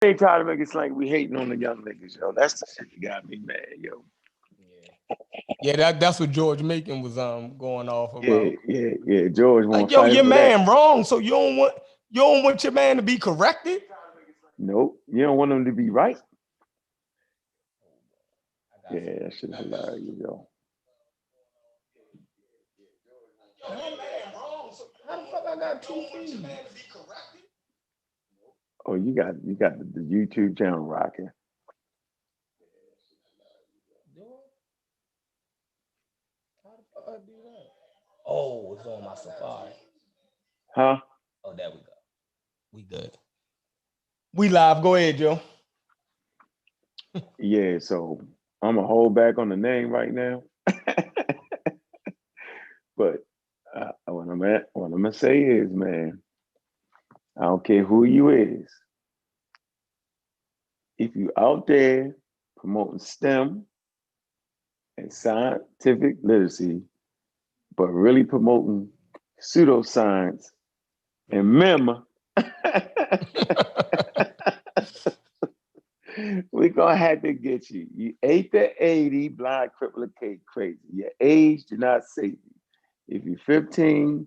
ain't trying to make it like we hating on the young niggas, yo. That's the shit that got me mad, yo. Yeah, that's what George Macon was going off Yeah, about. yeah. George Like, won't yo, fight your for that. man wrong, so you don't want your man to be corrected. Nope. You don't want him to be right. I got Yeah, that shit's hilarious, yo. my man wrong. So how the fuck I got 2 feet? Oh, you got the YouTube channel rocking. How the fuck I do that? Oh, it's on my Safari. Huh? Oh, there we go. We good. We live. Go ahead, Joe. Yeah, so I'm gonna hold back on the name right now. But what I'm gonna say is, man, I don't care who you is. If you out there promoting STEM and scientific literacy, but really promoting pseudoscience and mem, we're gonna have to get you. You 8 to 80, blind, crippled, crazy. Your age do not save you. If you're 15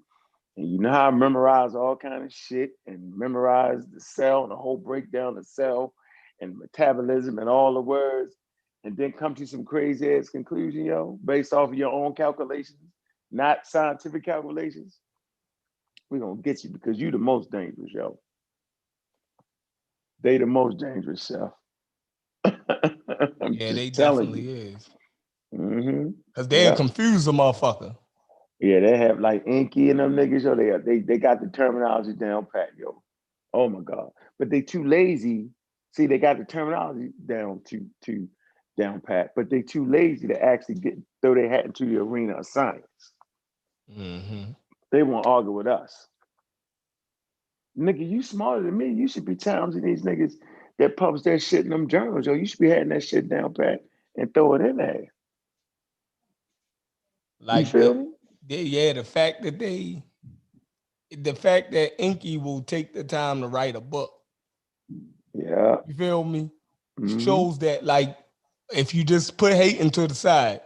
and you know how to memorize all kind of shit and memorize the cell and the whole breakdown of the cell and metabolism and all the words, and then come to some crazy ass conclusion, yo, based off of your own calculations, not scientific calculations, we're gonna get you because you the most dangerous, yo. They the most dangerous, chef. I'm Yeah, they just telling you. definitely is. Mm-hmm. Cause they'll Yeah. confuse the motherfucker. Yeah, they have like Inky and them niggas, yo. They got the terminology down pat, yo. Oh my God. But they too lazy. See, they got the terminology down to down pat, but they too lazy to actually throw their hat into the arena of science. Mm-hmm. They won't argue with us. Nigga, you smarter than me. You should be challenging these niggas that publish that shit in them journals, yo. You should be having that shit down pat and throw it in there. You Like feel me? yeah, the fact that Inky will take the time to write a book. Yeah. You feel me? Mm-hmm. Shows that like if you just put hate into the side,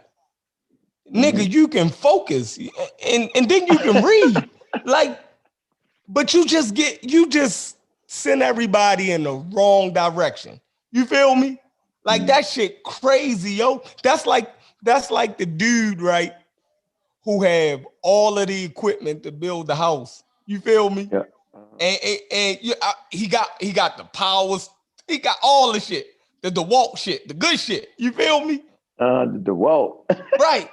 Mm-hmm. nigga, you can focus and then you can read. Like, but you just send everybody in the wrong direction. You feel me? Like Mm-hmm. that shit crazy, yo. That's like the dude, right? Who have all of the equipment to build the house. You feel me? Yeah. Uh-huh. And he got the powers. He got all the shit, the DeWalt shit, the good shit. You feel me? The DeWalt. Right.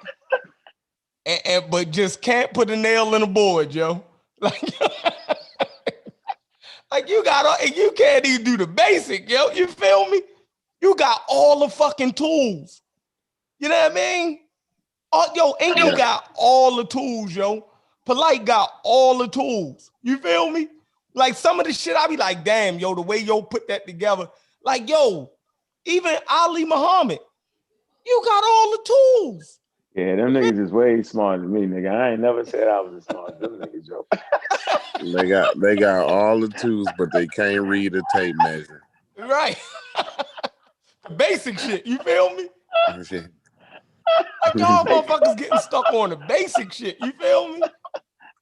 But just can't put a nail in a board, yo. Like, like you can't even do the basic, yo. You feel me? You got all the fucking tools. You know what I mean? Yo, Inky Yeah. got all the tools, yo. Polite got all the tools. You feel me? Like some of the shit, I be like, damn, yo, the way yo put that together. Like, yo, even Ali Muhammad, you got all the tools. Yeah, them niggas is way smarter than me, nigga. I ain't never said I was as smart as them niggas, yo. They got all the tools, but they can't read a tape measure. Right. The basic shit. You feel me? Like y'all motherfuckers getting stuck on the basic shit. You feel me?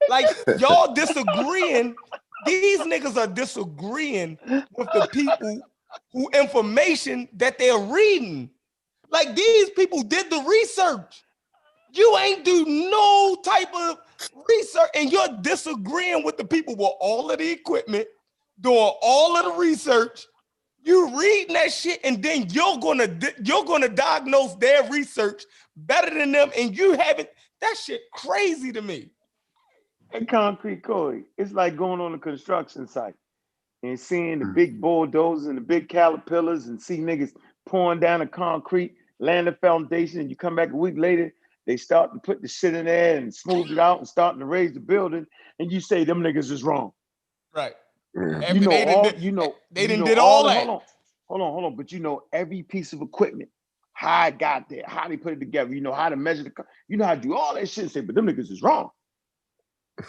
Like y'all disagreeing. These niggas are disagreeing with the people who information that they're reading. Like these people did the research. You ain't do no type of research, and you're disagreeing with the people with all of the equipment, doing all of the research. You reading that shit, and then you're gonna diagnose their research better than them, and you haven't. That shit crazy to me. And concrete Corey, it's like going on a construction site and seeing the big bulldozers and the big caterpillars and see niggas pouring down the concrete, laying the foundation, and you come back a week later, they start to put the shit in there and smooth it out and starting to raise the building, and you say them niggas is wrong. Right. You Every know they didn't all, they you didn't know did all all the, that. hold on, but you know every piece of equipment, how it got there, how they put it together, you know how to measure you know how to do all that shit and say, but them niggas is wrong.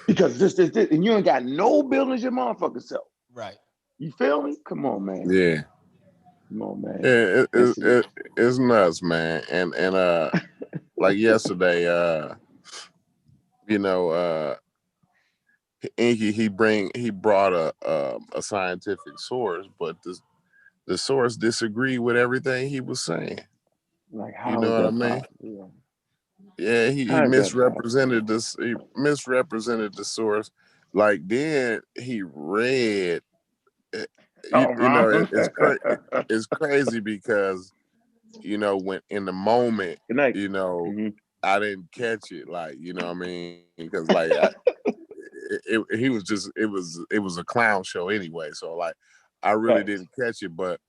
Because this, and you ain't got no buildings your motherfucker self. Right. You feel me? Come on, man. Yeah. Come on, man. It's nuts, man. And like yesterday, you know, Inky he brought a scientific source, but the source disagreed with everything he was saying. Like, You how know is what I that mean? possible? Yeah, he How is that possible? misrepresented this. He misrepresented the source. Like then he read. eh, Oh, You know, wrong. it's crazy because when in the moment, Good night. you know, Mm-hmm. I didn't catch it. Like I mean, because like he was just it was a clown show anyway. So like I really Facts. didn't catch it, but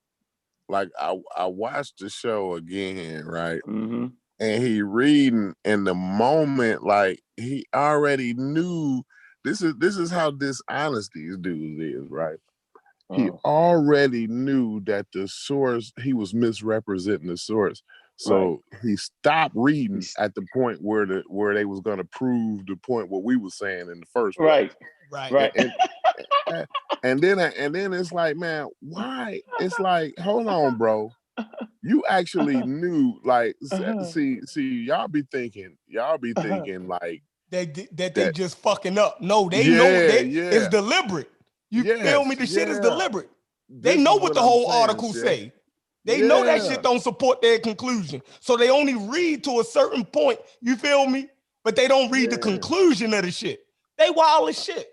like I watched the show again, right? Mm-hmm. And he reading in the moment, like he already knew this is how dishonest these dudes is, right? He Oh, already knew that the source, he was misrepresenting the source. right. So he stopped reading He's at the point where they was gonna prove the point what we were saying in the first right. place. Right. And Right. and then it's like, man, why? It's like, hold on, bro. You actually Uh-huh. knew, like, Uh-huh. see, y'all be Uh-huh. thinking like That they that. just fucking up. No, they know Yeah, it's yeah, deliberate. You feel me? yes, The shit is yeah. deliberate. They This know is what what the I'm whole saying, article Chef. say. They know that Yeah, shit don't support their conclusion. So they only read to a certain point. You feel me? But they don't read the yeah. conclusion of the shit. They wild as shit.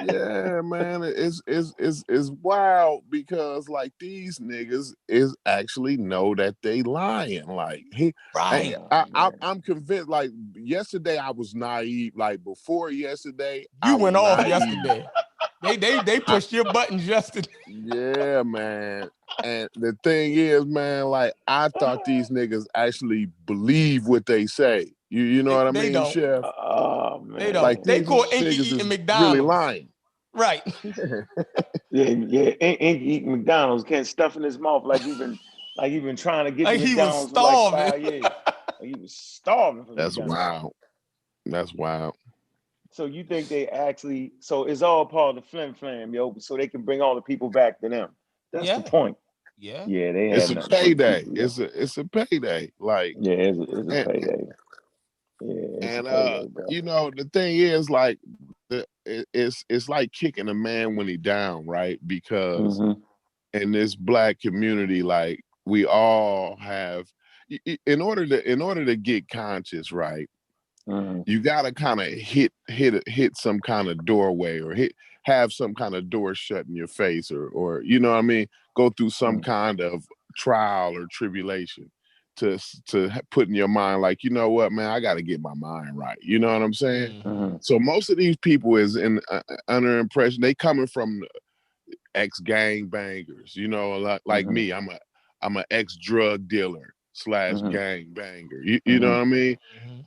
Yeah, man, it's wild because like these niggas is actually know that they lying. Like Right. Oh, man. I'm convinced. Like yesterday, I was naive. Like before yesterday, I You was went off naive. yesterday. They I, pushed your buttons yesterday. yeah, man. And the thing is, man, like I thought these niggas actually believe what they say. You know what I They mean, don't. Chef? Oh, They Like don't. man. They these call niggas Inky is eating really McDonald's. lying. Right. Yeah, yeah. Ain't eating McDonald's, can't stuff in his mouth like he been trying to get to Like he was McDonald's for like starving. 5 years. Like he was starving for That's McDonald's. wild. That's wild. So you think they actually? So it's all part of the flim flam, yo. So they can bring all the people back to them. That's the Yeah. point. Yeah. Yeah, they It's have a nothing for the payday. people, yo. It's a payday. Like Yeah, it's a and payday. Yeah, it's a and payday, bro. the thing is like it's like kicking a man when he down, right? Because Mm-hmm. in this black community, like we all have in order to get conscious, right? Mm-hmm. You gotta kind of hit some kind of doorway or have some kind of door shut in your face or you know what I mean, go through some kind of trial or tribulation to put in your mind like, you know what, man, I got to get my mind right. You know what I'm saying? Mm-hmm. Mm-hmm. So most of these people is in under impression they coming from ex gang bangers, like Mm-hmm. me. I'm a ex drug dealer slash Mm-hmm. gang banger. You know Mm-hmm. what I mean?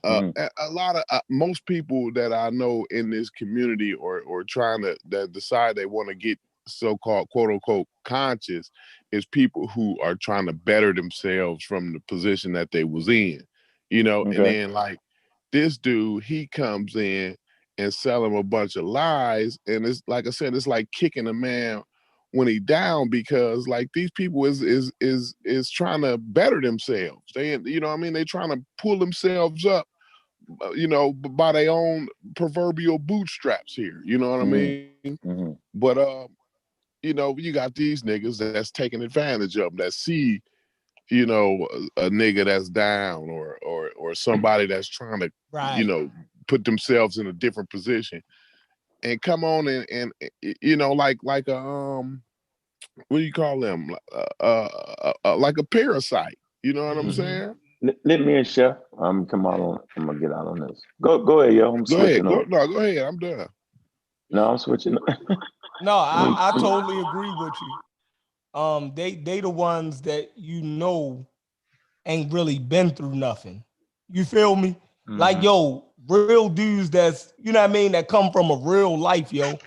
Mm-hmm. A lot of most people that I know in this community or trying to that decide they want to get so-called quote unquote conscious is people who are trying to better themselves from the position that they was in, and Okay. then like this dude, he comes in and sell him a bunch of lies, and it's like I said, it's like kicking a man when he down because like these people is trying to better themselves. They, what I mean, they trying to pull themselves up, by their own proverbial bootstraps here. You know what I Mm-hmm. mean? Mm-hmm. But you got these niggas that's taking advantage of them, that see, a nigga that's down or somebody that's trying to, Right. put themselves in a different position and come on and like a what do you call them? Like a parasite. You know what I'm Mm-hmm. saying? Let me and Chef. Come out on. I'm gonna get out on this. Go ahead, yo. I'm Go ahead. switching Go over. no, go ahead. I'm done. No, I'm switching. No, When- I when- totally agree with you. They the ones that ain't really been through nothing. You feel me? Like, Mhm. yo, real dudes that's, you know what I mean, that come from a real life, yo.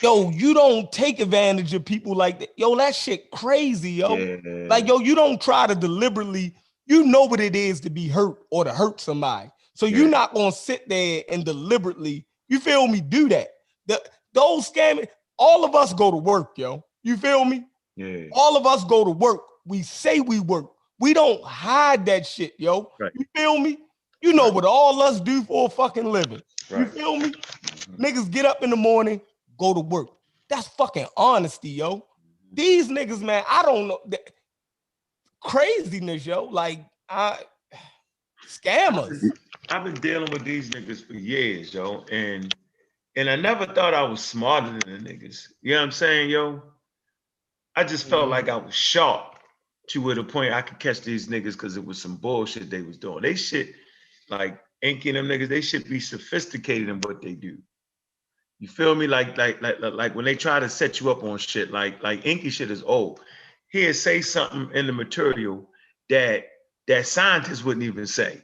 Yo, you don't take advantage of people like that. Yo, that shit crazy, yo. Yeah. Like, yo, you don't try to deliberately, you know what it is to be hurt or to hurt somebody. So Yeah. you're not gonna sit there and deliberately, you feel me, do that. Those scamming, all of us go to work, yo. You feel me? Yeah. All of us go to work. We say we work. We don't hide that shit, yo. Right. You feel me? You know Right. what all us do for a fucking living. You Right. feel me? Niggas get up in the morning, go to work. That's fucking honesty, yo. These niggas, man, I don't know. Craziness, yo. Like, scammers. I've been dealing with these niggas for years, yo, and I never thought I was smarter than the niggas. You know what I'm saying, yo? I just felt like I was sharp to the point I could catch these niggas because it was some bullshit they was doing. They shit like Inky and them niggas, they should be sophisticated in what they do. You feel me? Like when they try to set you up on shit, like Inky shit is old. He'd say something in the material that scientists wouldn't even say.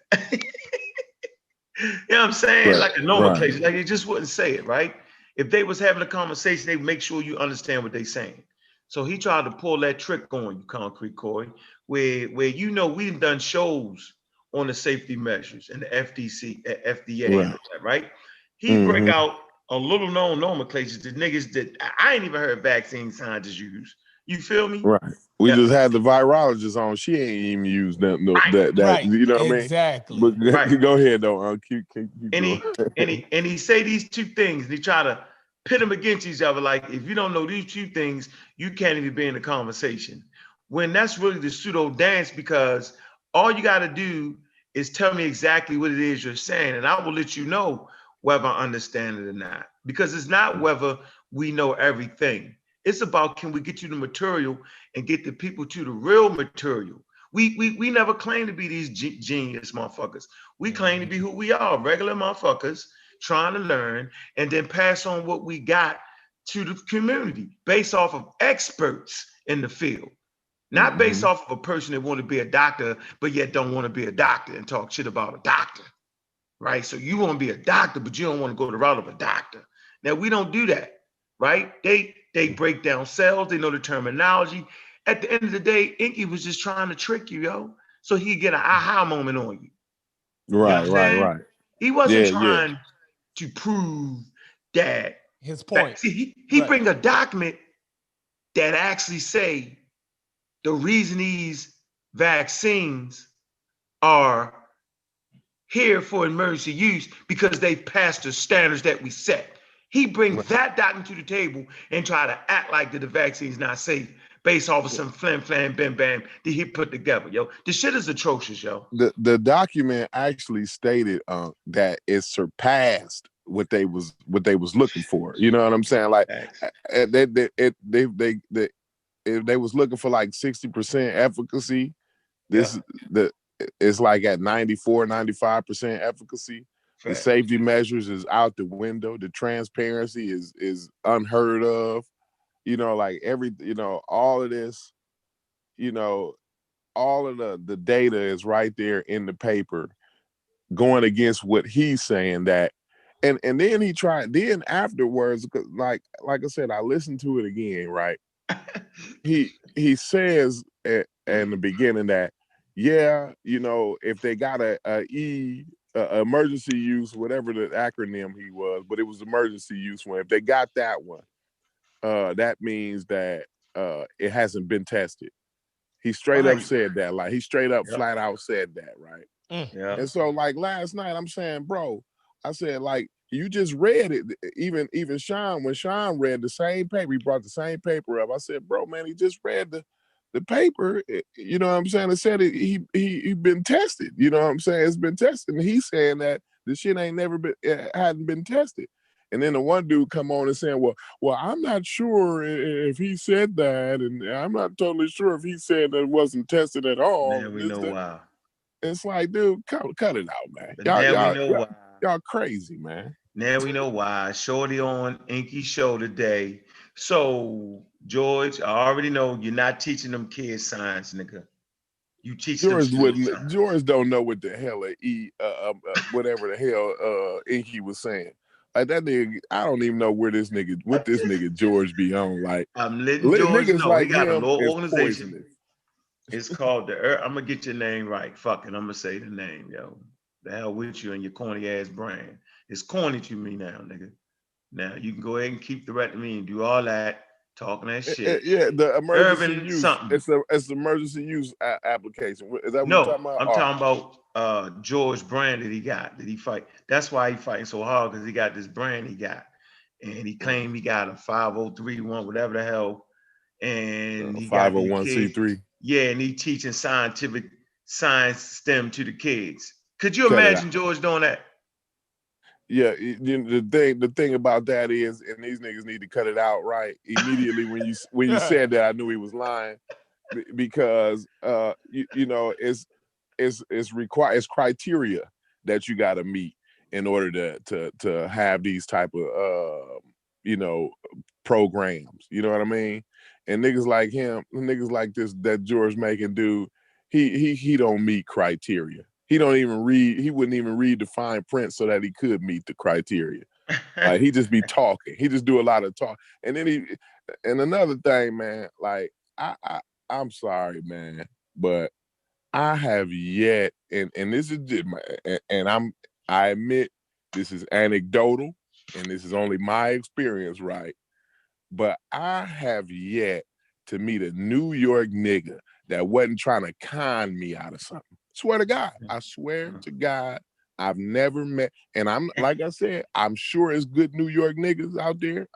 You know what I'm saying? Right, Like a nomenclature, like they just wouldn't say it, right? If they was having a conversation, they make sure you understand what they saying. So he tried to pull that trick on you, Concrete Corey, where you know we've done shows on the safety measures and the FDC, FDA, and right. all that, right? He break Mm-hmm. out a little known nomenclature that niggas that I ain't even heard vaccine scientists use. You feel me? Right. We Yeah. just had the virologist on. She ain't even used that. No, Right. that Right. you know what I mean. Exactly. But Right. go ahead though. Keep And going. he say these two things, and he try to pit them against each other. Like if you don't know these two things, you can't even be in the conversation. When that's really the pseudo dance, because all you got to do is tell me exactly what it is you're saying, and I will let you know whether I understand it or not. Because it's not whether we know everything. It's about can we get you the material and get the people to the real material. We never claim to be these genius motherfuckers. We claim to be who we are, regular motherfuckers trying to learn and then pass on what we got to the community based off of experts in the field, not based off of a person that want to be a doctor, but yet don't want to be a doctor and talk shit about a doctor, right? So you want to be a doctor, but you don't want to go the route of a doctor. Now we don't do that, right? They break down cells, they know the terminology. At the end of the day, Inky was just trying to trick you, yo, so he could get an aha moment on you. You know what I'm saying? Right. He wasn't Yeah. trying to prove that. His point. See, he Right. bring a document that actually say the reason these vaccines are here for emergency use because they passed the standards that we set. He brings that document to the table and try to act like that the vaccine's not safe based off of some flim flam bam bam that he put together, yo. The shit is atrocious, yo. The document actually stated that it surpassed what they was looking for. You know what I'm saying? Like they was looking for like 60% efficacy. This the it's like at 94, 95% efficacy. The Fact. safety measures is out the window. The transparency is unheard of. You know, like all of this, you know, all of the data is right there in the paper going against what he's saying that and then he tried then afterwards like I said, I listened to it again, right? He says in the beginning that if they got a emergency use, whatever the acronym he was, but it was emergency use one. If they got that one, that means that it hasn't been tested. He straight up said that, like he straight up flat out said that, right? Yeah. And so like last night, I'm saying, bro, I said, like, you just read it. Even Sean, when Sean read the same paper, he brought the same paper up. I said, bro, man, he just read the paper. You know what I'm saying? It said he been tested. You know what I'm saying? It's been tested. And he's saying that the shit ain't never been hadn't been tested. And then the one dude come on and saying, well, I'm not sure if he said that, and I'm not totally sure if he said that it wasn't tested at all. Now And we know why. it's like, dude, cut it out, man. But now we know why. Y'all crazy, man. Now we know why. Shorty on Inky's show today. So, George, I already know you're not teaching them kids science, nigga. You teach them pseudoscience. George don't know what the hell whatever the hell Inky was saying. Like that nigga, I don't even know what this nigga George be on. Like I'm letting George niggas know. He like got a him little is organization. poisonous. It's called the Earth. I'm gonna get your name right. Fuck it. I'm gonna say the name, yo. The hell with you and your corny ass brand. It's corny to me now, nigga. Now you can go ahead and keep the right to me and do all that. Talking that shit. Yeah, the emergency Urban use. something. It's emergency use application. Is that what you're No, talking about? I'm talking about George brand that he got, that he fight. That's why he fighting so hard, because he got this brand he got. And he claimed he got a 5031, whatever the hell. And he got these kids. 501c3. Yeah, and he teaching scientific science STEM to the kids. Could you Cut it imagine out. George doing that? Yeah, the thing about that is, and these niggas need to cut it out right immediately. When you said that, I knew he was lying, because you know it's criteria that you got to meet in order to have these type of you know programs. You know what I mean? And niggas like him, niggas like this that George making dude, he don't meet criteria. He don't even read. He wouldn't even read the fine print so that he could meet the criteria. Like, he just be talking. He just do a lot of talk. And then and another thing, man. Like, I'm sorry, man, but I have yet, and this is I admit this is anecdotal, and this is only my experience, right? But I have yet to meet a New York nigga that wasn't trying to con me out of something. Swear to God. I swear to God, I've never met, and I'm like I said, I'm sure it's good New York niggas out there.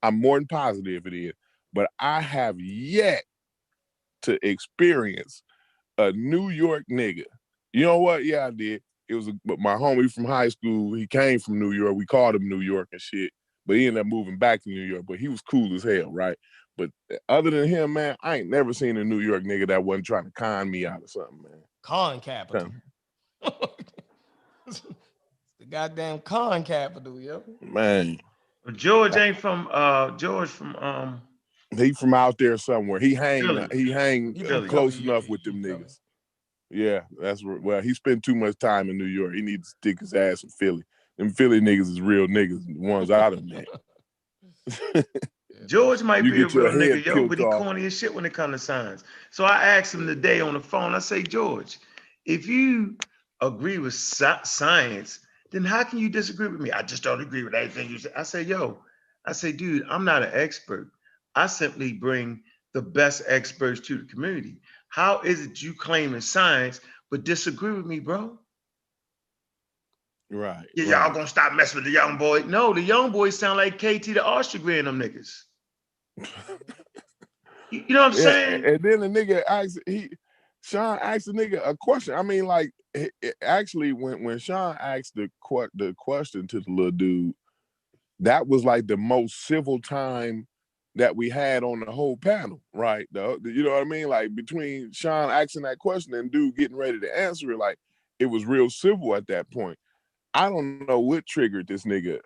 I'm more than positive it is. But I have yet to experience a New York nigga. You know what? Yeah, I did. It was my homie from high school. He came from New York. We called him New York and shit. But he ended up moving back to New York. But he was cool as hell, right? But other than him, man, I ain't never seen a New York nigga that wasn't trying to con me out of something, man. Con capital. The goddamn con capital, yo. Man. George ain't from George from He from out there somewhere. He hang Philly. close enough with them niggas. Yeah, that's well, he spent too much time in New York. He needs to stick his ass in Philly. Them Philly niggas is real niggas, the ones out of met. George might be a get your real nigga, head yo, peeled but he off. corny as shit when it comes to science. So I asked him today on the phone, I say, George, if you agree with science, then how can you disagree with me? I just don't agree with anything you say. I say, dude, I'm not an expert. I simply bring the best experts to the community. How is it you claim in science but disagree with me, bro? Right. Yeah, y'all gonna stop messing with the young boy. No, the young boys sound like KT the Austrian, them niggas. You know what I'm saying? And then the nigga Sean asked the nigga a question. I mean, like, actually, when Sean asked the question to the little dude, that was like the most civil time that we had on the whole panel, right? You know what I mean? Like, between Sean asking that question and dude getting ready to answer it, like, it was real civil at that point. I don't know what triggered this nigga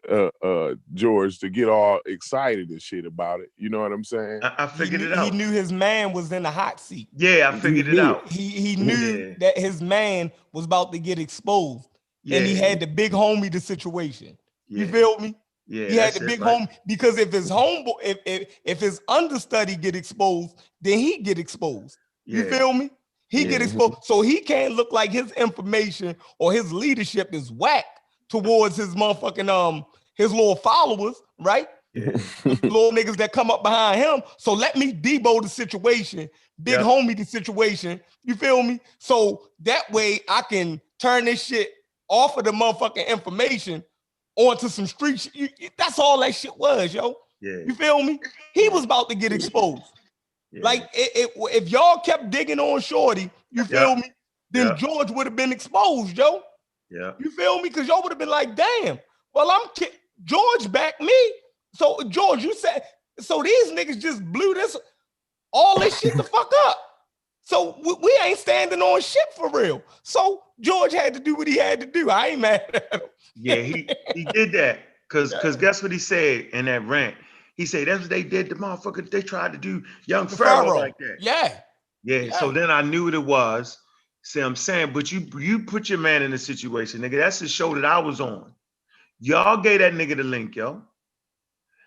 George to get all excited and shit about it. You know what I'm saying? I figured it out. He knew his man was in the hot seat. Yeah, I figured it out. He knew that his man was about to get exposed. Yeah. And he had the big homie the situation. Yeah. You feel me? Yeah, he had the big homie, because if his homeboy, if his understudy get exposed, then he get exposed. You feel me? He get exposed. So he can't look like his information or his leadership is whack towards his motherfucking his little followers, right? Yeah. Little niggas that come up behind him. So let me debo the situation, big homie the situation. You feel me? So that way I can turn this shit off of the motherfucking information onto some street shit. That's all that shit was, yo. Yeah. You feel me? He was about to get exposed. Yeah. Like, if y'all kept digging on Shorty, you feel me? Then George would have been exposed, yo. Yeah. You feel me? Because y'all would have been like, damn, well, George backed me. So, George, you said, so these niggas just blew all this shit the fuck up. So we ain't standing on shit for real. So George had to do what he had to do. I ain't mad at him. Yeah, he did that. Cause guess what he said in that rant? He said that's what they did. The motherfuckers, they tried to do young Pharaoh like that. Yeah. So then I knew what it was. See what I'm saying? But you put your man in a situation, nigga. That's the show that I was on. Y'all gave that nigga the link, yo.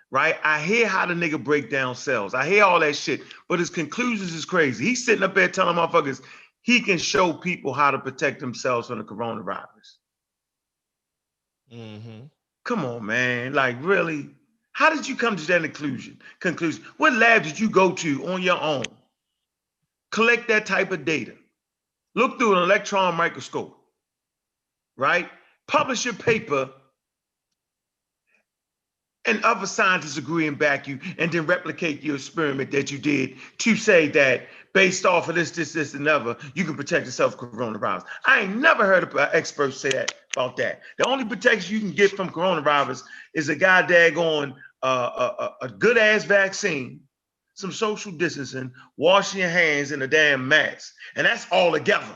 Right? I hear how the nigga break down cells. I hear all that shit, but his conclusions is crazy. He's sitting up there telling motherfuckers he can show people how to protect themselves from the coronavirus. Mm-hmm. Come on, man. Like, really? How did you come to that conclusion? What lab did you go to on your own? Collect that type of data. Look through an electron microscope, right? Publish your paper, and other scientists agree and back you, and then replicate your experiment that you did to say that based off of this, and other, you can protect yourself from coronavirus. I ain't never heard of experts say that about that. The only protection you can get from coronavirus is a guy daggone a good ass vaccine, some social distancing, washing your hands in a damn mask, and that's all together.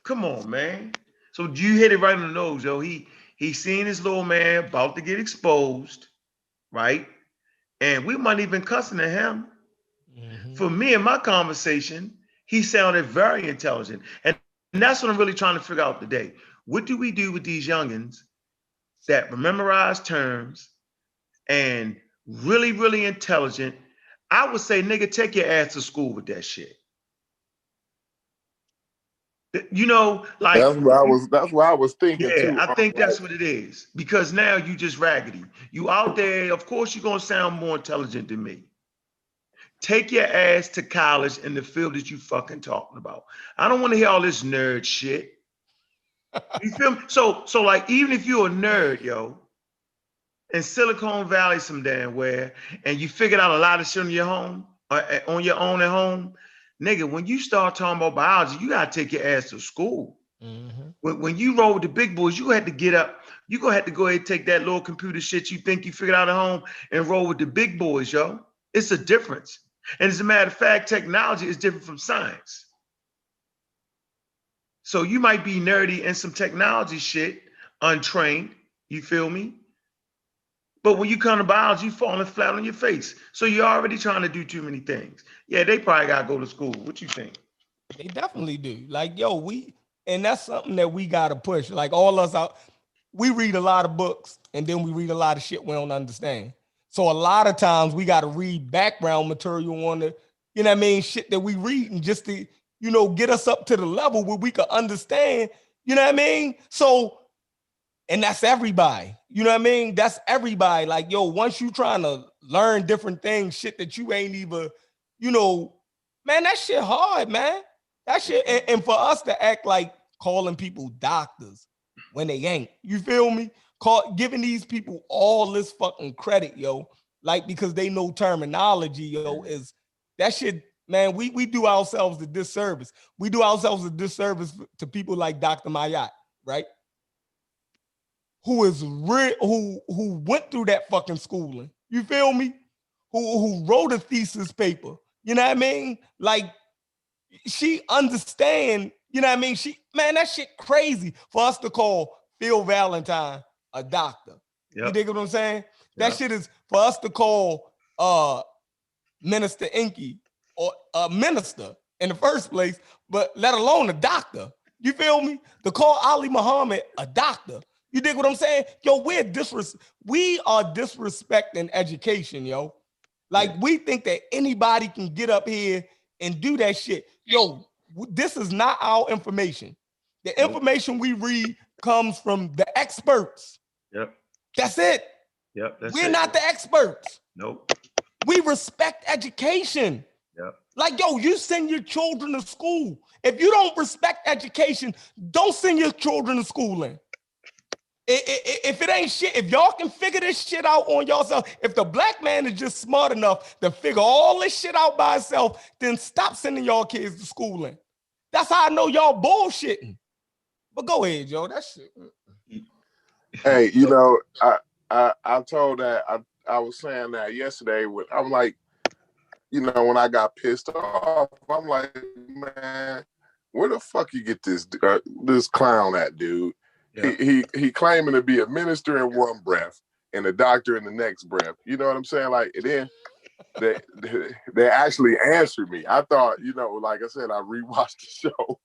Come on, man. So you hit it right on the nose, yo. He seen his little man about to get exposed, right? And we might even cussing at him. Mm-hmm. For me in my conversation, he sounded very intelligent. And that's what I'm really trying to figure out today. What do we do with these youngins that memorize terms and really, really intelligent? I would say, nigga, take your ass to school with that shit. You know, like that's what I was thinking too. I think that's what it is. Because now you just raggedy. You out there, of course you're gonna sound more intelligent than me. Take your ass to college in the field that you fucking talking about. I don't want to hear all this nerd shit. You feel me? So like, even if you're a nerd, yo, in Silicon Valley some damn where, and you figured out a lot of shit on your own at home, nigga, when you start talking about biology, you gotta take your ass to school. Mm-hmm. When you roll with the big boys, you had to get up. You gonna have to go ahead and take that little computer shit you think you figured out at home and roll with the big boys, yo. It's a difference. And as a matter of fact, technology is different from science. So you might be nerdy in some technology shit, untrained, you feel me? But when you come to biology, you falling flat on your face. So you're already trying to do too many things. Yeah, they probably gotta go to school. What you think? They definitely do. Like, yo, and that's something that we gotta push. Like, all us out, we read a lot of books and then we read a lot of shit we don't understand. So a lot of times we gotta read background material on the, you know what I mean, shit that we read, and just to, you know, get us up to the level where we can understand, you know what I mean? So, and that's everybody. You know what I mean? That's everybody. Like, yo, once you trying to learn different things, shit that you ain't even, you know, man, that shit hard, man. That shit, and for us to act like calling people doctors when they ain't, you feel me? Giving these people all this fucking credit, yo, like, because they know terminology, yo, is that shit, man, we do ourselves a disservice. We do ourselves a disservice to people like Dr. Mayat, right? Who is who went through that fucking schooling. You feel me? Who wrote a thesis paper. You know what I mean? Like, she understand, you know what I mean? Man, that shit crazy for us to call Phil Valentine a doctor. Yep. You dig what I'm saying? Yep. That shit is for us to call Minister Inky or a minister in the first place, but let alone a doctor. You feel me? To call Ali Muhammad a doctor. You dig what I'm saying? Yo, we are disrespecting education, yo. Like, we think that anybody can get up here and do that shit. Yo, this is not our information. The information we read comes from the experts. Yep. That's it. Yep. We're not the experts. Nope. We respect education. Yep. Like, yo, you send your children to school. If you don't respect education, don't send your children to schooling. If it ain't shit, if y'all can figure this shit out on yourself, if the black man is just smart enough to figure all this shit out by himself, then stop sending y'all kids to schooling. That's how I know y'all bullshitting. But go ahead, Joe. That shit. Hey, you know, I told that I was saying that yesterday. I'm like, you know, when I got pissed off, I'm like, man, where the fuck you get this clown at, dude? Yeah. He claiming to be a minister in one breath and a doctor in the next breath. You know what I'm saying? Like, and then they actually answered me. I thought, you know, like I said, I rewatched the show.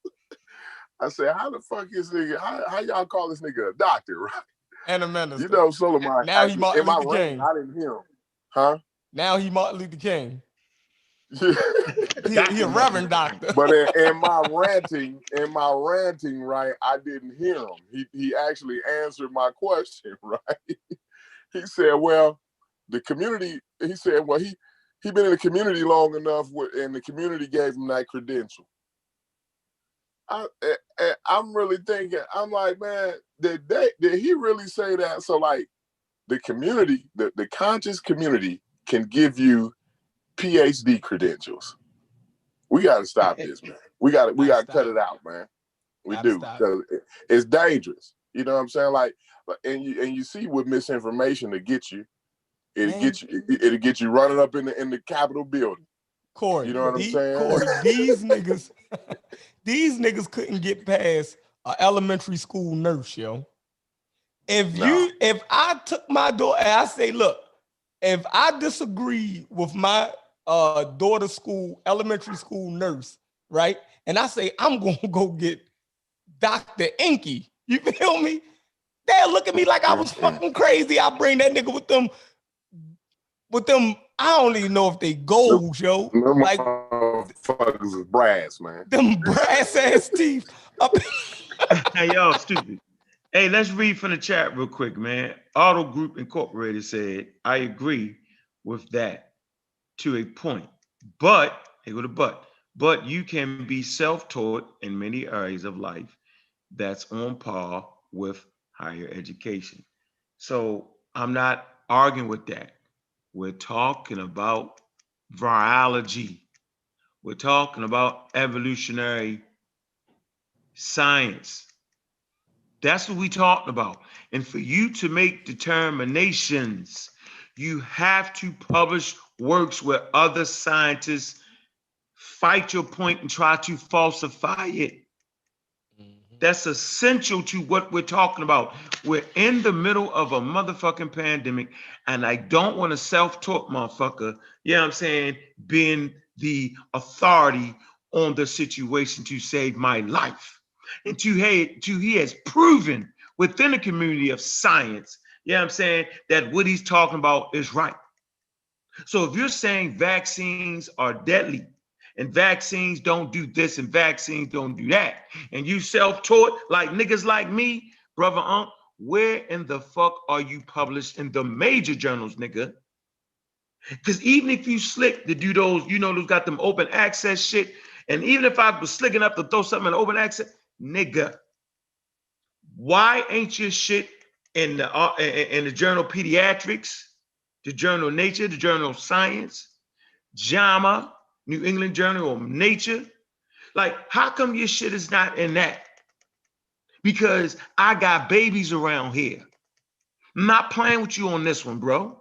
I said, how the fuck is nigga? How y'all call this nigga a doctor, right? And a minister. You know, Solomon. Now he Martin Luther King. I didn't hear him. Huh? Now he Martin Luther King. He a reverend doctor. But in my ranting, right, I didn't hear him. He actually answered my question, right? He said, well, the community, he said, well, he been in the community long enough, and the community gave him that credential. I'm really thinking, I'm like, man, did he really say that? So like the community, the conscious community can give you PhD credentials. We got to stop this, man. We got to cut it out, man. We do, because it's dangerous. You know what I'm saying? Like, and you see with misinformation to get you, it'll get you running up in the Capitol building. Corey, you know what I'm saying? Corey, these niggas couldn't get past an elementary school nurse, yo. If I took my daughter and I say, look, if I disagree with my daughter's school, elementary school nurse, right? And I say, I'm gonna go get Dr. Inky, you feel me? They'll look at me like I was fucking crazy. I bring that nigga with them, I don't even know if they gold, yo. Them like motherfuckers is brass, man. Them brass ass teeth. Hey, y'all stupid. Hey, let's read from the chat real quick, man. Auto Group Incorporated said, I agree with that to a point. But, here go the but you can be self-taught in many areas of life that's on par with higher education. So I'm not arguing with that. We're talking about virology. We're talking about evolutionary science. That's what we talked about. And for you to make determinations, you have to publish works where other scientists fight your point and try to falsify it. That's essential to what we're talking about. We're in the middle of a motherfucking pandemic, and I don't want a self-taught motherfucker, you know what I'm saying, being the authority on the situation to save my life. And he has proven within the community of science, you know what I'm saying, that what he's talking about is right. So if you're saying vaccines are deadly, and vaccines don't do this, and vaccines don't do that, and you self-taught like niggas like me, brother where in the fuck are you published in the major journals, nigga? Because even if you slick to do those, you know, those got them open access shit, and even if I was slick enough to throw something in open access, nigga, why ain't your shit in the journal Pediatrics, the journal Nature, the journal Science, JAMA, New England Journal of Nature? Like, how come your shit is not in that? Because I got babies around here. I'm not playing with you on this one, bro.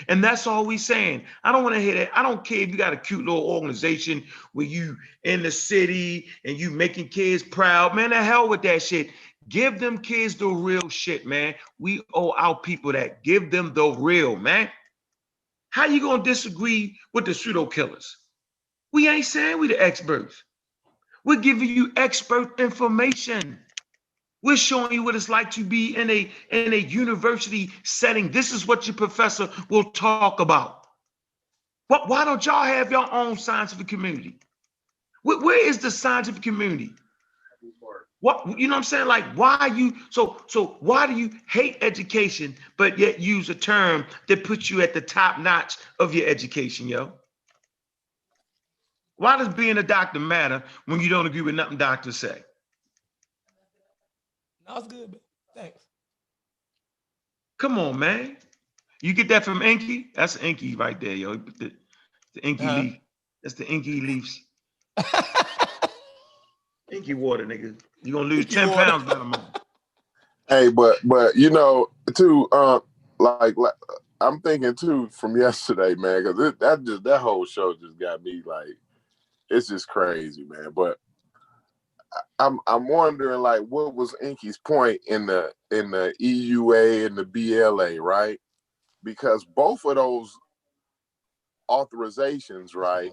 And that's all we saying. I don't want to hear that. I don't care if you got a cute little organization where you in the city and you making kids proud. Man, the hell with that shit. Give them kids the real shit, man. We owe our people that. Give them the real, man. How you gonna disagree with the pseudo killers? We ain't saying we the experts. We're giving you expert information. We're showing you what it's like to be in a university setting. This is what your professor will talk about. Why don't y'all have your own scientific community? Where is the scientific community? What, you know what I'm saying? Like, why are you so why do you hate education but yet use a term that puts you at the top notch of your education, yo? Why does being a doctor matter when you don't agree with nothing doctors say? No, it's good, man. Thanks. Come on, man. You get that from Inky? That's Inky right there, yo. The Inky leaf. That's the Inky leaves. Inky water, nigga. You're gonna lose 10 pounds by the month. Hey, but you know, too, like I'm thinking too from yesterday, man, because that whole show just got me like, it's just crazy, man. But I'm wondering, like, what was Inky's point in the EUA and the BLA, right? Because both of those authorizations, right,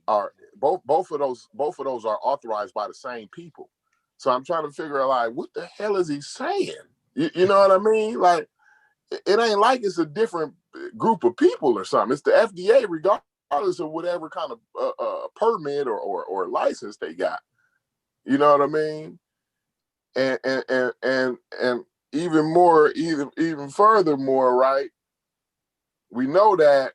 are both of those are authorized by the same people. So I'm trying to figure out, like, what the hell is he saying? You know what I mean? Like, it ain't like it's a different group of people or something. It's the FDA regardless. regardless of whatever kind of permit or license they got. You know what I mean? And even more, even furthermore, right? We know that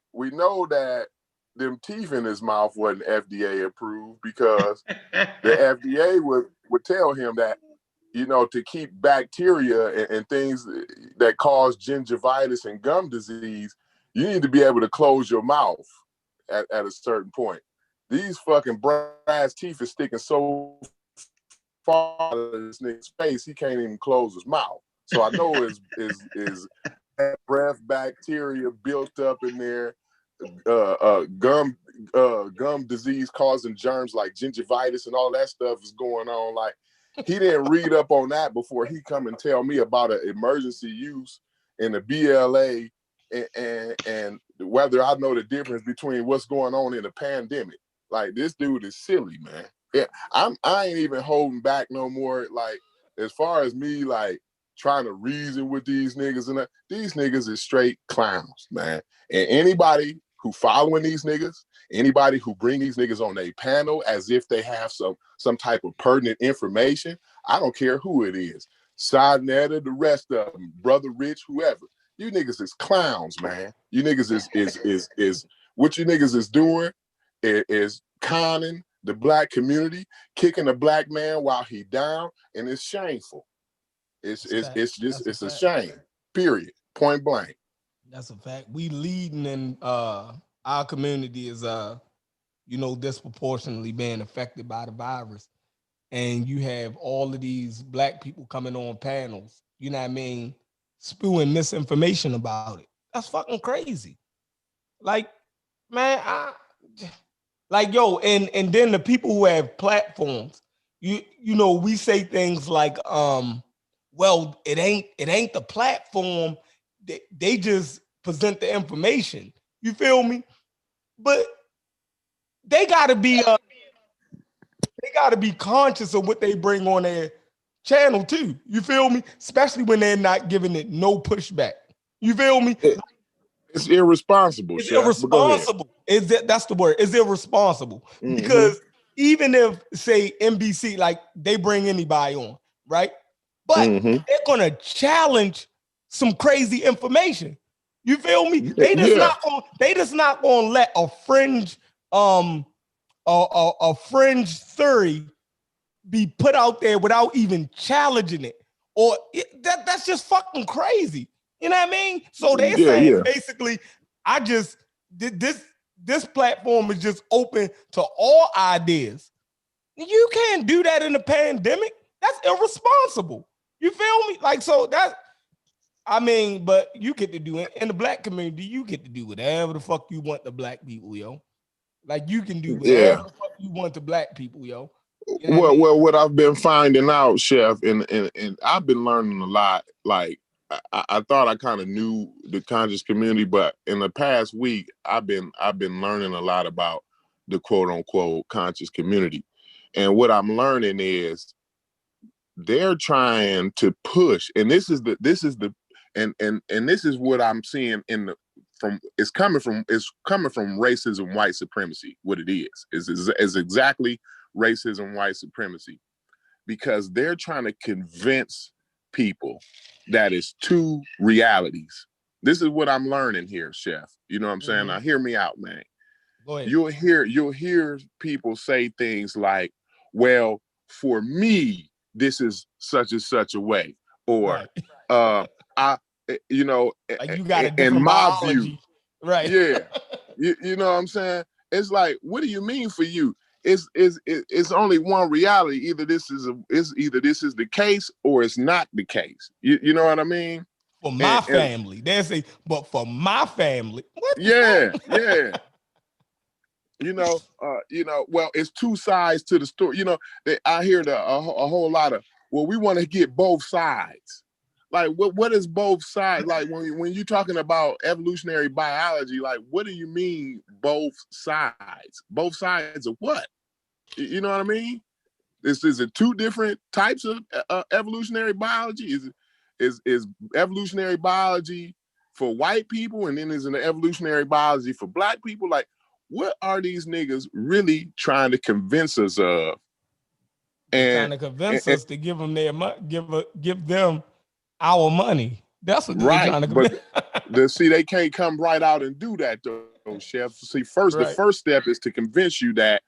them teeth in his mouth wasn't FDA approved, because the FDA would tell him that, you know, to keep bacteria and things that cause gingivitis and gum disease, you need to be able to close your mouth at a certain point. These fucking brass teeth is sticking so far in this nigga's face, he can't even close his mouth. So I know his breath bacteria built up in there, gum disease causing germs like gingivitis and all that stuff is going on. Like, he didn't read up on that before he come and tell me about an emergency use in the BLA and whether I know the difference between what's going on in a pandemic. Like, this dude is silly, man. Yeah, I ain't even holding back no more. Like, as far as me, like, trying to reason with these niggas, and these niggas is straight clowns, man. And anybody who following these niggas, anybody who bring these niggas on a panel as if they have some type of pertinent information, I don't care who it is, Sidnetta, the rest of them, Brother Rich, whoever. You niggas is clowns, man. You niggas is what you niggas is doing is conning the black community, kicking a black man while he down, and it's shameful. It's a shame. Period. Point blank. That's a fact. We leading in our community is you know, disproportionately being affected by the virus. And you have all of these black people coming on panels, you know what I mean, spewing misinformation about it. That's fucking crazy. Like, man, like, yo, and then the people who have platforms, you know, we say things like, well, it ain't the platform. They just present the information. You feel me? But they gotta be conscious of what they bring on their channel too. You feel me? Especially when they're not giving it no pushback. You feel me? It's irresponsible. It's Chef, irresponsible. That's the word? It's irresponsible. Mm-hmm. Because even if, say, NBC, like, they bring anybody on, right? But they're gonna challenge some crazy information. You feel me? They just not gonna let a fringe a fringe theory be put out there without even challenging it. Or that's just fucking crazy. You know what I mean? So they're saying basically, this platform is just open to all ideas. You can't do that in a pandemic. That's irresponsible. You feel me? Like, so that, I mean, but you get to do it in the black community. You get to do whatever the fuck you want to black people, yo. Like, you can do whatever the fuck you want to black people, yo. You know well, what I've been finding out, Chef, and I've been learning a lot. Like, I thought I kind of knew the conscious community, but in the past week, I've been learning a lot about the quote unquote conscious community. And what I'm learning is they're trying to push, and this is what I'm seeing it's coming from racism, white supremacy. What it is exactly racism, white supremacy, because they're trying to convince people that it's two realities. This is what I'm learning here, Chef. You know what I'm saying? Now hear me out, man. Go ahead. You'll hear people say things like, well, for me, this is such and such a way, or I, you know, like, you got a different biology. View, right? Yeah, you know what I'm saying? It's like, what do you mean for you? It's only one reality. Either this is the case or it's not the case. You know what I mean? For my family, they say, but for my family, what? Yeah. Well, it's two sides to the story. You know, I hear a whole lot of, well, we want to get both sides. Like, what is both sides? Like, when you're talking about evolutionary biology, like, what do you mean both sides? Both sides of what? You know what I mean? Is it two different types of evolutionary biology? Is evolutionary biology for white people, and then is an evolutionary biology for black people? Like, what are these niggas really trying to convince us of? They're trying to convince us to give them their money, give them our money. That's what they're trying to convince. But see, they can't come right out and do that though, Chef. See, the first step is to convince you that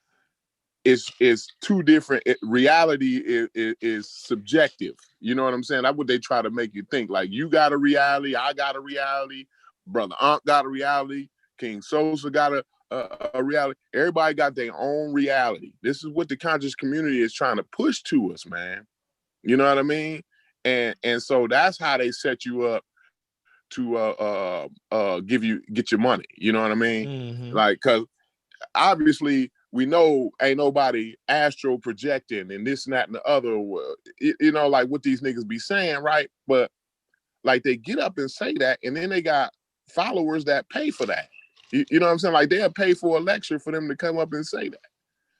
it's two different. Reality is subjective. You know what I'm saying? That's what they try to make you think. Like, you got a reality, I got a reality, Brother Aunt got a reality, King Sosa got a reality. Everybody got their own reality. This is what the conscious community is trying to push to us, man. You know what I mean? And so that's how they set you up to get your money. You know what I mean? Mm-hmm. Like, cause obviously we know ain't nobody astral projecting and this and that and the other. You know, like what these niggas be saying, right? But like, they get up and say that, and then they got followers that pay for that. You know what I'm saying? Like, they'll pay for a lecture for them to come up and say that.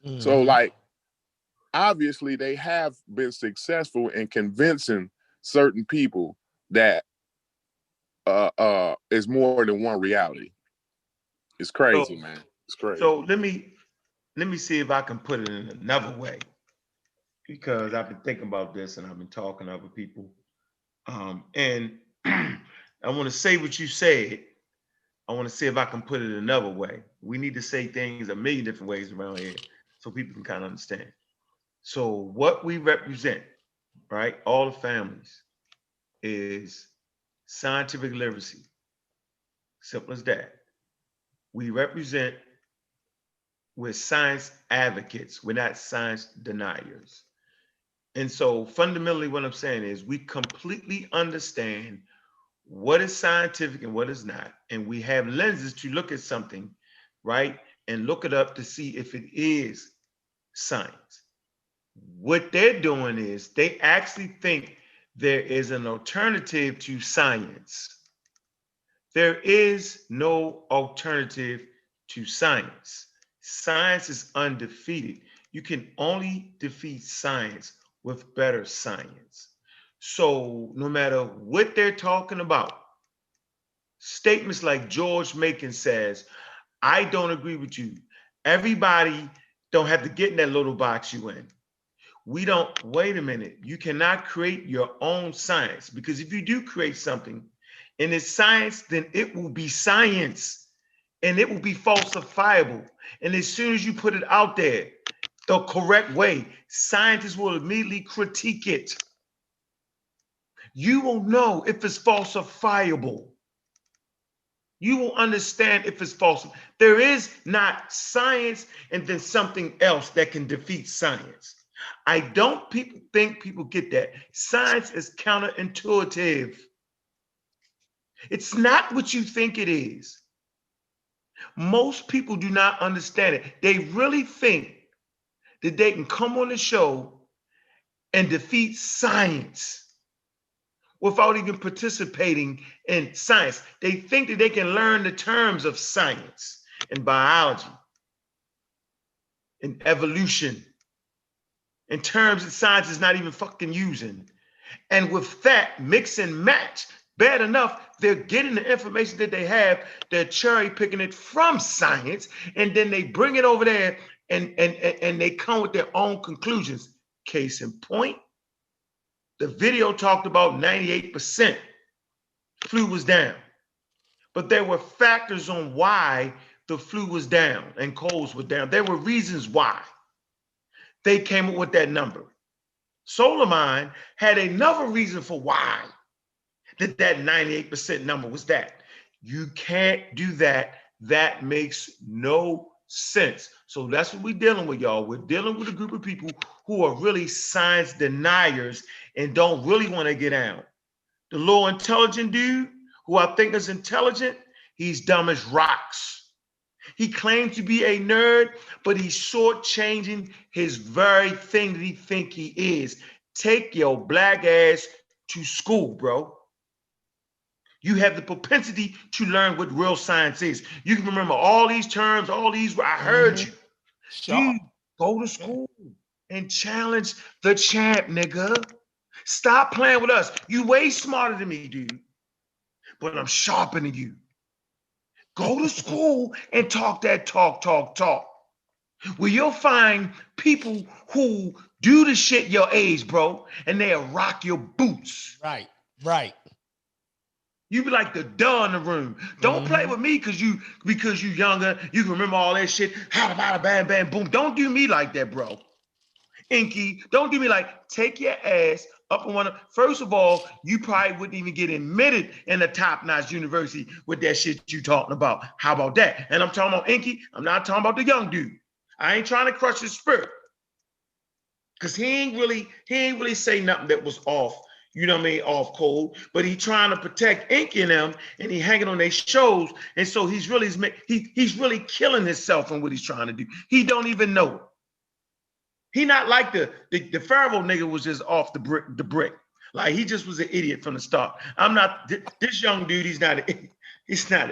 Mm-hmm. So like, obviously they have been successful in convincing certain people that is more than one reality. It's crazy, man. It's crazy. So let me see if I can put it in another way, because I've been thinking about this and I've been talking to other people. And I want to say what you said. I want to see if I can put it another way. We need to say things a million different ways around here so people can kind of understand. So what we represent, right, all the families, is scientific literacy. Simple as that. We represent, we're science advocates. We're not science deniers. And so fundamentally what I'm saying is we completely understand what is scientific and what is not. And we have lenses to look at something, right? And look it up to see if it is science. What they're doing is they actually think there is an alternative to science. There is no alternative to science. Science is undefeated. You can only defeat science with better science. So no matter what they're talking about, statements like George Macon says, I don't agree with you. Everybody don't have to get in that little box you in. We don't, wait a minute. You cannot create your own science, because if you do create something and it's science, then it will be science and it will be falsifiable. And as soon as you put it out there the correct way, scientists will immediately critique it. You will know if it's falsifiable. You will understand if it's false. There is not science and then something else that can defeat science. I don't think people get that. Science is counterintuitive. It's not what you think it is. Most people do not understand it. They really think that they can come on the show and defeat science without even participating in science. They think that they can learn the terms of science and biology and evolution in terms that science is not even fucking using. And with that, mix and match, bad enough, they're getting the information that they have, they're cherry picking it from science, and then they bring it over there and they come with their own conclusions. Case in point, the video talked about 98% flu was down, but there were factors on why the flu was down and colds were down. There were reasons why they came up with that number. Soleimani had another reason for why that 98% number was that. You can't do that. That makes no sense. So that's what we're dealing with, y'all. We're dealing with a group of people who are really science deniers and don't really want to get out. The low intelligent dude, who I think is intelligent, he's dumb as rocks. He claims to be a nerd, but he's shortchanging his very thing that he think he is. Take your black ass to school, bro. You have the propensity to learn what real science is. You can remember all these terms, all these, I heard you. Dude, go to school and challenge the champ, nigga. Stop playing with us. You way smarter than me, dude. But I'm sharper than you. Go to school and talk that talk. Where you'll find people who do the shit your age, bro, and they'll rock your boots. Right. You be like the duh in the room. Don't play with me because you younger. You can remember all that shit. How about bam, bam, boom. Don't do me like that, bro. Inky, don't do me like, take your ass up in one. First of all, you probably wouldn't even get admitted in a top-notch university with that shit you talking about. How about that? And I'm talking about Inky. I'm not talking about the young dude. I ain't trying to crush his spirit. Cause he ain't really say nothing that was off, you know what I mean, off cold. But he trying to protect Inky and them, and he hanging on their shows, and so he's really killing himself in what he's trying to do. He don't even know it. He not like the Pharaoh nigga was just off the brick. Like he just was an idiot from the start. I'm not this young dude. He's not an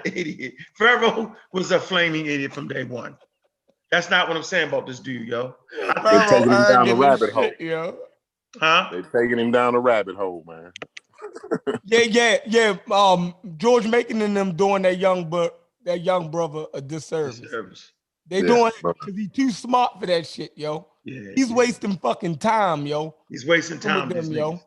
idiot. Pharaoh was a flaming idiot from day one. That's not what I'm saying about this dude, yo. They're taking him down the rabbit hole. Yo. Huh? They're taking him down the rabbit hole, man. Yeah. George Macon and them doing that young brother a disservice. They doing it because he's too smart for that shit, yo. Yeah, he's wasting fucking time, yo. He's wasting time with them, yo.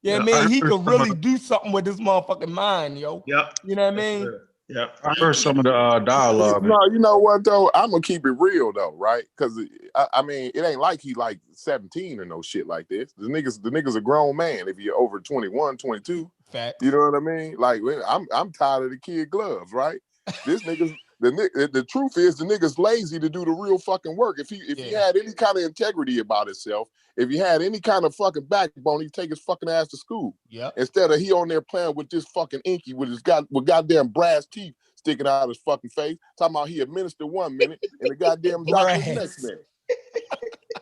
Yeah, man, he could really do something with his motherfucking mind, yo. Yep. You know what I mean? Yep. I heard some of the dialogue. No, you know what though? I'm gonna keep it real though, right? Because I mean, it ain't like he like 17 or no shit like this. The nigga's a grown man. If you're over 21, 22, Facts. You know what I mean? Like I'm tired of the kid gloves, right? This nigga's the truth is the nigga's lazy to do the real fucking work. If he had any kind of integrity about himself, if he had any kind of fucking backbone, he'd take his fucking ass to school. Yeah. Instead of he on there playing with this fucking Inky with goddamn brass teeth sticking out of his fucking face, talking about he administered 1 minute and the goddamn doctor's next minute.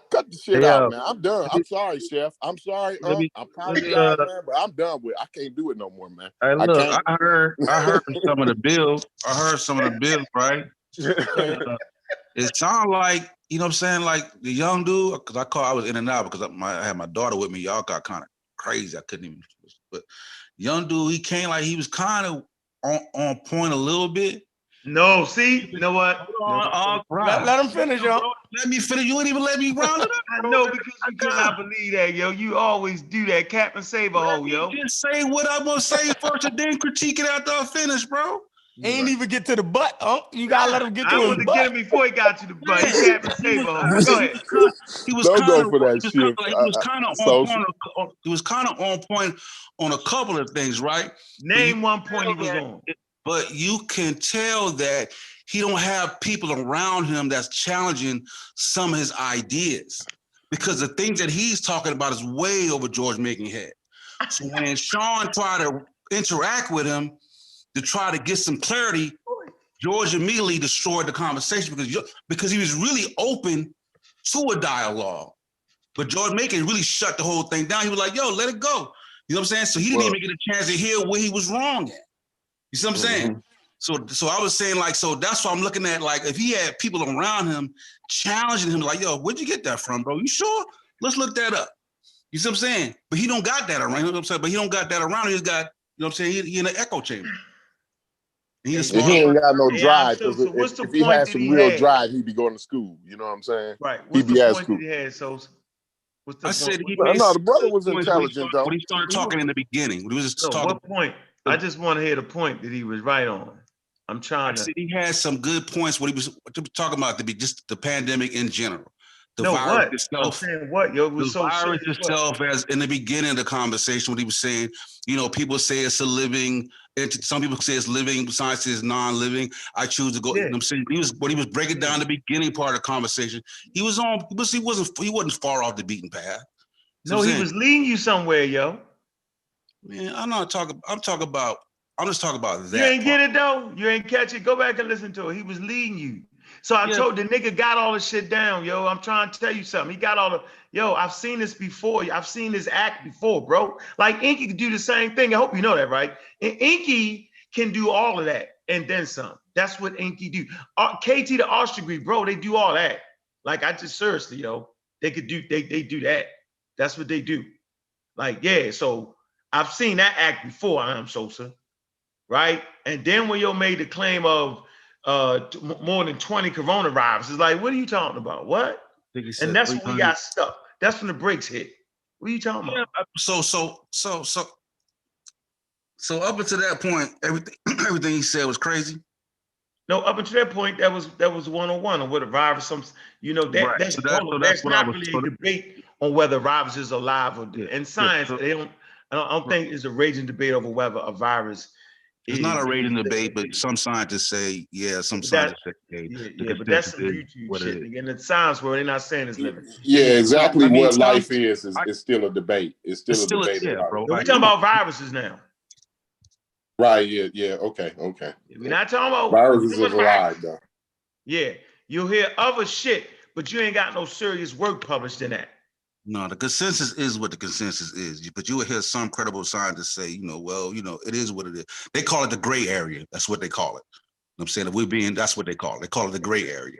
Cut the shit out, man. I'm done. I'm sorry, Chef. I'm sorry. I apologize, man, but I'm done with it. I can't do it no more, man. Hey, look, I heard some of the bills. I heard some of the bills, right? It sounded like, you know what I'm saying, like the young dude, because I was in and out because I had my daughter with me. Y'all got kind of crazy. I couldn't even, but young dude, he came like he was kind of on point a little bit. No, see, you know what? Let him finish, yo. Let me finish. You ain't even let me round it up. I know, because you cannot believe that, yo. You always do that, cap and save a hoe, yo. Just say what I'm gonna say first and then critique it after I finish, bro. Ain't even get to the butt, You gotta let him get to his butt. I want to get him before he got to the butt. He cap and save a hoe. Go ahead. He was Don't go for that shit. He was kind of on point on a couple of things, right? Name one point he was on. But you can tell that he don't have people around him that's challenging some of his ideas, because the things that he's talking about is way over George Macon head. So when Sean tried to interact with him to try to get some clarity, George immediately destroyed the conversation because he was really open to a dialogue. But George Macon really shut the whole thing down. He was like, yo, let it go. You know what I'm saying? So he didn't even get a chance to hear where he was wrong at. You see what I'm saying? So I was saying, like, so that's why I'm looking at, like, if he had people around him challenging him, like, yo, where'd you get that from, bro? You sure? Let's look that up. You see what I'm saying? But he don't got that around. You know what I'm saying? But he don't got that around. He's got, you know what I'm saying? He in an echo chamber. He ain't got no drive. So what's the if he had some real drive, he'd be going to school. You know what I'm saying? Right. What's the point that he had, Sosa? I said he made the brother was intelligent, though. When he started talking in the beginning. When he was just talking. What point? I just want to hear the point that he was right on. I'm trying to. I said he had some good points. What he was talking about, just the pandemic in general. The no, virus what? itself. I'm saying what, yo? It was the so virus serious, itself, as in the beginning of the conversation, what he was saying, you know, people say it's a living. Some people say it's living, science says non-living. I choose to go. You know what I'm saying? He was breaking down the beginning part of the conversation. He wasn't far off the beaten path. No, he was leading you somewhere, yo. Man, I'm just talking about that. You ain't get it though. You ain't catch it. Go back and listen to it. He was leading you. So I told the nigga got all the shit down, yo. I'm trying to tell you something. He got all the, yo, I've seen this before. I've seen this act before, bro. Like Inky can do the same thing. I hope you know that, right? And Inky can do all of that and then some. That's what Inky do. KT the Arts degree, bro, they do all that. Like I just seriously, yo, they do that. That's what they do. Like, yeah, so I've seen that act before, I'm Sosa, right? And then when yo made the claim of more than 20 coronavirus. It's like, what are you talking about? What? I think he And said that's when we 300. got stuck. That's when the brakes hit. What are you talking about? So up until that point, everything he said was crazy. No, up until that point, that was 101 on whether virus. That's not really a debate on whether virus is alive or dead. In science, I don't think it's a raging debate over whether a virus. It's not a raging debate, but some scientists say, yeah, some scientists say, but that's some YouTube shit. In the science world, they're not saying it's living. Yeah, exactly. What life is still a debate. It's still a debate. Yeah, bro. We're talking about viruses now. Right, yeah, okay. We're not talking about viruses is alive, though. Yeah, you'll hear other shit, but you ain't got no serious work published in that. No, the consensus is what the consensus is. But you will hear some credible scientists say, it is what it is. They call it the gray area. That's what they call it. I'm saying that's what they call it. They call it the gray area.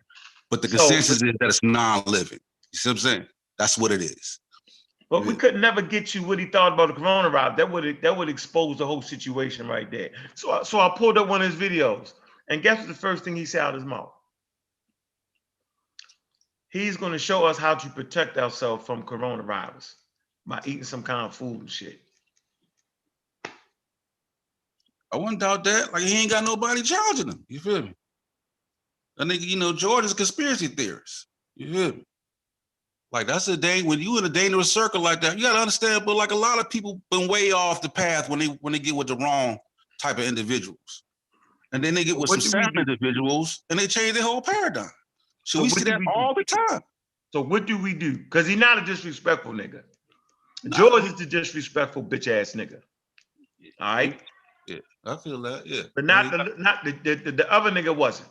But the consensus is that it's non-living. You see what I'm saying? That's what it is. But we could never get you what he thought about the coronavirus. That would expose the whole situation right there. So I pulled up one of his videos, and guess what the first thing he said out of his mouth? He's going to show us how to protect ourselves from coronavirus by eating some kind of food and shit. I wouldn't doubt that. Like, he ain't got nobody challenging him. You feel me? I think, George is a conspiracy theorist. You feel me? Like, that's a day when you in a dangerous circle like that. You got to understand, but like a lot of people been way off the path when they get with the wrong type of individuals. And then they get with some sound individuals and they change their whole paradigm. So we see that all the time. So what do we do? Because he's not a disrespectful nigga. George is the disrespectful bitch ass nigga. All right. Yeah, I feel that. Yeah, but not the other nigga wasn't.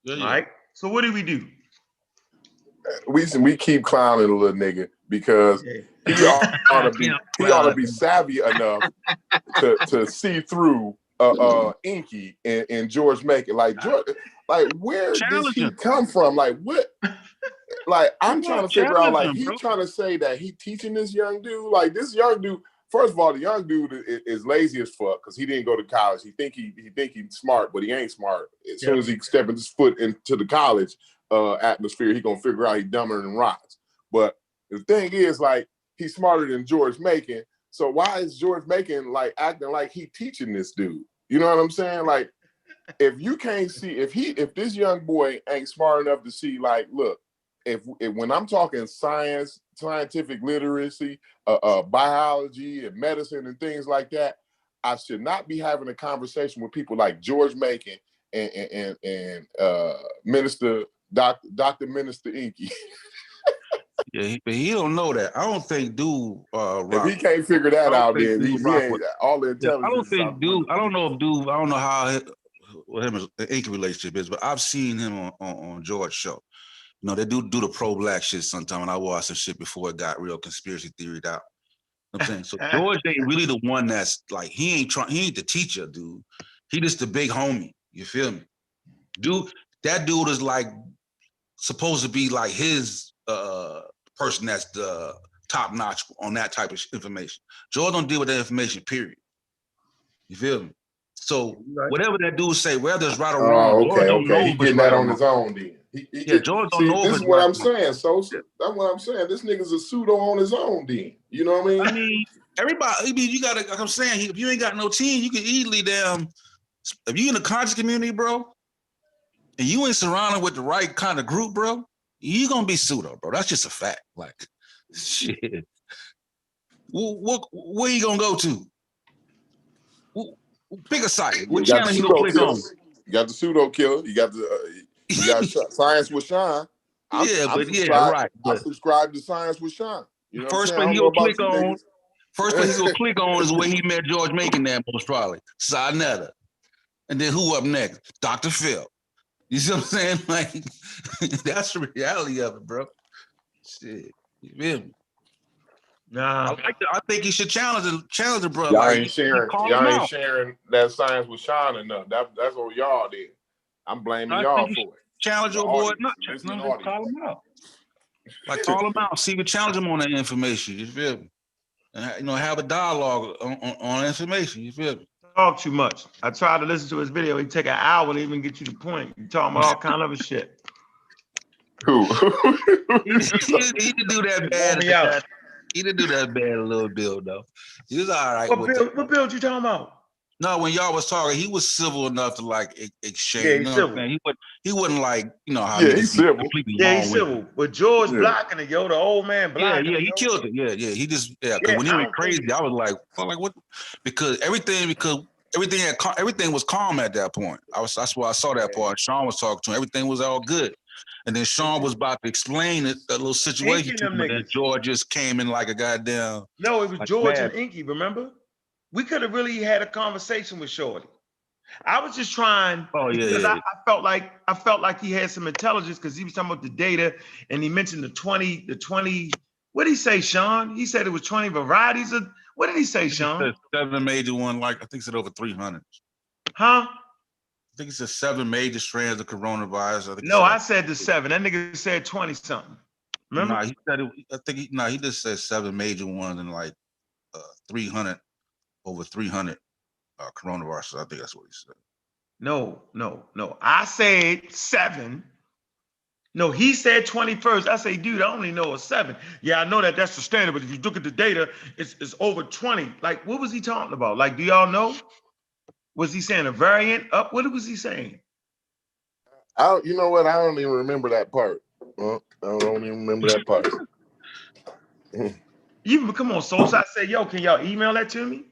Yeah. All right. So what do we do? We keep clowning a little nigga because he ought to be savvy enough to see through Inky and George Macon. Like George, like where does he come from? Like what? Like I'm trying to figure out. Like he's trying to say that he teaching this young dude. Like this young dude. First of all, the young dude is lazy as fuck because he didn't go to college. He think he's smart, but he ain't smart. As soon as he steps his foot into the college atmosphere, he gonna figure out he's dumber than rocks. But the thing is, like, he's smarter than George Macon. So why is George Macon like acting like he teaching this dude? You know what I'm saying? Like, if you can't see, if this young boy ain't smart enough to see, like, look, if when I'm talking scientific literacy, biology and medicine and things like that, I should not be having a conversation with people like George Macon and Minister Dr. Minister Inky. Yeah, but he don't know that. I don't think dude. If he can't figure that out, then he ain't all the intelligence. I don't think dude. I don't know if dude. I don't know how what him the Inky relationship is, but I've seen him on George's show. They do the pro-black shit sometime, and I watched some shit before it got real conspiracy theoried out. You know what I'm saying? So George ain't really the one that's like, he ain't the teacher, dude. He just the big homie. You feel me? Dude, that dude is like supposed to be like his person that's the top notch on that type of information. George don't deal with that information, period. You feel me? So whatever that dude say, whether it's right or wrong, okay. He getting that on his own then. George don't know. This is what I'm saying. So that's what I'm saying. This nigga's a pseudo on his own then. You know what I mean? I mean, everybody. You gotta. Like I'm saying, if you ain't got no team, you can easily if you in the conscious community, bro, and you ain't surrounded with the right kind of group, bro, you gonna be pseudo, bro. That's just a fact. Like, shit. Where you gonna go to? Pick a site. What channel you gonna click on? You got the pseudo killer. You got Science with Sean. Right. I subscribe to Science with Sean. You know first place he'll click on. First place he'll click on is where he met George Macon there, most probably. Sinetta. And then who up next? Dr. Phil. You see what I'm saying? Like, that's the reality of it, bro. Shit. You feel me? Nah. I think he should challenge the brother. Y'all ain't sharing that Science with Sean enough. That's what y'all did. I'm blaming y'all for it. Challenge your boy, not call him out. Like, call him out. See if you challenge him on that information. You feel me? And have a dialogue on information. You feel me? talk too much. I tried to listen to his video. He take an hour to even get you the point. You talking about all kind of shit. Who? He didn't do that bad. He didn't do that bad a little Bill though. He was all right. What build you talking about? No, when y'all was talking, he was civil enough to like exchange. Yeah, you he's know civil. what I'm saying? He wouldn't like, you know how he's civil. completely Yeah, wrong he's with civil. it. But George blocking it, yo. The old man blocking it. He killed it. Yeah. He just Yeah, when he I went don't crazy, think- I was like what? Because everything was calm at that point. That's why I saw that part. Sean was talking to him. Everything was all good. And then Sean was about to explain it, that little situation to him, and then George just came in like a goddamn. No, it was like George mad. and Inky, remember? We could have really had a conversation with Shorty. I was just trying because I felt like he had some intelligence because he was talking about the data and he mentioned the 20. What did he say, Sean? He said it was 20 varieties of what did he say, Sean? He said 7 major one, like I think he said over 300. Huh? I think he said 7 major strands of coronavirus. I said the 7. That nigga said 20 something. Remember? Nah, he said it. He just said 7 major ones and like 300 over 300 coronaviruses. I think that's what he said. No. I said 7. No, he said 21st. I say, dude, I only know a 7. Yeah, I know that's the standard, but if you look at the data, it's over 20. Like, what was he talking about? Like, do y'all know? Was he saying a variant up? What was he saying? You know what? I don't even remember that part. I don't even remember that part. Come on, Sosa. I said, yo, can y'all email that to me?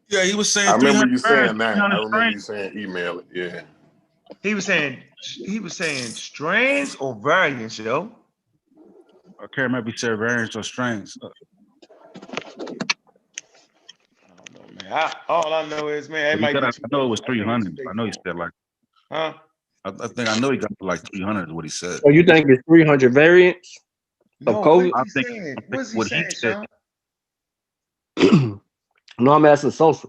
Yeah, he was saying. I remember you saying that. I remember you saying email it. Yeah. He was saying strands or variants, yo. I can't remember if he said variants or strains. I don't know, man. All I know is, man, I know it was 300. I know he said like. Huh? I know he got like 300 is what he said. So you think it's 300 variants of COVID? What's he saying, Sean? No, I'm asking Sosa.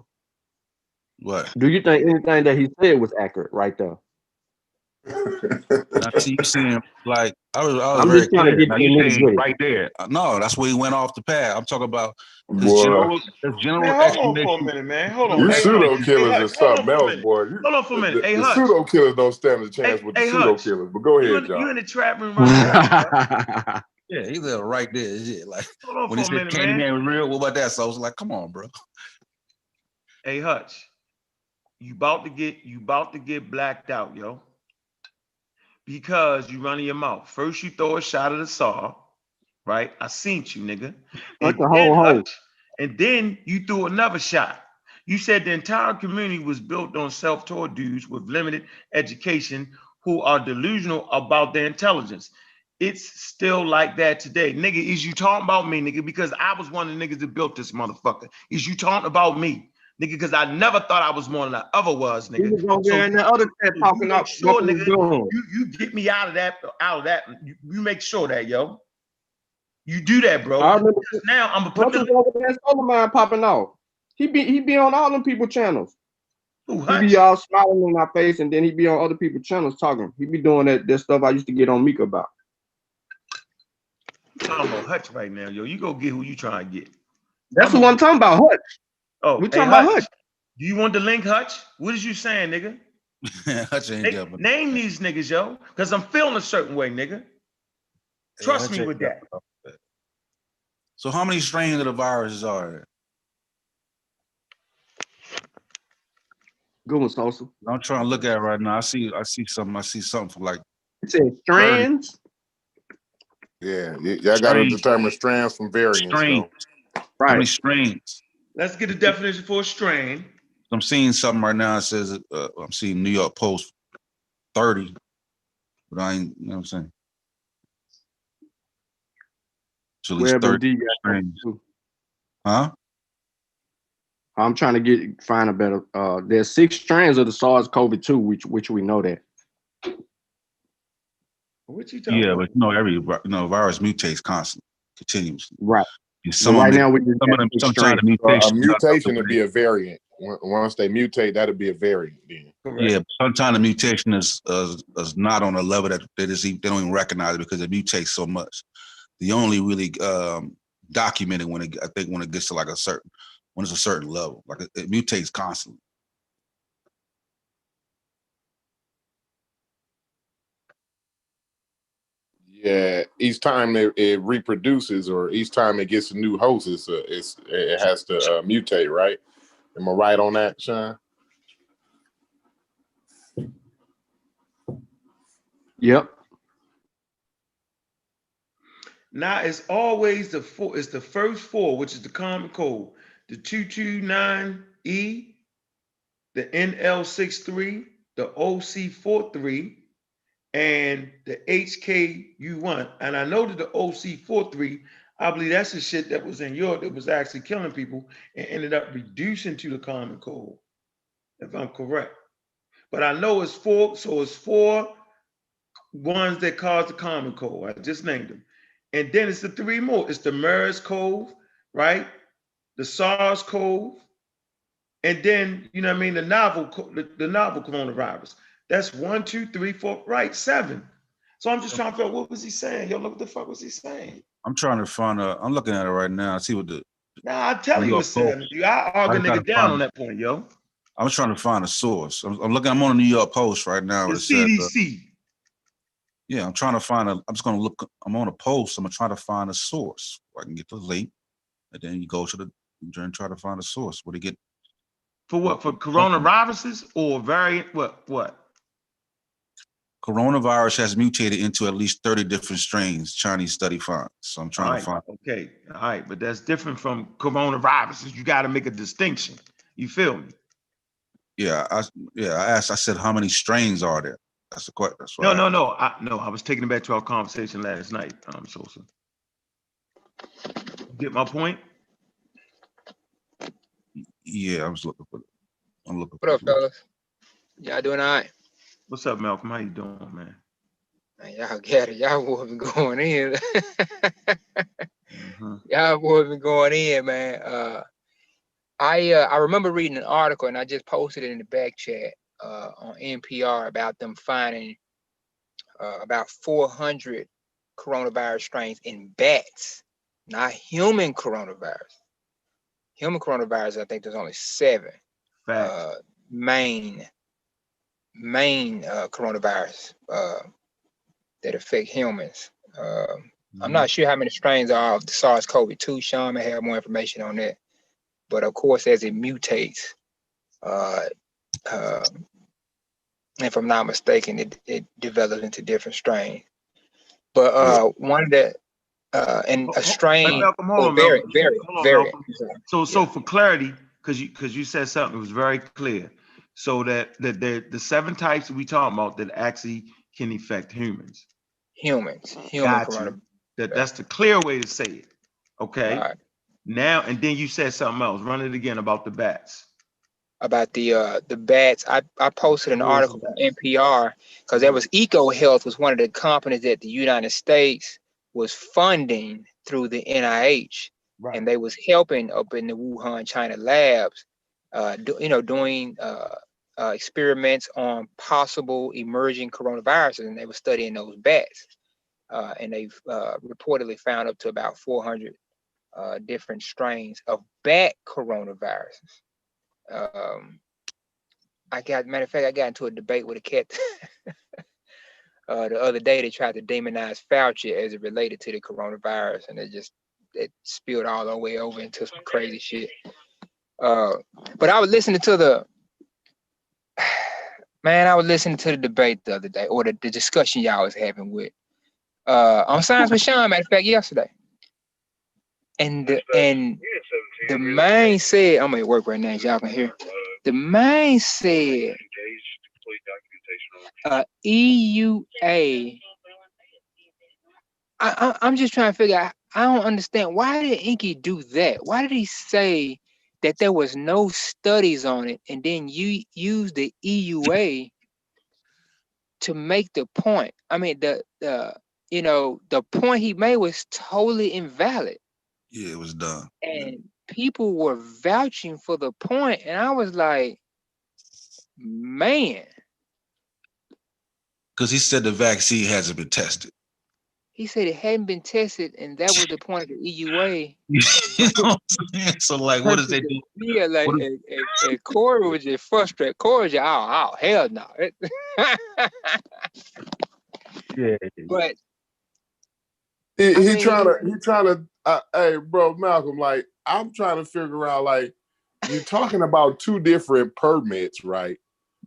What? Do you think anything that he said was accurate right there? I see you saying like I'm just trying to get you right there. No, that's where he went off the path. I'm talking about his boy. general man, hold on for a minute, man. Hold on. You pseudo killers is something else, boy. Hold on for a minute. The pseudo killers don't stand a chance with the pseudo killers. But go ahead, John. You in the trap room right? Yeah, he lived right there. Yeah, like hold on when he said Candyman was real, what about that? So I was like, come on, bro. Hey, Hutch, you about to get blacked out, yo. Because you running your mouth. First you throw a shot of the saw, right? I seen you, nigga. And then you threw another shot. You said the entire community was built on self-taught dudes with limited education who are delusional about their intelligence. It's still like that today. Nigga, is you talking about me, nigga? Because I was one of the niggas that built this motherfucker. Is you talking about me? Nigga, because I never thought I was more than I ever was, nigga. He was over there in the other chat talking up. Sure, nigga, you get me out of that. You make sure that, yo. You do that, bro. Now I'm gonna put the Solar Man popping off. He be on all them people channels. Ooh, he be all smiling in my face, and then he be on other people's channels talking. He be doing that stuff I used to get on Mika about. I'm on Hutch right now, yo. You go get who you trying to get. That's what I'm talking about, Hutch. Oh, we talking about Hutch. Do you want the link, Hutch? What is you saying, nigga? Hutch ain't name these niggas, yo, because I'm feeling a certain way, nigga. Trust me with that. So how many strains of the viruses are there? Good one, Sosa. I'm trying to look at it right now. I see something for like. It says strands. Yeah, y'all got to determine strands from variants. Strains. Right. How many strains? Let's get a definition for a strain. I'm seeing something right now. It says I'm seeing New York Post 30, but I ain't. You know what I'm saying? So at least 30 strains. Huh? I'm trying to find a better. There's 6 strands of the SARS-CoV-2, which we know that. What you talking about? But every virus mutates constantly, continuously. Right. Some of them, sometimes a mutation would be a variant. Once they mutate, that'll be a variant. Then. Yeah, sometimes the mutation is not on a level that they don't even recognize it because it mutates so much. The only really documented when it gets to like a certain when it's a certain level. Like it mutates constantly. Yeah, each time it reproduces or each time it gets a new host, it has to mutate, right? Am I right on that, Sean? Yep. Now it's always the four. It's the first four, which is the common code: the 229E, the NL63, the OC43, and the HKU1. And I know that the OC43, I believe that's the shit that was in Europe that was actually killing people and ended up reducing to the common cold, if I'm correct. But I know it's four, so it's four ones that cause the common cold. I just named them. And then it's the three more. It's the MERS code, right? The SARS code, and then you know what I mean, the novel coronavirus. That's 1, 2, 3, 4, right? 7. So I'm just trying to figure out what was he saying? Yo, look what the fuck was he saying? I'm trying to find I'm looking at it right now. I see what the Nah, I tell New you York what's Post. saying. I argue nigga down on that point, yo. I'm trying to find a source. I'm looking. I'm on the New York Post right now. The It says, CDC. yeah, I'm trying to find I'm just going to look. I'm on a post. I'm going to try to find a source where I can get the link, and then you go to the and try to find a source where to get. For what? For coronaviruses or variant? What? Coronavirus has mutated into at least 30 different strains, Chinese study finds. So I'm trying to find. Okay, all right, but that's different from coronaviruses. You got to make a distinction. You feel me? Yeah, I asked. I said, how many strains are there? That's the question. That's what No. I was taking it back to our conversation last night, Sosa. You get my point? Yeah, I was looking for it. I'm looking What up, fellas? Y'all doing all right? What's up, Malcolm? How you doing, man? Man, y'all got it. Y'all boys been going in. Mm-hmm. Y'all boys been going in, man. I remember reading an article, and I just posted it in the back chat on NPR about them finding about 400 coronavirus strains in bats, not human coronavirus. Human coronavirus, I think there's only 7 main coronavirus that affect humans. I'm not sure how many strains are of the SARS-CoV-2. Sean may have more information on that. But of course, as it mutates, if I'm not mistaken, it develops into different strains. But one of the and a strain variant. So for clarity, because you said something that was very clear. So that the 7 types that we talking about that actually can affect humans. Human coronavirus. That's the clear way to say it. Okay. Right. Now, and then you said something else. Run it again about the bats. About the bats. I posted an article from NPR because there was EcoHealth was one of the companies that the United States was funding through the NIH, right. And they was helping up in the Wuhan, China labs, doing experiments on possible emerging coronaviruses, and they were studying those bats, and they've reportedly found up to about 400 different strains of bat coronaviruses. Matter of fact, I got into a debate with a cat the other day. They tried to demonize Fauci as it related to the coronavirus, and it spilled all the way over into some crazy shit. But I was listening to the debate the other day, or the discussion y'all was having with on Science with Sean, matter of fact, yesterday. And the man said, I'm at work right now, as y'all can hear. The man said EUA. I'm just trying to figure out, I don't understand. Why did Inky do that? Why did he say that there was no studies on it and then you use the EUA to make the point? I mean, the point he made was totally invalid. Yeah, it was done. And people were vouching for the point, and I was like, man. Because he said the vaccine hasn't been tested. He said it hadn't been tested, and that was the point of the EUA. You know what I'm saying? So like, what does they do? Yeah, like What and Corey was just frustrated. Corey was just, oh hell no. Yeah. But He, I he mean, trying to. Hey, bro, Malcolm. Like, I'm trying to figure out. Like, you're talking about two different permits, right?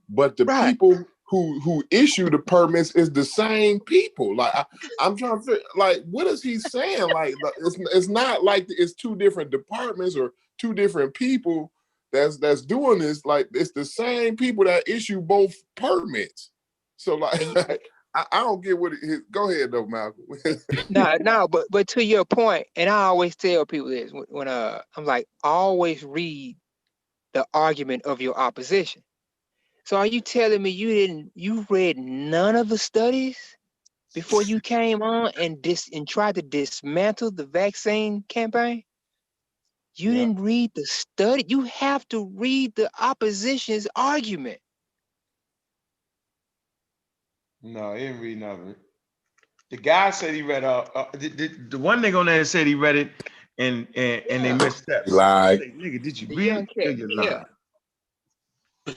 But the right. people who issue the permits is the same people. Like, I'm trying to figure. Like, what is he saying? Like, it's not like it's two different departments or two different people that's doing this. Like, it's the same people that issue both permits. So, like. And I don't get what it. Go ahead though, Malcolm. no, but to your point, and I always tell people this when I'm like, always read the argument of your opposition. So are you telling me you read none of the studies before you came on and tried to dismantle the vaccine campaign? You Yeah. didn't read the study. You have to read the opposition's argument. No, he didn't read none of it. The guy said he read the one nigga on there said he read it and they missed steps. Lied. Say, nigga, did you The read young it? cat, You're yeah. lying.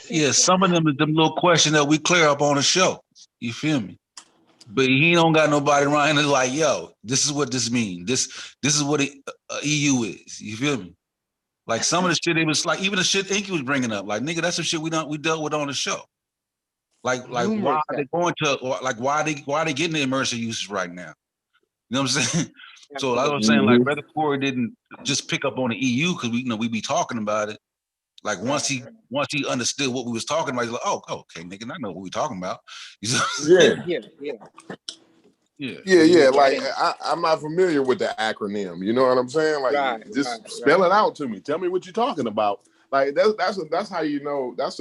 Yeah, some of them is them little questions that we clear up on the show. You feel me? But he don't got nobody around here like, yo, this is what this means. This is what EU is. You feel me? Like some of the shit, it was like even the shit Inky was bringing up. Like, nigga, that's some shit we dealt with on the show. Like why Numerous are they going to, or like why are they getting the emergency uses right now? You know what I'm saying? So I was saying, like, Brother Corey didn't just pick up on the EU because we be talking about it. Like once he understood what we was talking about, he's like, oh, okay, nigga, I know what we talking about. Yeah. Yeah. Like I'm not familiar with the acronym. You know what I'm saying? Like, just spell it out to me. Tell me what you're talking about. Like that's how you know that's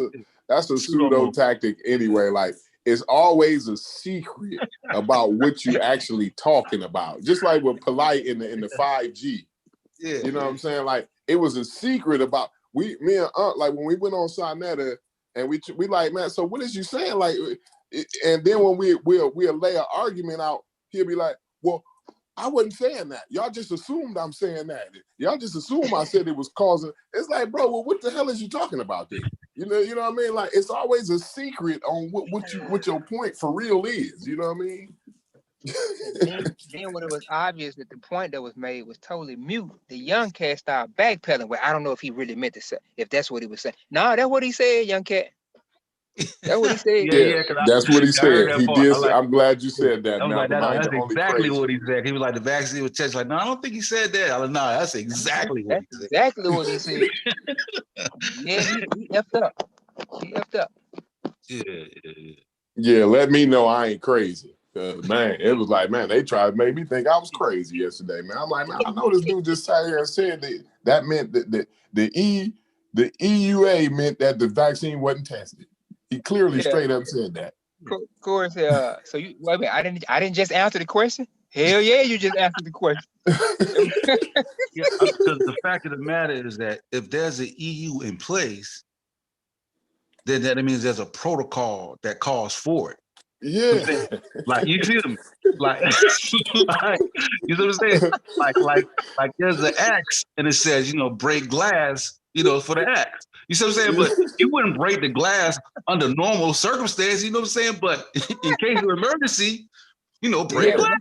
a pseudo tactic anyway. Like, it's always a secret about what you actually talking about. Just like with Polite in the 5G. Yeah. You know what I'm saying? Like, it was a secret about me and Aunt, like when we went on Sonetta and we like, man, so what is you saying? Like, and then when we'll lay an argument out, he'll be like, well, I wasn't saying that. Y'all just assumed I'm saying that. Y'all just assume I said it was causing. It's like, bro, well, what the hell is you talking about then? You know what I mean? Like, it's always a secret on what your point for real is. You know what I mean? then when it was obvious that the point that was made was totally mute, the young cat started backpedaling. Well, I don't know if he really meant to say, if that's what he was saying. No, that's what he said, young cat. That's what he said. Yeah, that's what he said. He did. Like, I'm glad you said that, I was Malcolm. like, I ain't that's the only exactly crazy. what he said. He was like, the vaccine was tested. Like, no, I don't think he said that. I was like, no, that's exactly what he said. Exactly what he said. Yeah, he effed up. He effed up. Yeah, let me know I ain't crazy. Man, it was like, man, they tried to make me think I was crazy yesterday, man. I'm like, man, I know this dude just sat here and said that meant that the EUA meant that the vaccine wasn't tested. He clearly straight up said that. Corey said, so you wait a minute, I didn't just answer the question. Hell yeah, you just answered the question. Yeah, because the fact of the matter is that if there's an EU in place, then that means there's a protocol that calls for it. Yeah. Like, you feel me? Like, like, you know what I'm saying? Like there's an X and it says, break glass, for the X. You see what I'm saying? But you wouldn't break the glass under normal circumstances, you know what I'm saying? But in case of emergency, break glass.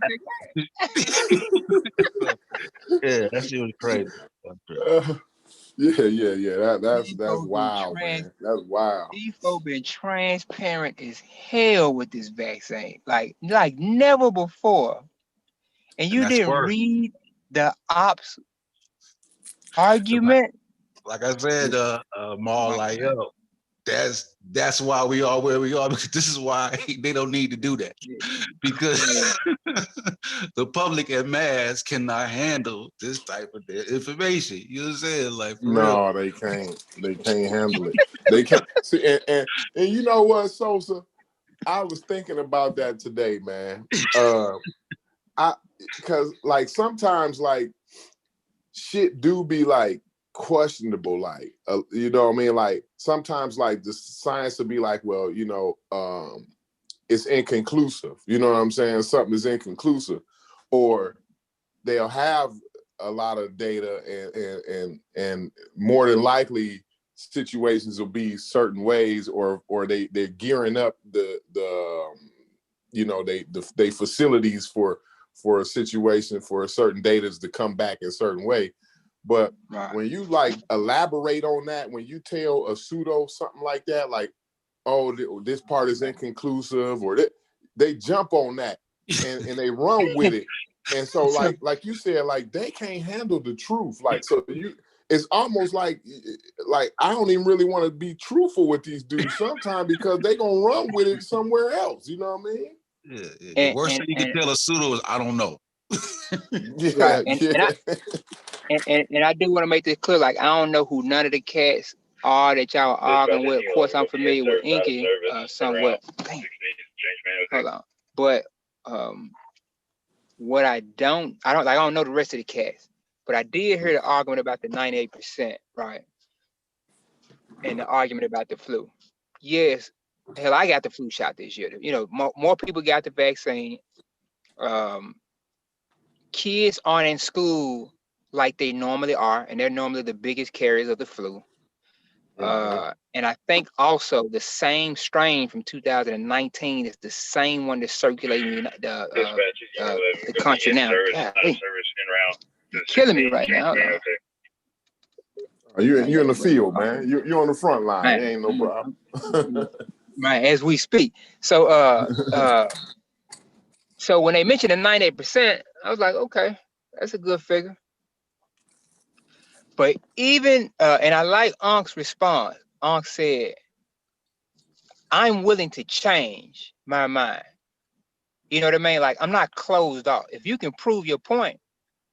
Yeah, that shit was crazy. Yeah. That's wild, man. That's wild. These folks been transparent as hell with this vaccine, like never before. And you didn't read the ops argument. Like I said, Maul, like, yo, that's why we are where we are, because this is why they don't need to do that. Because the public and mass cannot handle this type of information. You know what I'm saying? Like, for real. They can't. They can't handle it. They can't. See, and you know what, Sosa? I was thinking about that today, man. Because like sometimes like shit do be like questionable, like you know what I mean? Like sometimes like the science will be like, well, it's inconclusive. You know what I'm saying? Something is inconclusive. or they'll have a lot of data, and more than likely situations will be certain ways, or they're gearing up the they facilities for a situation for a certain data to come back in a certain way. But when you like elaborate on that, when you tell a pseudo something like that, like, oh, this part is inconclusive, or they jump on that and they run with it. And so like you said, like they can't handle the truth. Like, so it's almost like I don't even really want to be truthful with these dudes sometimes, because they gonna run with it somewhere else. You know what I mean? Yeah. The worst thing you can tell a pseudo is I don't know. Right. And I do want to make this clear. Like, I don't know who none of the cats are that y'all are arguing with. Of course, I'm familiar with Inky somewhat. Damn. Hold on. But what I don't know the rest of the cats. But I did hear the argument about the 98%, right? And the argument about the flu. Yes, hell, I got the flu shot this year. You know, more people got the vaccine. Kids aren't in school like they normally are, and they're normally the biggest carriers of the flu. And I think also the same strain from 2019 is the same one that's circulating the country now. God, hey, you're killing me right now. You're in the field, man. You're on the front line. Man, It ain't no problem. man, as we speak. So so when they mentioned the 98%, I was like, okay, that's a good figure. But even and I like Ank's response. Ank said, I'm willing to change my mind. You know what I mean? Like, I'm not closed off. If you can prove your point,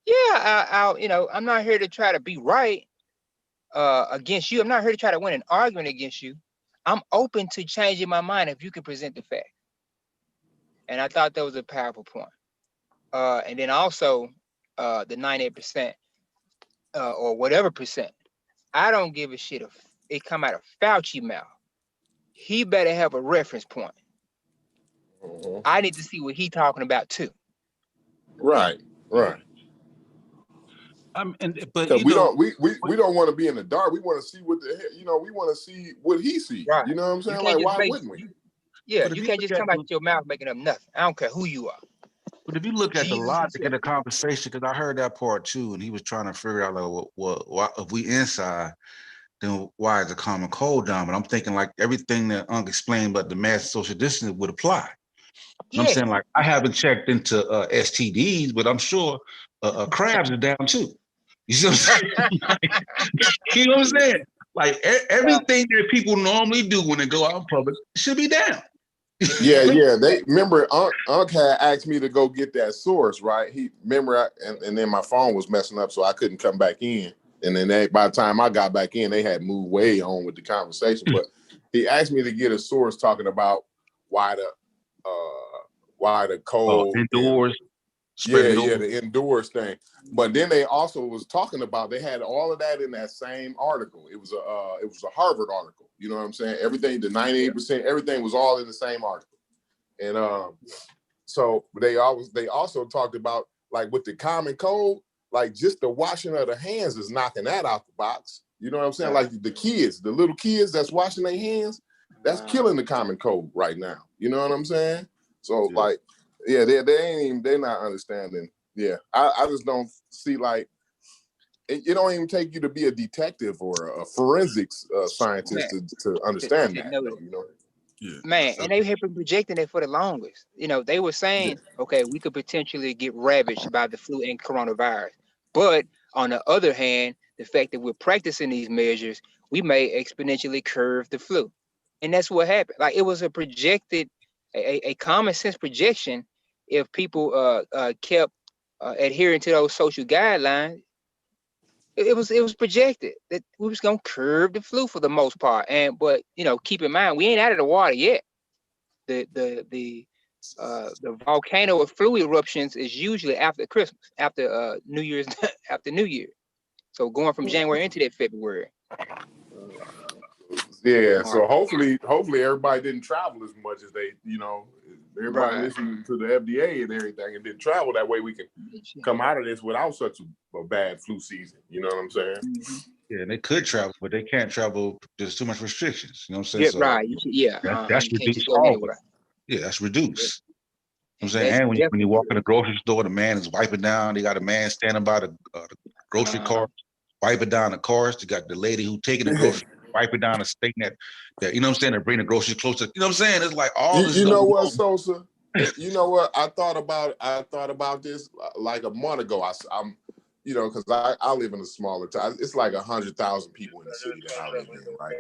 yeah, I'll I'm not here to try to be right against you. I'm not here to try to win an argument against you. I'm open to changing my mind if you can present the fact. And I thought that was a powerful point. And then also the 98% or whatever percent, I don't give a shit if it come out of Fauci mouth. He better have a reference point. I need to see what he talking about too. Right. But we don't want to be in the dark. We want to see what we want to see what he sees. Right. You know what I'm saying? Like, why wouldn't we? Yeah, you can't just come out your mouth making up nothing. I don't care who you are. But if you look at the logic of the conversation, because I heard that part too, and he was trying to figure out like, what if we inside, then why is the common cold down? But I'm thinking like everything that Unc explained about the mass social distancing would apply. Yeah. I'm saying, like, I haven't checked into STDs, but I'm sure crabs are down too. You see what I'm saying? You know what I'm saying? Like everything that people normally do when they go out in public should be down. Yeah. They remember Unc had asked me to go get that source, right? He remember, and then my phone was messing up, so I couldn't come back in. And then by the time I got back in, they had moved way on with the conversation. But he asked me to get a source talking about why the cold indoors. The indoors thing. But then they also was talking about, they had all of that in that same article. It was a Harvard article. You know what I'm saying? Everything, the 98%, everything was all in the same article. And so they also talked about, like, with the common cold, like just the washing of the hands is knocking that out the box. You know what I'm saying? Like the little kids that's washing their hands, that's killing the common cold right now. You know what I'm saying? So like, yeah, they're not understanding. Yeah, I just don't see, like, it don't even take you to be a detective or a forensics scientist to understand that, though, you know? Yeah. Man, and they have been projecting it for the longest. You know, they were saying, okay, we could potentially get ravaged by the flu and coronavirus. But on the other hand, the fact that we're practicing these measures, we may exponentially curve the flu. And that's what happened. Like, it was a projected, a common sense projection. If people kept adhering to those social guidelines, it was projected that we was gonna curb the flu for the most part. But keep in mind, we ain't out of the water yet. The volcano of flu eruptions is usually after Christmas, after New Year's, after New Year. So going from January into that February. Yeah, so hopefully everybody didn't travel as much as they, Everybody Right. listen to the FDA and everything, and then travel. That way we can come out of this without such a bad flu season. You know what I'm saying? Mm-hmm. Yeah, they could travel, but they can't travel. There's too much restrictions. You know what I'm saying? Yeah, So right. that's You can't just reduced go all. anywhere. Yeah, that's reduced. You know what I'm And saying? that's And when you definitely walk in the grocery store, the man is wiping down. They got a man standing by the grocery cart, wiping down the cars. They got the lady who taking the grocery, wiping down the steak that you know what I'm saying, to bring the groceries closer. You know what I'm saying? It's like all this. You know what, Sosa? You know what? I thought about this like a month ago. I'm, you know, because I live in a smaller town. It's like 100,000 people in the city that I live in, right?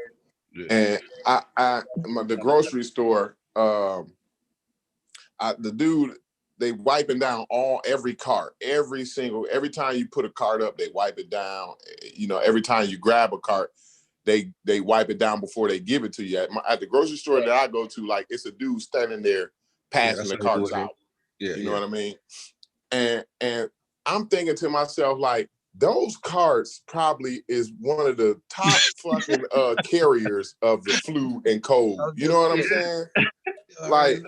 Yeah. And the grocery store, the dude, they wiping down every cart, every time you put a cart up, they wipe it down. You know, every time you grab a cart, they wipe it down before they give it to you. At the grocery store that I go to, like, it's a dude standing there passing the carts out. Yeah, you know what I mean? And I'm thinking to myself, like, those carts probably is one of the top fucking carriers of the flu and cold. You know what I'm saying? Like,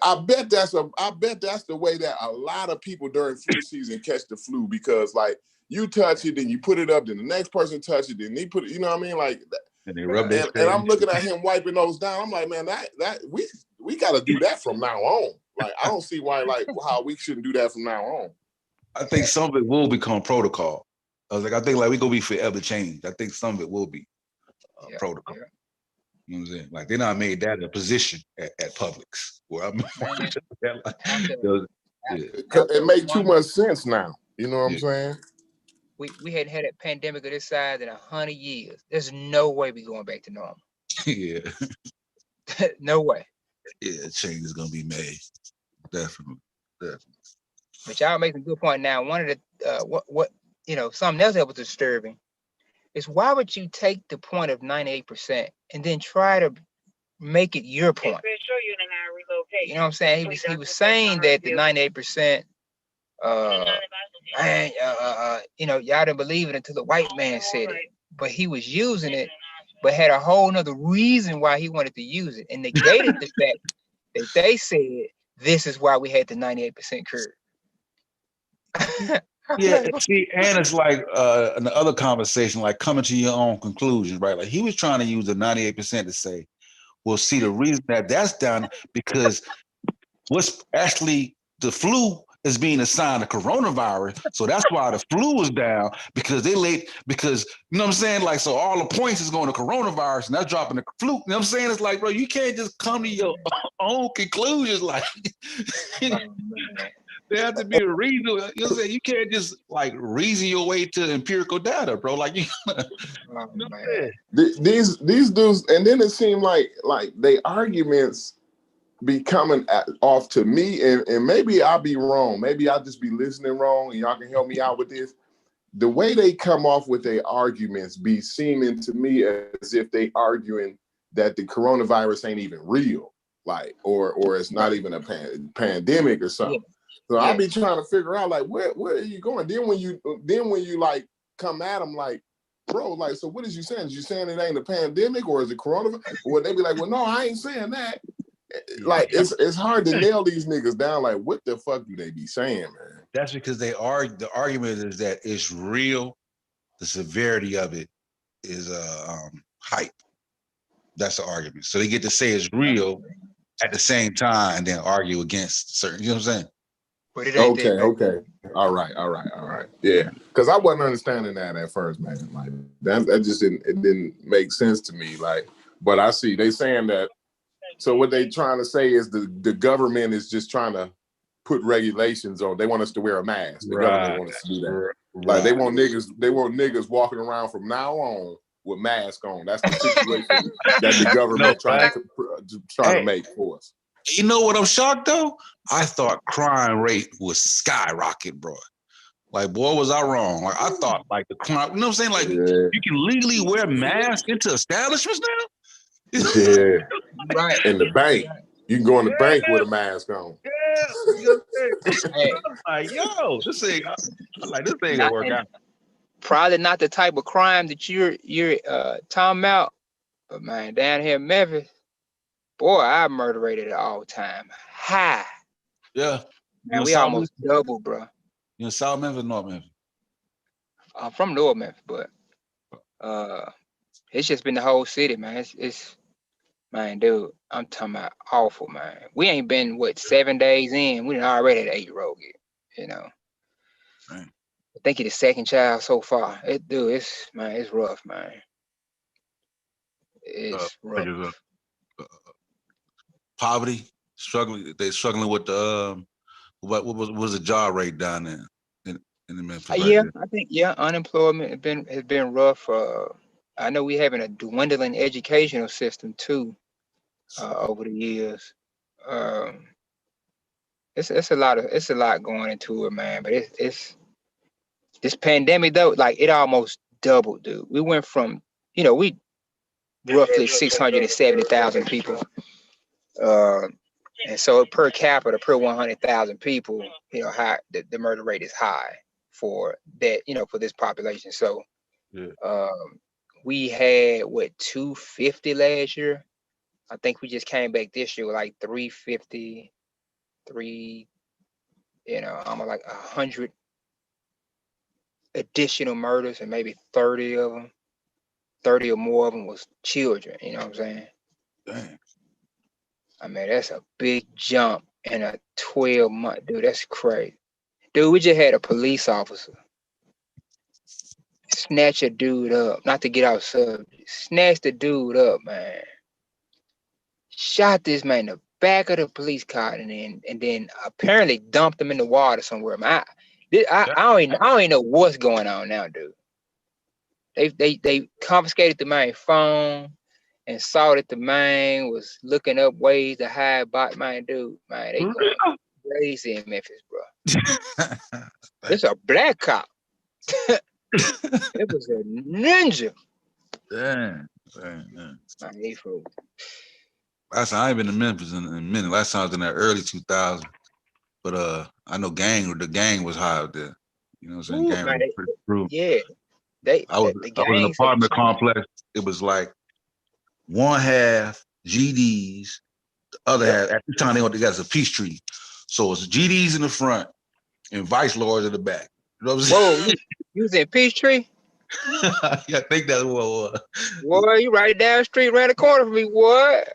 I bet that's the way that a lot of people during flu season catch the flu, because like you touch it, then you put it up, then the next person touch it, then they put it, you know what I mean? Like, and they rub and I'm looking at him wiping those down. I'm like, man, that we got to do that from now on. Like, I don't see why, like, how we shouldn't do that from now on. I think some of it will become protocol. I think like we gonna be forever changed. I think some of it will be protocol. Yeah. You know what I'm saying? Like, they not made that a position at Publix. Where I'm it made too much sense now. You know what I'm saying? We hadn't had a pandemic of this size in 100 years. There's no way we're going back to normal. Yeah. No way. Yeah, change is gonna be made. Definitely. But y'all make a good point. Now, one of the what you know, something else that was disturbing is, why would you take the point of 98% and then try to make it your point? You know what I'm saying? He was saying that the 98%, you know, y'all didn't believe it until the white man said it. But he was using it, but had a whole nother reason why he wanted to use it, and negated the fact that they said this is why we had the 98% curve. Yeah, see, and it's like in the other conversation, like coming to your own conclusions, right? Like, he was trying to use the 98% to say, well, see, the reason that's down because what's actually the flu is being assigned to coronavirus, so that's why the flu is down, because because you know what I'm saying? Like, so all the points is going to coronavirus, and that's dropping the flu. You know what I'm saying? It's like, bro, you can't just come to your own conclusions, like. There has to be a reason. You know what I'm saying? You can't just like reason your way to empirical data, bro. Like, you know these dudes, and then it seemed like they arguments be coming off to me, and maybe I'll be wrong. Maybe I'll just be listening wrong, and y'all can help me out with this. The way they come off with their arguments be seeming to me as if they arguing that the coronavirus ain't even real, like, or it's not even a pandemic or something. Yeah. So I'll be trying to figure out, like, where are you going? Then when you like come at them, like, bro, like, so what is you saying? Is you saying it ain't a pandemic, or is it coronavirus? Or they be like, well, no, I ain't saying that. Like, it's hard to nail these niggas down. Like, what the fuck do they be saying, man? That's because the argument is that it's real. The severity of it is hype. That's the argument. So they get to say it's real at the same time and then argue against certain. You know what I'm saying? But it ain't okay. All right. Yeah, because I wasn't understanding that at first, man. Like, that just didn't make sense to me. Like, but I see they saying that. So what they trying to say is the government is just trying to put regulations on. They want us to wear a mask. The government wants us to do that. Right. Like, they want niggas walking around from now on with masks on. That's the situation that the government trying to make for us. You know what I'm shocked though? I thought crime rate was skyrocket, bro. Like, boy, was I wrong. Like, I thought like the crime, you know what I'm saying? Like, you can legally wear masks into establishments now? Yeah. Right. In the bank. You can go in the bank with a mask on. Yeah. Hey. Like, yo, this thing gonna work out. Probably not the type of crime that you're talking about, but man, down here in Memphis, Boy, I murder rate at all time high. Yeah. Man, we almost double, bro. You in South Memphis, North Memphis? I'm from North Memphis, but it's just been the whole city, man. It's man, dude. I'm talking about awful, man. We ain't been 7 days in. We done already had 8-year-old get, you know. Right. I think he's the second child so far. It's rough, man. It's rough. Poverty, struggling. They struggling with the what was the job rate down there in the Memphis? Yeah, I think unemployment has been rough. I know we having a dwindling educational system too over the years. It's a lot going into it, man. But it's this pandemic though, like it almost doubled, dude. We went from we roughly 670,000 people, and so per capita, per 100,000 people, high the murder rate is high for that, for this population. So we had 250 last year. I think we just came back this year with like 350, almost like 100 additional murders, and maybe 30 or more of them was children. You know what I'm saying? Dang. I mean, that's a big jump in a 12-month, dude. That's crazy. Dude, we just had a police officer snatch a dude up, not to get off subject, snatch the dude up, man. Shot this man in the back of the police car, and then apparently dumped him in the water somewhere. Man, I don't even know what's going on now, dude. They confiscated the man's phone and saw that the man was looking up ways to hide bot, man, dude. Man, they going crazy in Memphis, bro. It's a black cop. It was a ninja. Dang. Man, they fool. I ain't been to Memphis in a minute. Last time I was in there early 2000. But I know the gang was high out there. You know what I'm saying? Gang was pretty brutal. Yeah. I was in an apartment complex. It was like one half GDs, the other half. At the time they got a peace treaty. So it's GDs in the front and vice lords in the back. You know what I'm saying? Whoa, you was in Peachtree? Yeah, I think that's what it was. Boy, you right down the street, ran the corner from me, what?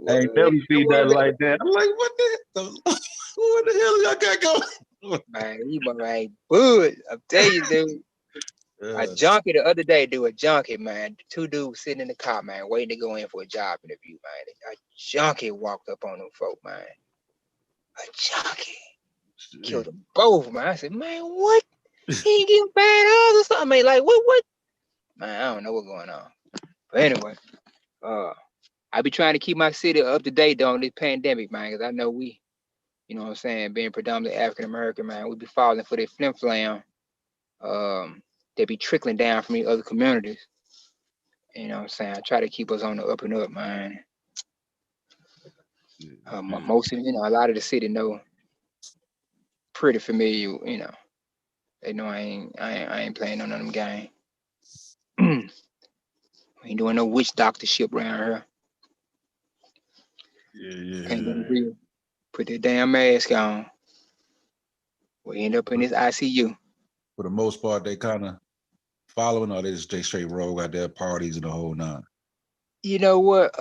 I ain't never seen that like that. I'm like, what the hell y'all got going? Man, you ain't good. I'm telling you, dude. A junkie the other day, dude, a junkie, man. 2 dudes sitting in the car, man, waiting to go in for a job interview, man. A junkie walked up on them folk, man. A junkie. Killed them both, man. I said, man, what? He ain't getting bad odds or something, man. Like, what? Man, I don't know what's going on. But anyway, I be trying to keep my city up to date on this pandemic, man, because I know we, you know what I'm saying, being predominantly African American, man, we be falling for their flim flam. They be trickling down from the other communities. You know what I'm saying? I try to keep us on the up and up, man. Most of a lot of the city know pretty familiar, They know I ain't playing on none of them games. We ain't doing no witch doctorship around here. Yeah. Put that damn mask on. We end up in this ICU. For the most part, they kind of following, or they straight roll out their parties and the whole nine. You know what?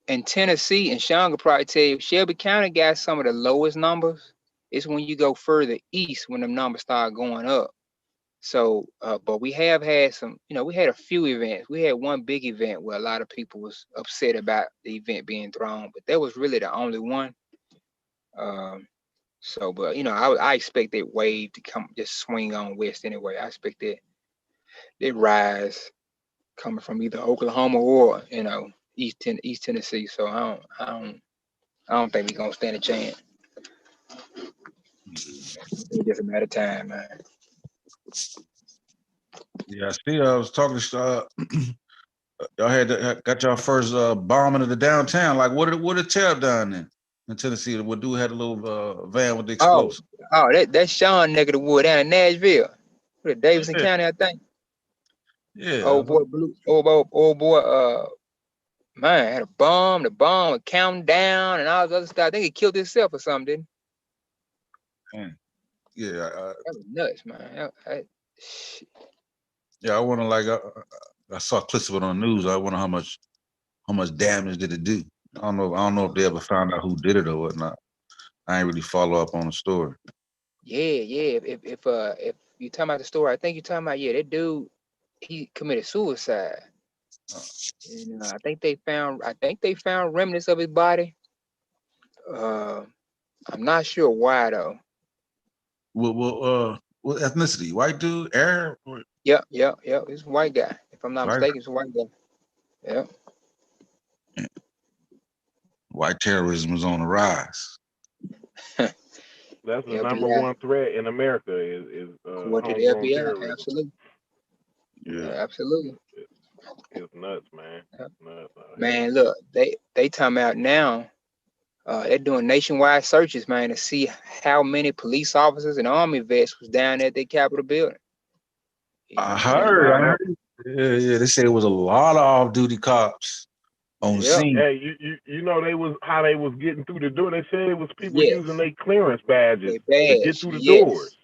In Tennessee, and Sean could probably tell you, Shelby County got some of the lowest numbers. It's when you go further east when the numbers start going up. So, but we have had some, we had a few events. We had one big event where a lot of people was upset about the event being thrown, but that was really the only one. So, but I expect that wave to come, just swing on west anyway. I expect that rise coming from either Oklahoma or East Tennessee. So I don't think we're gonna stand a chance. It's just a matter of time, man. Yeah, I see. I was talking to y'all got y'all first bombing of the downtown. Like, what did tear up down there in Tennessee? What dude had a little van with the explosive? Oh, that's Sean neck of the wood down in Nashville, Davidson County, I think. Yeah. Old boy, Man, had a bomb. The bomb was counting down and all this other stuff. I think he killed himself or something, didn't Yeah, That was nuts, man. yeah. I wonder, like, I saw clips of it on the news. I wonder how much damage did it do. I don't know if they ever found out who did it or whatnot. I ain't really follow up on the story. Yeah. If you talking about the story, I think you're talking about that dude. He committed suicide. And I think they found remnants of his body. I'm not sure why though. What ethnicity? White dude, Arab? Yep. It's a white guy. If I'm not White, mistaken, it's a white guy. Yep. white terrorism is on the rise. That's the FBI, number one threat in America is according to the homegrown FBI, terrorism. absolutely. Yeah, Absolutely. It's nuts, man. Yep. It's nuts. Man, look, they talking about now. They're doing nationwide searches, man, to see how many police officers and army vets was down at the Capitol building. You know I what I'm saying? heard. Yeah. They said it was a lot of off-duty cops on Yep. scene. Hey, you know they was how they was getting through the door. They said it was people Yes. using their clearance badges They to badge. get through the Yes. doors.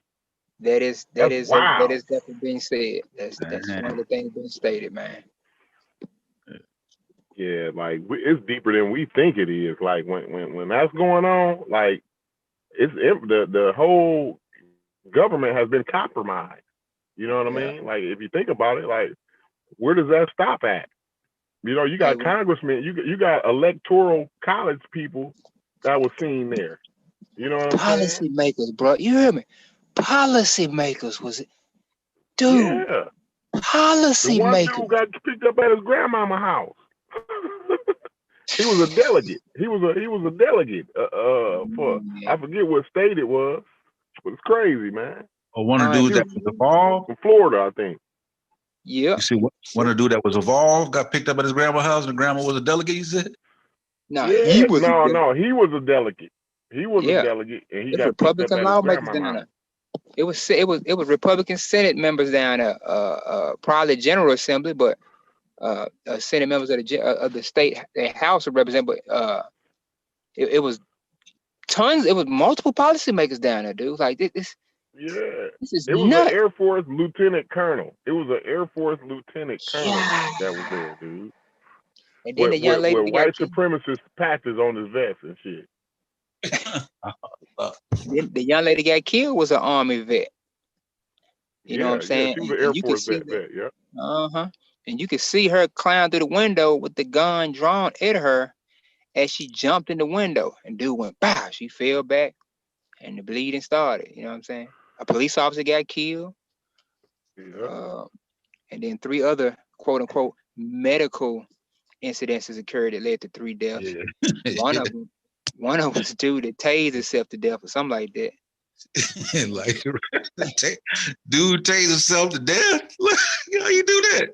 That is Wow. definitely being said. That's one of the things being stated, man. Yeah, like it's deeper than we think it is. Like when that's going on, like the whole government has been compromised. You know what I mean? Like if you think about it, like where does that stop at? You know, you got congressmen, you got electoral college people that was seen there. You know what I'm saying? Policy makers, bro. You hear me? Policy makers was it? Dude. Yeah. Policy The one makers. dude got picked up at his grandmama's house. He was a delegate. He was a delegate for I forget what state it was, but it's crazy, man. Or one of the dudes that was involved from Florida, I think. Yeah. You see, one of the dude that was involved got picked up at his grandma's house, and the grandma was a delegate. You said? No, yeah, he was no, he was a delegate. He was Yeah. a delegate, and he It's got picked up Republican at his lawmakers grandma's down house. there. It was Republican Senate members down there, probably General Assembly, but Senate members of the state House of Representatives. It was tons. It was multiple policymakers down there, dude. Like this. Yeah, This is it was nuts. an Air Force lieutenant colonel. It was an Air Force lieutenant colonel that was there, dude. And then the young lady with white supremacist patches on his vest and shit. Then the young lady got killed was an Army vet. You know what I'm saying? She was an Air Force vet. Yeah. And you could see her climb through the window with the gun drawn at her as she jumped in the window. And dude went, bow. She fell back, and the bleeding started. You know what I'm saying? A police officer got killed. Yeah. And then 3 other quote unquote medical incidences occurred that led to 3 deaths. Yeah. One of them was a dude that tased himself to death or something like that. Like, dude tased himself to death? How you do that?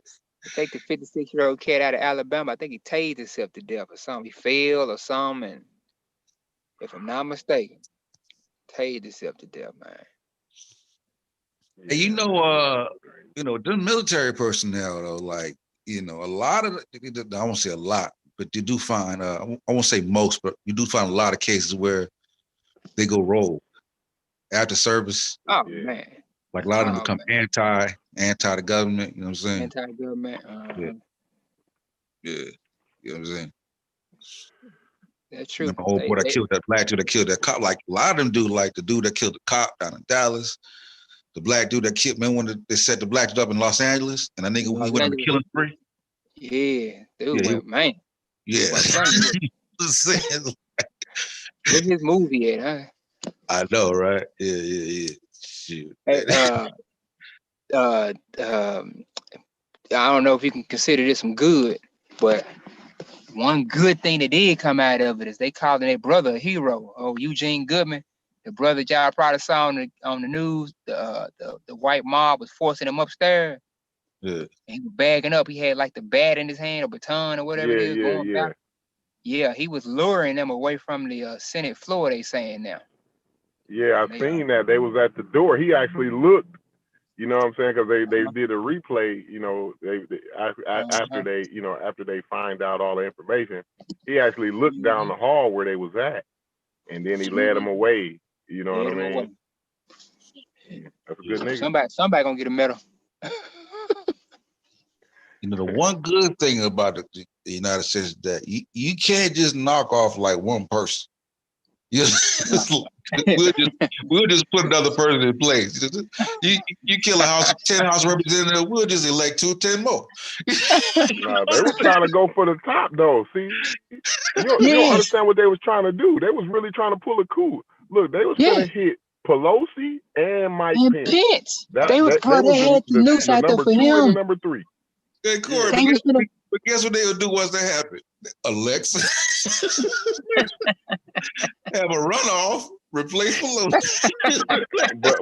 I think the 56-year-old cat out of Alabama, I think he tased himself to death or something. He fell or something, and if I'm not mistaken, tased himself to death, man. And you know, the military personnel though, like, a lot of I won't say a lot, but you do find I won't say most, but you do find a lot of cases where they go rogue after service. Oh man. Like a lot of them become anti the government, you know what I'm saying? Anti-government. Yeah. You know what I'm saying? That's true. The old boy that killed that black dude that killed that cop. Like a lot of them do, like the dude that killed the cop down in Dallas. The black dude that killed, man, when they set the black dude up in Los Angeles, and that nigga he went on the killing spree. Yeah, dude went, man. Yeah. Where's his movie at, huh? I know, right? Yeah. Shoot. Hey, I don't know if you can consider this some good, but one good thing that did come out of it is they called their brother a hero. Oh, Eugene Goodman, the brother y'all probably saw on the news. The white mob was forcing him upstairs. Yeah. And he was bagging up. He had like the bat in his hand, or baton, or whatever it is, going back. Yeah, he was luring them away from the Senate floor. They saying now. Yeah, I've seen that. They was at the door. He actually looked You know what I'm saying? Because they did a replay. You know, after they after they find out all the information, he actually looked down the hall where they was at, and then he led them away. You know what I mean? That's a good nigga. Somebody gonna get a medal. You know, the one good thing about the United States is that you can't just knock off like one person. Yes, we'll just put another person in place. You kill a house, 10 House representatives, we'll just elect 10 more. No, they were trying to go for the top though. See, you don't understand what they was trying to do. They was really trying to pull a coup. Look, they was gonna hit Pelosi and Mike Pence. They was had the noose out there for him. And the number 3. Hey, Corey, but guess what they would do once that happened? Alexa, have a runoff, replace Pelosi.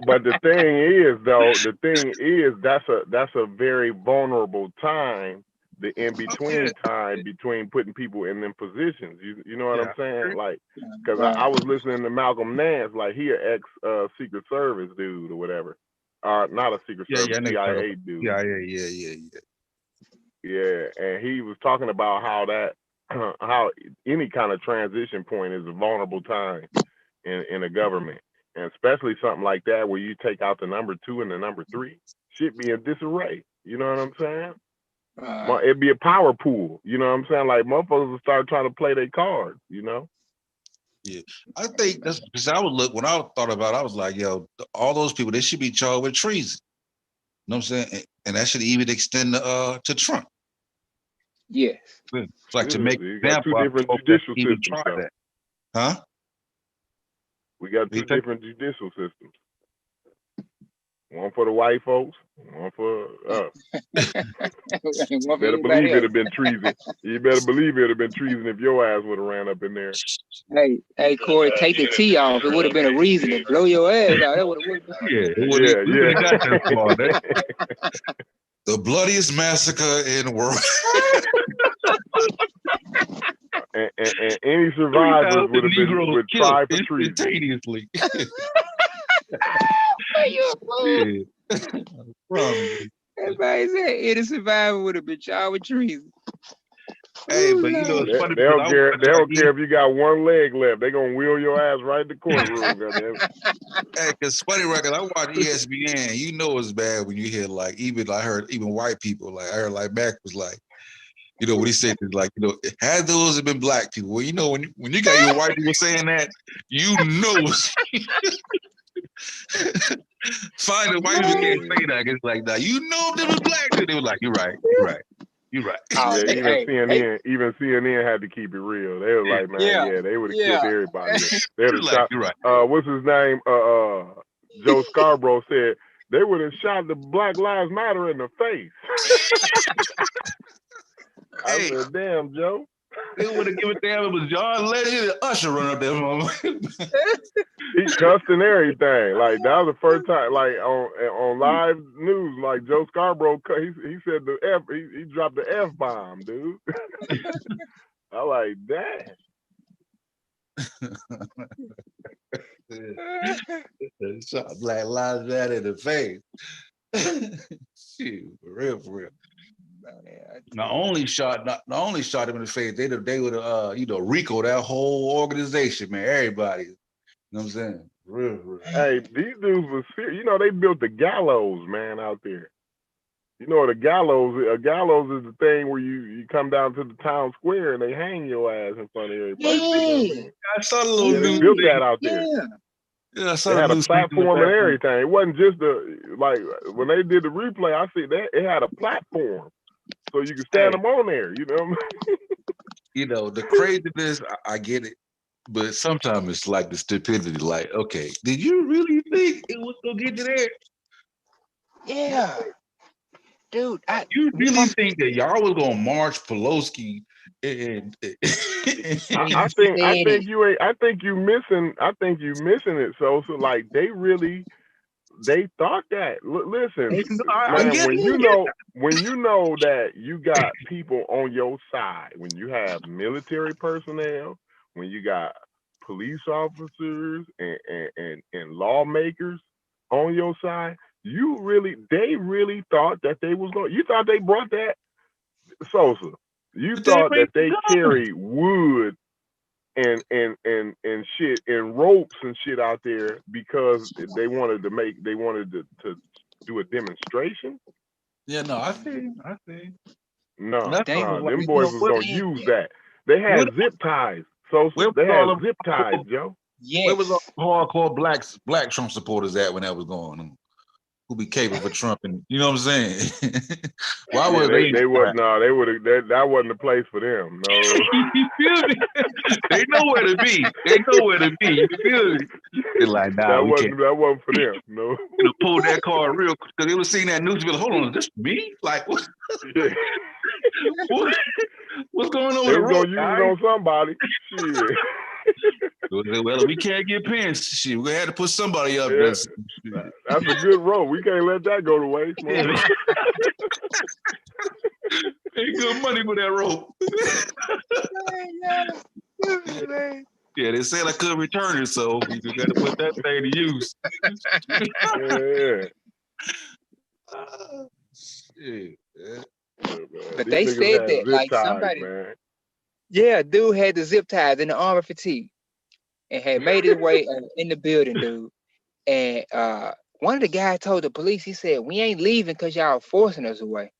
but the thing is that's a very vulnerable time, the in between time between putting people in them positions. You know what I'm saying? Like, because I was listening to Malcolm Nance, like he an ex Secret Service dude or whatever, not a Secret Service, CIA dude. Yeah, and he was talking about how any kind of transition point is a vulnerable time in a government, and especially something like that where you take out the number 2 and the number 3, shit be in disarray. You know what I'm saying? It'd be a power pool. You know what I'm saying? Like motherfuckers will start trying to play their cards. You know? Yeah, I think that's because when I thought about it, I was like, yo, all those people, they should be charged with treason. You know what I'm saying? And that should even extend to Trump. Yes. It's like to make you got 2 different judicial systems. That. Huh? We got 2 different judicial systems. One for the white folks, one for us. You better believe it'd have been treason. You better believe it'd have been treason if your ass would have ran up in there. Hey, Corey, take the T off. It would have been a reason to blow your ass out. That would have got that far. The bloodiest massacre in the world. and any survivors would have been tried for treason. Instantaneously. Everybody said any survivor would have been charged with treason. Hey, but you know, it's funny. They don't care if you got one leg left. They're gonna wheel your ass right to courtroom. Hey, cause funny record, I watch ESPN. You know it's bad when you hear like I heard white people, like I heard like Mac was like, you know, what he said is like, you know, had those have been black people. Well, you know, when you got your white people saying that, you know. Find the white people can't say that. It's like that. You know if they were black, they were like, you're right. Yeah, even CNN had to keep it real. They were like, man, they would have killed everybody. They would have shot. You're right. What's his name? Joe Scarborough said they would have shot the Black Lives Matter in the face. I said, damn, Joe. They would have given damn. It was John Legend and Usher run up there. He cussed and everything. Like that was the first time, like on live news, like Joe Scarborough, he said the F. He dropped the F-bomb, dude. I like that. Shot Black Lives Matter in the face. Shoot, for real. Not only shot him in the face, they would have RICO that whole organization, man. Everybody. You know what I'm saying? Real. Hey, these dudes was serious. You know, they built the gallows, man, out there. You know, a gallows is the thing where you come down to the town square and they hang your ass in front of everybody. Yeah. I saw the little they built that out there. Yeah, I saw they had a platform and everything. It wasn't just when they did the replay, I see that it had a platform. So you can stand them on there, you know. You know, the craziness, I get it. But sometimes it's like the stupidity, like, okay, did you really think it was gonna get you there? Yeah. Dude, you really think that y'all was gonna march Pelosi and I think you missing it. So like they thought that. Listen, man, when you know that you got people on your side, when you have military personnel, when you got police officers and lawmakers on your side, they really thought that they was going. You thought they brought that Sosa? You But they thought bring that they guns. carried wood and shit and ropes and shit out there because they wanted to do a demonstration? Yeah, no, I see. I see. And No, that's They what I was no, was like, them you boys know was what? gonna use that. They Where, had zip ties, Sosa. where was They all had them zip ties, hardcore, Joe. where was all yes. the hardcore black Trump supporters at when that was going on? Who be caping for Trump, and you know what I'm saying? Why Yeah, were they? they would no, they would have that wasn't the place for them. No. You feel me? They know where to be. They know where to be. You feel me? They're like, nah, we can't. That wasn't for them. No. You know, pull that card real quick because they were seeing that news. Be like, hold on, is this me? Like, what, Yeah. what, what's going on They with the was rope, gonna use it guys? on somebody. Shit. Well, we can't get pins. Shit, we had to put somebody up Yeah. there. That's a good rope. We can't let that go to waste, Yeah, man. ain't good money for that rope. Yeah, they said I couldn't return it, so we just got to put that thing to use. Yeah. Shit, yeah. But These they niggas said had that zip like ties, somebody, man. yeah, dude had the zip ties in the armor fatigue and had made his way in the building, dude. And one of the guys told the police, he said, "We ain't leaving because y'all forcing us away."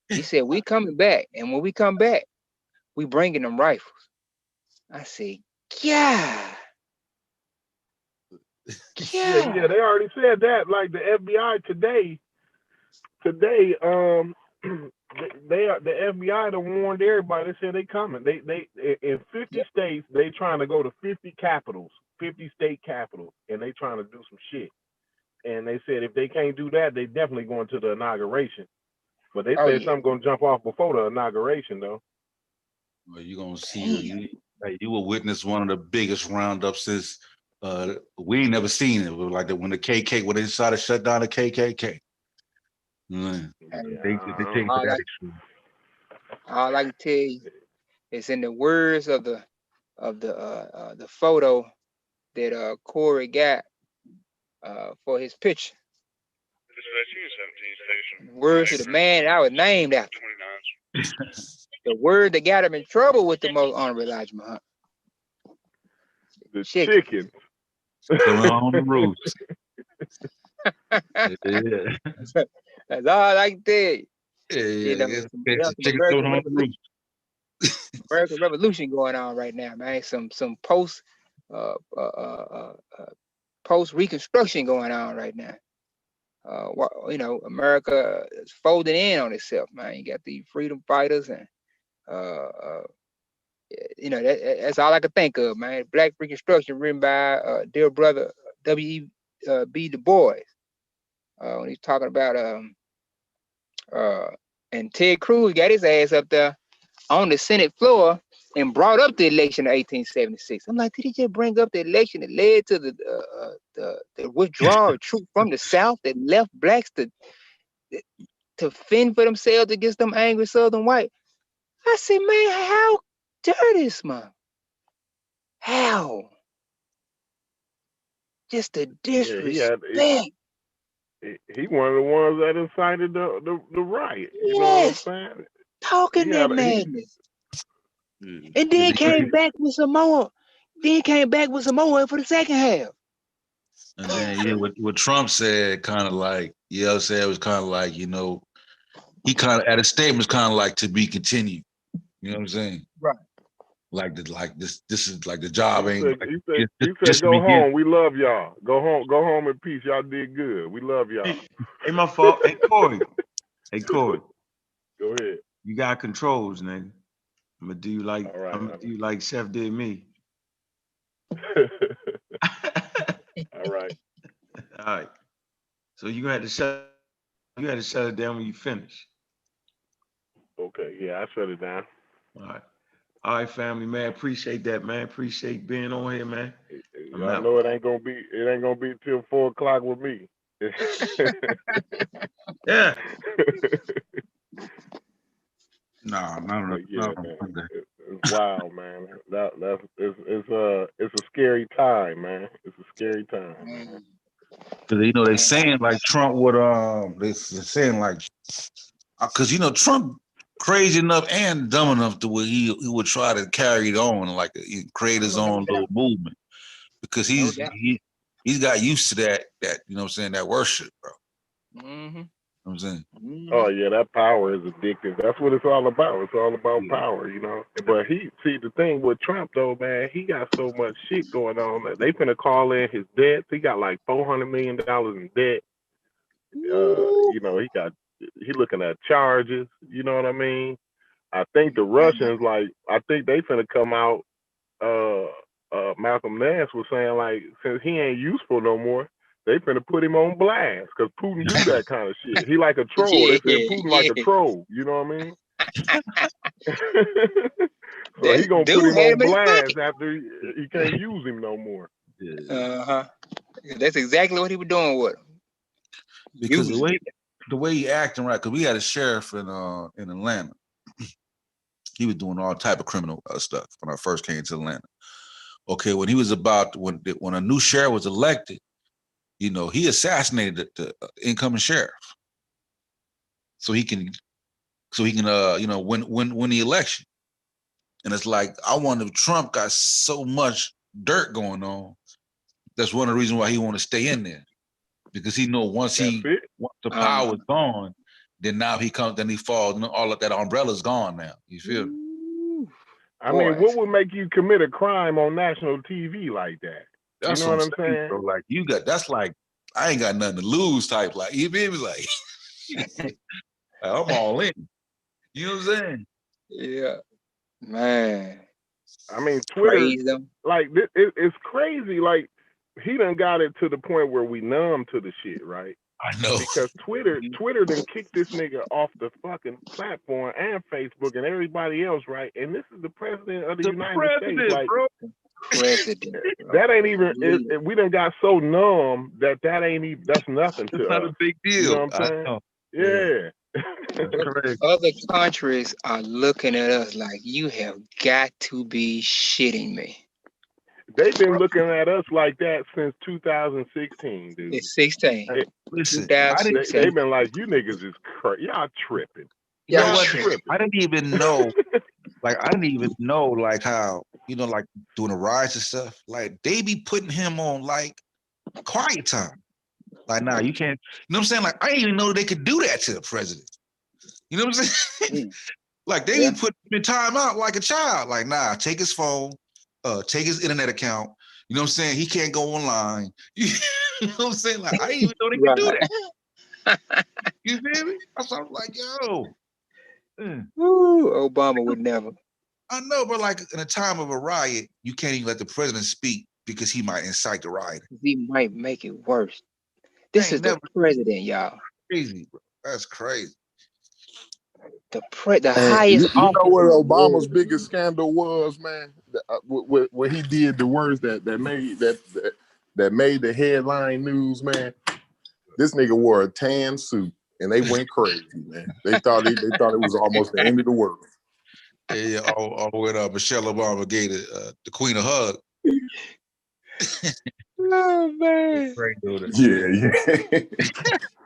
He said, "We coming back, and when we come back, we bringing them rifles." I said, "Yeah, Yeah, yeah." they already said that. Like the FBI today, the FBI done warned everybody. They said they coming. They in 50 states, they trying to go to 50 capitals, 50 state capitals, and they trying to do some shit. And they said if they can't do that, they definitely going to the inauguration. But they Oh said yeah. something gonna jump off before the inauguration though. Well, you're gonna see Damn. you will witness one of the biggest roundups since we ain't never seen it. It was like when the KK when they decided to shut down the KKK. Mm. They take it to All that I, extreme. all I can tell you is in the words of the photo that Corey got for his picture. Words of the man I was named after. The word that got him in trouble with the most honorable Elijah Muhammad. The Chicken. chicken. Coming on the roofs. Yeah. That's all I can tell you. Yeah, You know, yeah. some Chicken thrown on the roof. American Revolution going on right now, man. Some post post Reconstruction going on right now. You know, America is folding in on itself, man. You got the freedom fighters and you know, that's all I could think of, man. Black Reconstruction, written by dear brother W.E.B. Du Bois. When he's talking about and Ted Cruz got his ass up there on the Senate floor and brought up the election of 1876. I'm like, did he just bring up the election that led to the withdrawal of troops from the South that left blacks to fend for themselves against them angry Southern white? I said, man, how dare this, man? How? Just the Yeah, disrespect. he one of the ones that incited the riot. You know what I'm Yes, saying? talking that madness. And then came back with some more. Then came back with some more for the second half. And then yeah, what Trump said kind of like, you know what I'm saying, it was kind of like, you know, he kind of at a statement was kind of like to be continued. You know what I'm saying? Right. Like this is like the job He ain't said, like he said, just to go begin. home. We love y'all. Go home in peace. Y'all did good. We love y'all. Hey, my fault. Hey, Corey. Hey, Corey. Go ahead. You got controls, nigga. I'm gonna do you like All right. I'm gonna do you like Chef did me. All right. All right. So you had to shut it down when you finish. Okay. Yeah, I shut it down. All right. All right, family, man. Appreciate that, man. Appreciate being on here, man. I'm Y'all out. know it ain't gonna be till 4:00 with me. Yeah. No, But yeah, man, no. it's wild, man. It's a scary time, man. It's a scary time, man. Because you know they saying like Trump would they're saying like because you know Trump crazy enough and dumb enough to where he would try to carry it on like create his own little movement because he's got used to that you know what I'm saying, that worship, bro. Mm-hmm. You know what I'm saying. Oh yeah, that power is addictive. That's what it's all about. It's all about power, you know. But the thing with Trump though, man, he got so much shit going on that they finna call in his debts. He got like $400 million in debt. You know, he looking at charges. You know what I mean? I think the Russians, like, I think they finna come out. Malcolm Nash was saying like, since he ain't useful no more, they finna put him on blast because Putin do that kind of shit. He like a troll. They said Putin like a troll. You know what I mean? So he gonna put Dude him had on him in his blast pocket. after he can't use him no more. Uh-huh. That's exactly what he was doing with him. Because the way he acting, right? Because we had a sheriff in Atlanta. He was doing all type of criminal stuff when I first came to Atlanta. Okay, when he was when a new sheriff was elected, you know, he assassinated the incoming sheriff, so he can you know win the election. And it's like I wonder if Trump got so much dirt going on. That's one of the reasons why he want to stay in there, because he know once the power is gone, then now he falls, and all of that umbrella's gone now. You feel me? I mean, what would make you commit a crime on national TV like that? That's you know what I'm saying? bro. Like that's like I ain't got nothing to lose type. Like you feel me? Like I'm all in. You know what I'm saying? Yeah, man. I mean, Twitter, like it's crazy. Like he done got it to the point where we numb to the shit, right? I know. Because Twitter done kicked this nigga off the fucking platform and Facebook and everybody else, right? And this is the president of the United States, like, bro. President. That ain't even. We done got so numb that's nothing to us. It's not a big deal. You know what I'm saying? Yeah. Other countries are looking at us like, you have got to be shitting me. They've been looking at us like that since 2016, dude. It's 16. Listen, they've been like, you niggas is crazy. Y'all tripping. You know what? I didn't even know. Like I didn't even know like how, you know, like doing the riots and stuff. Like they be putting him on like quiet time. Like, nah, you can't. You know what I'm saying? Like I didn't even know they could do that to the president. You know what I'm saying? Like they be putting him in time out like a child. Like, nah, take his phone, take his internet account. You know what I'm saying? He can't go online. You know what I'm saying? Like I didn't even know they could do that. You feel me? I was like, yo. Ooh, Obama would never. I know, but like in a time of a riot, you can't even let the president speak because he might incite the riot. He might make it worse. This is the president, y'all. Crazy, bro. That's crazy. The highest office. You know what Obama's biggest scandal was, man? What he did, the words that made the headline news, man. This nigga wore a tan suit. And they went crazy, man. They thought it was almost the end of the world. Yeah, all when Michelle Obama gave the Queen a hug. Oh man. Yeah.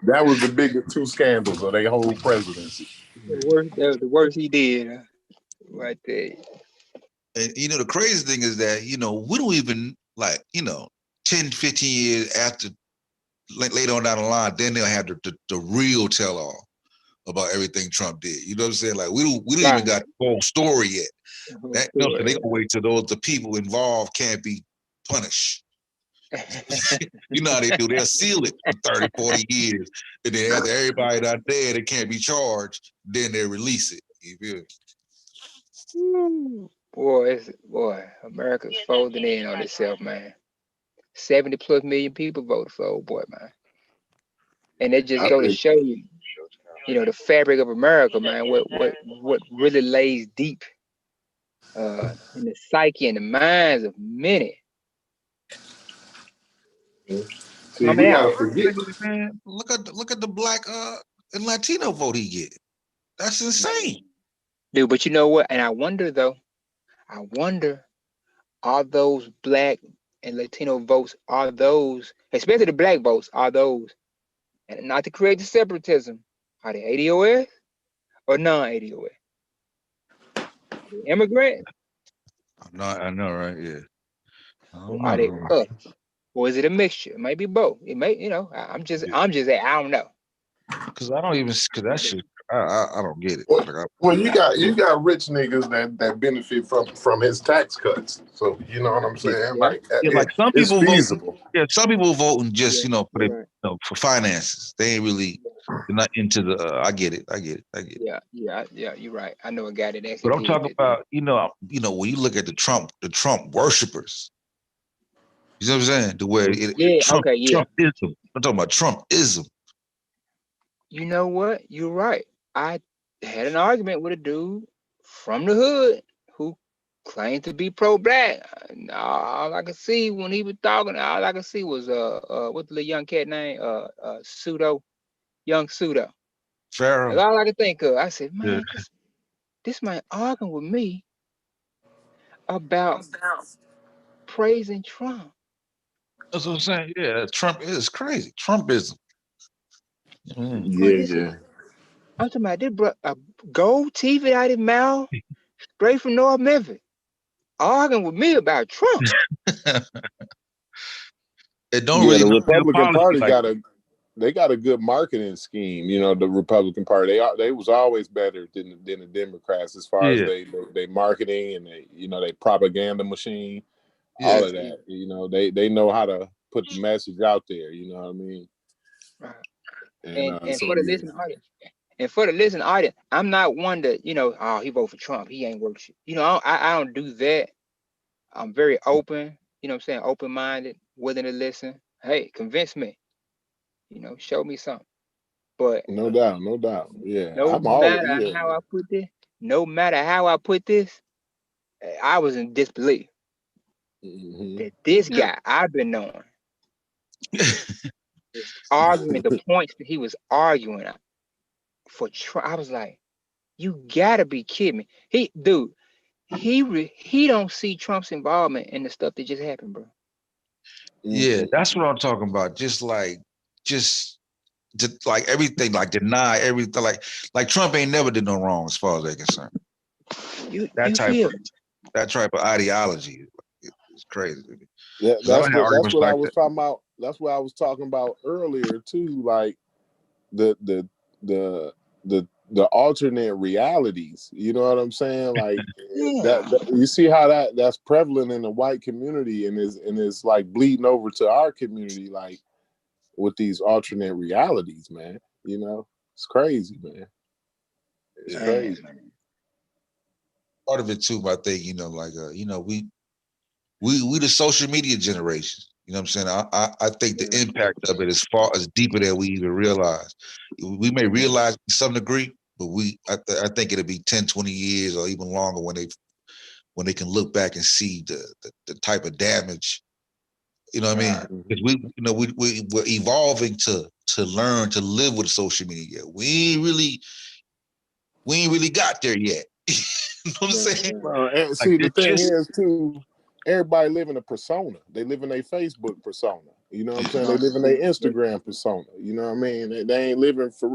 That was the biggest two scandals of their whole presidency. The worst he did, right there. And you know, the crazy thing is that, you know, we don't even like, you know, 10, 15 years after, later on down the line, then they'll have the real tell-all about everything Trump did. You know what I'm saying? Like we don't even got the whole story yet. They gonna wait till the people involved can't be punished. You know how they do. They'll seal it for 30, 40 years. And then after everybody not dead, it can't be charged, then they release it. You feel me? Boy, America's folding in on itself, man. 70+ million people voted for old boy, man. And it just go to show you, you know, the fabric of America, man, what really lays deep in the psyche and the minds of many. See, we gotta forget. Man, look at the black and Latino vote he get. That's insane. Dude, but you know what? And I wonder, are those black and Latino votes are those, especially the black votes, are those, and not to create the separatism, are they ADOS or non-ADOS? Are they immigrants I know, right? Yeah. I or don't are they know. us? Or is it a mixture? It might be both. It may, I'm just I don't know. Because I don't even, because that shit, I don't get it. Like, Well, you got rich niggas that benefit from his tax cuts. So you know what I'm saying? Yeah, Like yeah, like some it's people vote. feasible. Yeah, some people voting just yeah, for you're the, right. for finances. They ain't really, they're not into the. I get it. I get it. Yeah, you're right. I know a guy that actually But I'm did talking that. about, when you look at the Trump worshipers. You know what I'm saying? The way Yeah, okay, yeah. Trumpism. I'm talking about Trumpism. You know what? You're right. I had an argument with a dude from the hood who claimed to be pro-black. All I could see when he was talking, all I could see was what's the little young cat name? Young Pseudo. That's Pharaoh. all I could think of. I said, Yeah. man, this man arguing with me about praising Trump. That's what I'm saying. Yeah, Trump is crazy. Trumpism. Mm. Bro, Yeah. I'm talking about this, bro, a gold teeth out his mouth, straight from North Memphis, arguing with me about Trump. It don't Yeah, really the know their Republican policy Party like got a good marketing scheme. You know, the Republican Party they was always better than the Democrats as far as yeah, they marketing and they propaganda machine, yeah. all of that. You know, they know how to put the message out there. You know what I mean? Right. And And so for the yeah, listening audience, I'm not one that, oh, he voted for Trump. He ain't worth shit. I don't do that. I'm very open, you know what I'm saying, open-minded, willing to listen. Hey, convince me, show me something. But no doubt. Yeah, no I'm always matter how I put this, no matter how I put this, I was in disbelief Mm-hmm. that this guy I've been knowing was arguing the points that he was arguing for Trump. I was like, you gotta be kidding me. He don't see Trump's involvement in the stuff that just happened, bro. Yeah, that's what I'm talking about. Just like everything, like deny everything. Like Trump ain't never did no wrong as far as they're concerned. That You type feel of that type of ideology is crazy. Yeah, Because I don't have that's arguments what I like was that. talking about. That's what I was talking about earlier too. Like the the the the alternate realities. You know what I'm saying? Like yeah. that you see how that's prevalent in the white community and is like bleeding over to our community, like with these alternate realities, man. You know, it's crazy, man. It's crazy. Man. Part of it too, I think, we the social media generation. You know what I'm saying? I think the impact of it is far as deeper than we even realize. We may realize to some degree, but I think it'll be 10, 20 years or even longer when they can look back and see the type of damage. You know what I mean? Right. Because we're evolving to learn to live with social media. We ain't really got there yet. You know what I'm saying? Well, and Like see, the it thing just is too, everybody live in a persona. They live in a Facebook persona. You know what I'm saying? They Right. live in their Instagram persona. You know what I mean? They ain't living for,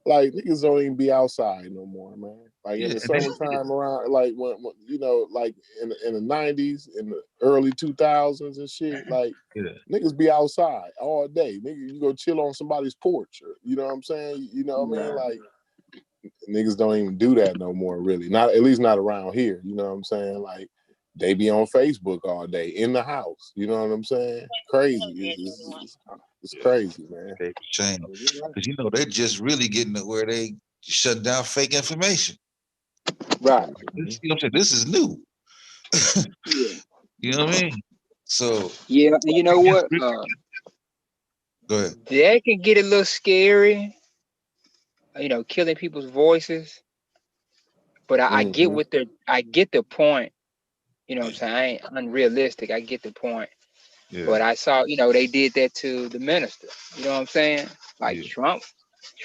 like niggas don't even be outside no more, man. Like in yeah, the and then summertime around, like when like in the 90s, in the early 2000s and shit, like yeah, niggas be outside all day. Nigga, you go chill on somebody's porch. Or, you know what I'm saying? You know what I mean? Right. Like niggas don't even do that no more, really. Not at least not around here. You know what I'm saying? Like they be on Facebook all day in the house. You know what I'm saying? Crazy. It's crazy, man. they change because they're just really getting to where they shut down fake information. Right. This, you know what I'm saying? This is new. Yeah. You know what I mean? So Yeah. And you know what? go ahead. That can get a little scary, killing people's voices. But I get I get the point. You know what I'm saying? I ain't unrealistic. I get the point. Yeah, But I saw, they did that to the minister. You know what I'm saying? Like yeah, Trump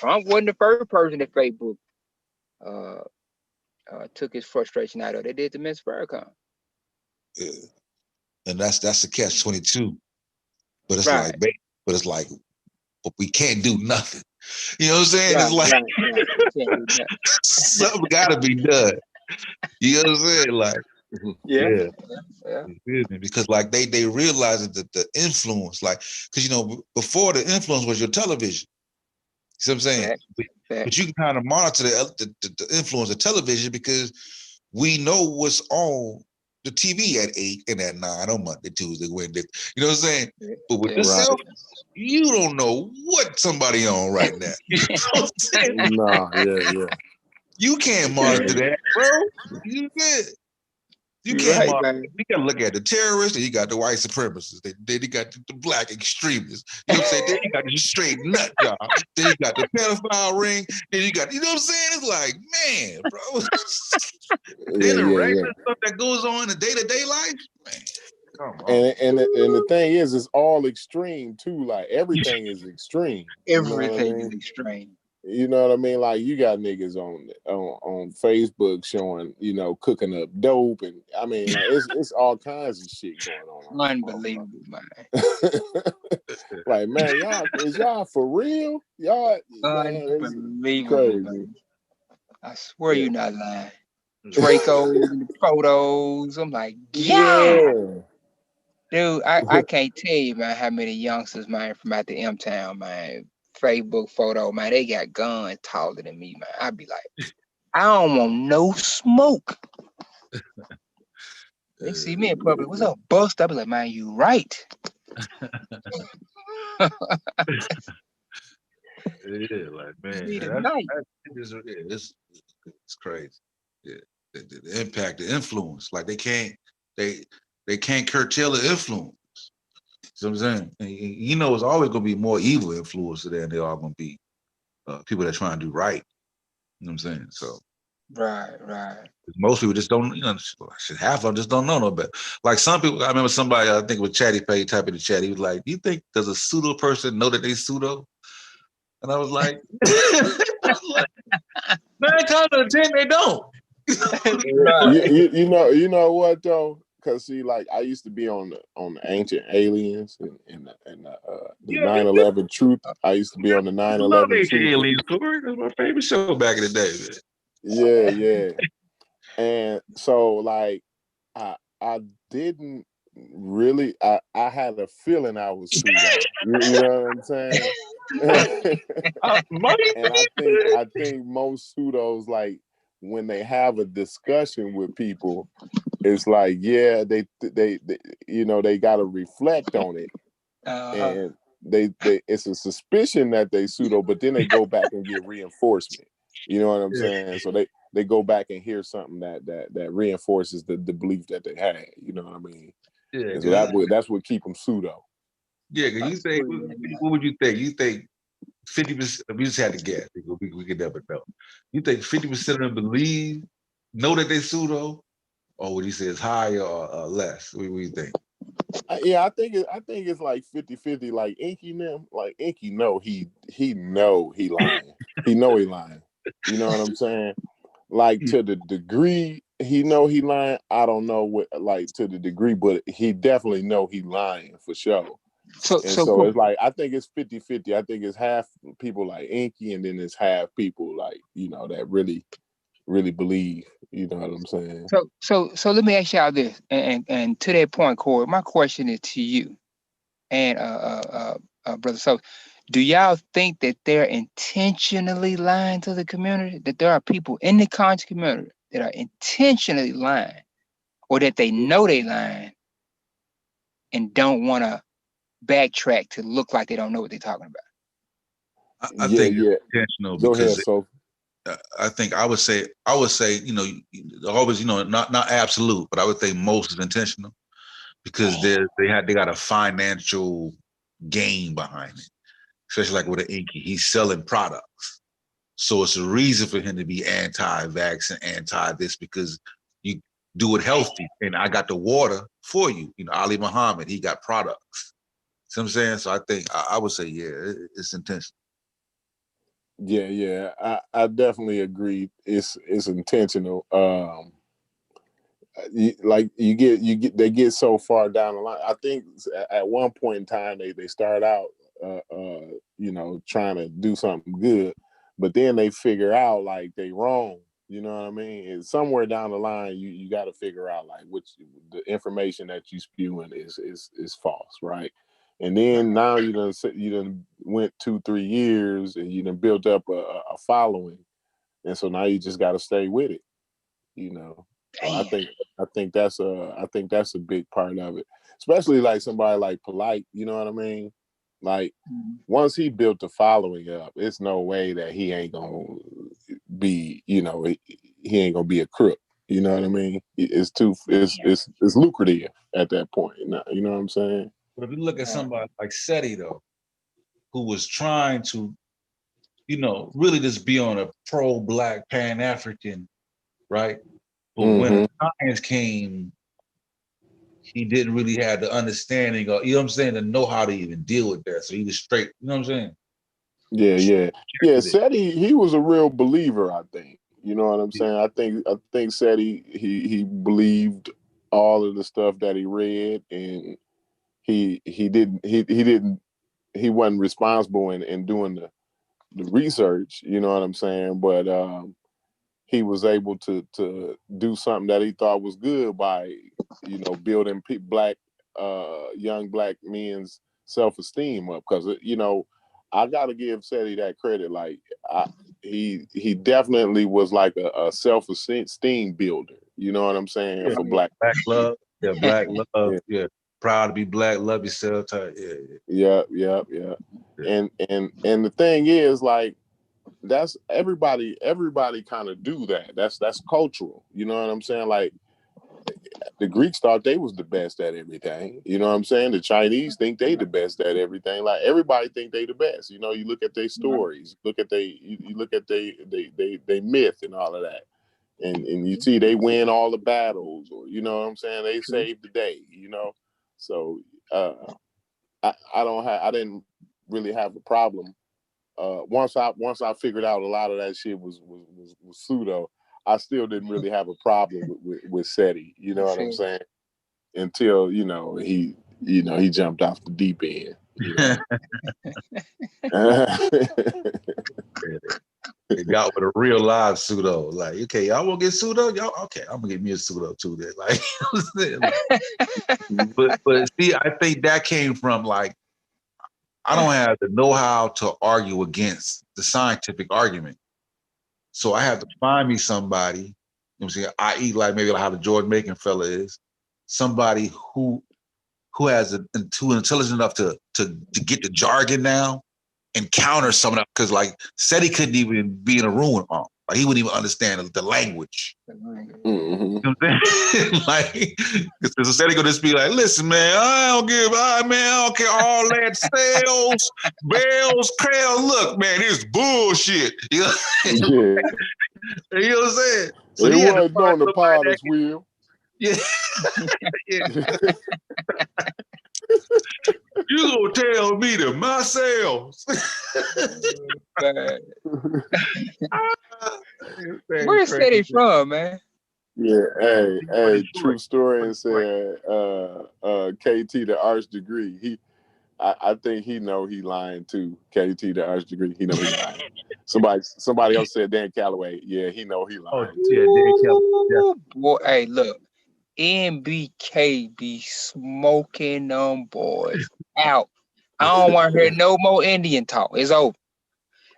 wasn't the first person that Facebook uh, took his frustration out of. They did to Miss Farrakhan. yeah. And that's the catch-22. But it's Right. like, but we can't do nothing. You know what I'm saying? Right, It's like right. You can't do that. something gotta be done. You know what I'm saying? Like, Yeah. yeah. Yeah. You feel me? Because like they realize that the influence, like, because before the influence was your television. You see what I'm saying? But you can kind of monitor the influence of television because we know what's on the TV at 8 and at 9 on Monday, Tuesday, Wednesday. You know what I'm saying? But with this cell, you don't know what somebody on right now. You know what I'm saying? Nah, yeah. You can't monitor that, bro. You good. You can't monitor. You got to look at the terrorists, and you got the white supremacists. Then you got the black extremists. You know what I'm saying? Then you got the straight nut job. Then you got the pedophile ring. Then you got, you know what I'm saying? It's like, man, bro. Then the regular stuff that goes on in the day-to-day life, man. Come on. And the thing is, it's all extreme too. Like everything is extreme. Everything is extreme. You know what I mean? Like you got niggas on Facebook showing, cooking up dope, and I mean, like it's all kinds of shit going on. Unbelievable, man. Like, man, is y'all for real? Y'all, unbelievable, man. I swear you're not lying. Draco in the photos. I'm like, yeah. Dude, I can't tell you, man, how many youngsters, man, from out the M-Town, man, Facebook photo, man, they got guns taller than me, man. I'd be like, I don't want no smoke. They see me in public, what's up, bust? I'd be like, man, you right. Yeah, like, man, it's crazy. Yeah, the impact, the influence, like they can't curtail the influence. You know what I'm saying? And it's always going to be more evil influences than they are going to be people that try and do right. You know what I'm saying? So, right. Most people just don't, half of them just don't know no better. Like some people, I remember somebody, I think with Chatty Pay type in the chat, he was like, "You think does a pseudo person know that they pseudo?" And I was like, 9 times out of 10, they don't. You know what though? Because see, like I used to be on the Ancient Aliens and the 9/11 Truth. I used to be on the 9/11 Truth. Aliens, Corey. That's my favorite show back in the day, man. Yeah. And so like I didn't really I had a feeling I was pseudo. You know what I'm saying? And I think most pseudos, like when they have a discussion with people, it's like, yeah, they got to reflect on it. And they it's a suspicion that they pseudo, but then they go back and get reinforcement. You know what I'm saying? So they go back and hear something that reinforces the belief that they had. You know what I mean? Yeah. And so that's what keep them pseudo. Yeah, because you think, what would you think? You think 50%, we just had to guess, we could never know. You think 50% of them know that they pseudo, or would you say it's higher or less? What do you think? Yeah, I think it's like 50-50. Like Inky them, like Inky know he know he lying. He know he lying. You know what I'm saying? Like to the degree he know he lying, I don't know what like to the degree, but he definitely know he lying for sure. So it's like I think it's 50-50. I think it's half people like Inky, and then it's half people like that really believe. You know what I'm saying? So let me ask y'all this, and to that point, Corey, my question is to you and brother. So, do y'all think that they're intentionally lying to the community? That there are people in the conscious community that are intentionally lying, or that they know they lying and don't want to backtrack to look like they don't know what they're talking about? I think it's intentional. Go because ahead, so. I think I would say, always, not absolute, but I would think most is intentional because they got a financial gain behind it, especially like with an Inky. He's selling products. So it's a reason for him to be anti-vax and anti-this because you do it healthy. And I got the water for you. Ali Muhammad, he got products. See what I'm saying? So I think I would say, yeah, it's intentional. Yeah, I definitely agree. It's intentional. they get so far down the line. I think at one point in time they start out trying to do something good, but then they figure out like they wrong. You know what I mean? And somewhere down the line, you got to figure out like which the information that you spewing is false, right? And then now you done went 2-3 years and you done built up a following, and so now you just got to stay with it. So I think that's a big part of it, especially like somebody like Polite. You know what I mean? Like once he built the following up, it's no way that he ain't gonna be, he ain't gonna be a crook. You know what I mean? It's lucrative at that point. You know what I'm saying? But if you look at somebody like SETI though, who was trying to, really just be on a pro-Black Pan-African, right? But when science came, he didn't really have the understanding or, to know how to even deal with that. So he was straight, you know what I'm saying? Yeah. SETI, he was a real believer, I think. You know what I'm saying? I think SETI, he believed all of the stuff that he read, and he wasn't responsible in doing the research, you know what I'm saying? But he was able to do something that he thought was good by, building young Black men's self-esteem up. Because, I got to give SETI that credit. Like, he definitely was like a self-esteem builder. You know what I'm saying? For Black love. Yeah, Black love. Yeah. Proud to be Black, love yourself type. Yeah. And the thing is, like, that's everybody kind of do that. That's cultural. You know what I'm saying? Like, the Greeks thought they was the best at everything. You know what I'm saying? The Chinese think they the best at everything. Like, everybody think they the best. You look at their stories, you look at they myth and all of that. And you see they win all the battles, or you know what I'm saying? They saved the day, So I didn't really have a problem. Once I figured out a lot of that shit was pseudo, I still didn't really have a problem with SETI. You know what I'm saying? Until he jumped off the deep end. They got with a real live pseudo. Like, okay, y'all want to get pseudo? Y'all okay? I'm gonna get me a pseudo too. Then, but see, I think that came from like, I don't have the know-how to argue against the scientific argument. So I have to find me somebody, you know what I'm saying, i.e. like maybe like how the George Macon fella is, somebody who has who intelligent enough to get the jargon now and counter some of that, because like said he couldn't even be in a room with mom. Like, he wouldn't even understand the language. Mm-hmm. You know what I'm saying? Like, because said he could just be like, listen, man, I don't care all that sales, bells, crowd. Look, man, it's bullshit. You know? You know what I'm saying? So it was doing the potter's wheel. Yeah. You gonna tell me to myself? Where's SETI from, man? Yeah, hey, true story. And said KT the arts degree. I think he know he lying too. KT the arts degree. He know he lying. Somebody else said Dan Calloway. Yeah, he know he lying. Oh, yeah, Dan Calloway. Yeah. Boy, hey, look. NBK be smoking them boys out. I don't want to hear no more Indian talk. It's over.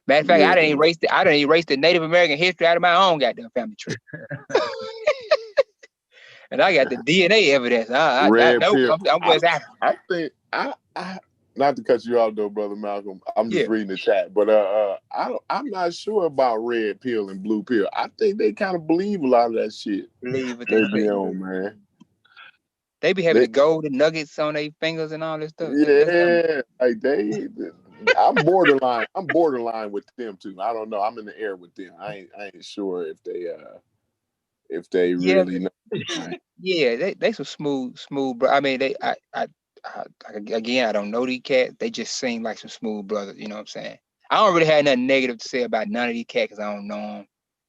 Matter of fact, I didn't erase the Native American history out of my own goddamn family tree. And I got the DNA evidence. I'm West African. I think I not to cut you off though, brother Malcolm. I'm just reading the chat, but I'm not sure about red pill and blue pill. I think they kind of believe a lot of that shit. Believe what they say, man. They be having the golden nuggets on their fingers and all this stuff. Yeah, like I'm borderline with them too. I don't know. I'm in the air with them. I ain't sure if they really know. Yeah, they some smooth, bro. I mean, again, I don't know these cats. They just seem like some smooth brothers. You know what I'm saying? I don't really have nothing negative to say about none of these cats because I don't know them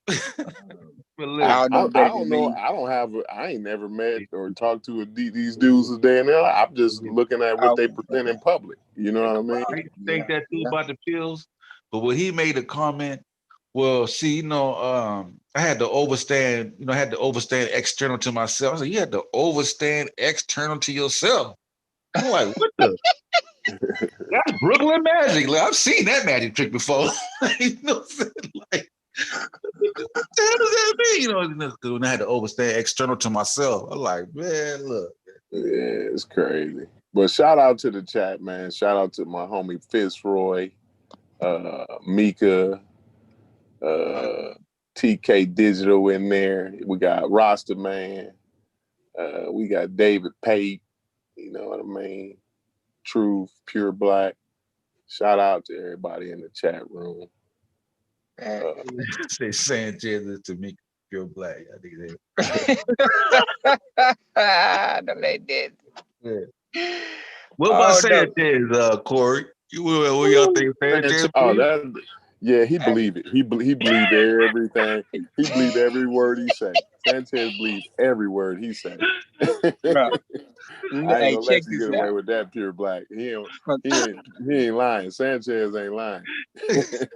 I don't know I better don't than know. me. I ain't never met or talked to these dudes a day in their life. I'm just looking at what they present in public. You know what I mean? I used to think that too about the pills, but when he made a comment, well, see, I had to overstand, I had to overstand external to myself. I said, you had to overstand external to yourself. I'm like, what the? That's Brooklyn magic. Like, I've seen that magic trick before. You know what I'm saying? Like, what the hell does that mean? When I had to overstand external to myself, I'm like, man, look. Yeah, it's crazy. But shout out to the chat, man. Shout out to my homie Fitzroy, Mika, TK Digital in there. We got Roster Man. We got David Pate. You know what I mean? Truth, Pure Black. Shout out to everybody in the chat room. Say Sanchez to me, Pure Black. I think they. No, they did. Yeah. What about Sanchez, Corey? What y'all think Sanchez? Yeah, he believed it. He believed everything. He believed every word he said. Sanchez believes every word he said. Bro. I ain't Hey, gonna check let you this get away out. with that, Pure Black. He ain't lying. Sanchez ain't lying.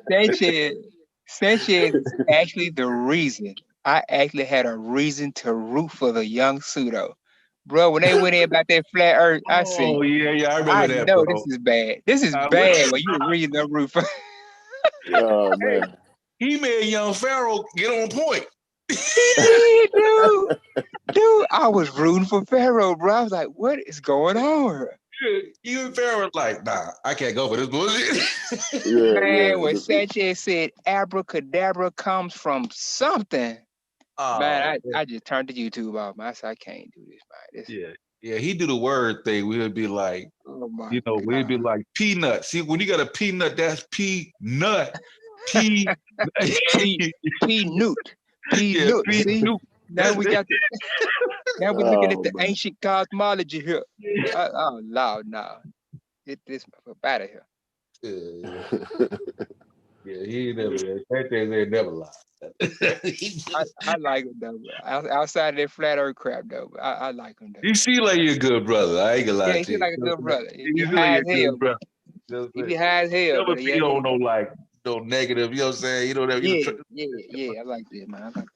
Sanchez is actually the reason I actually had a reason to root for the young pseudo. Bro, when they went in about that flat earth, I said, Oh, yeah, I remember I that, know bro. this is bad. This is bad when you read the root for. Oh, man. He made young Pharaoh get on point. Dude, I was rooting for Pharaoh, bro. I was like, what is going on? Even Pharaoh was like, nah, I can't go for this bullshit. Man, when Sanchez said abracadabra comes from something, man, I just turned the YouTube off. I said, I can't do this, man. Yeah, he do the word thing. We'd be like, we'd be like peanut. See, when you got a peanut, that's peanut. P P-nut. P-nut. See? Now we got now we're looking at the ancient cosmology here. Oh, Lord, no. Get this out of here. Yeah, he ain't never. Sanchez ain't never lied. I like him though. Outside of that flat earth crap though, I like him though. You seem like you're a good brother. I ain't gonna lie to you. Yeah, he seems like a good brother. He You be seem high like as a hell. good brother. He be high as hell. Never be on no negative. You know what I'm saying? You know that. Yeah. I like that, man. I like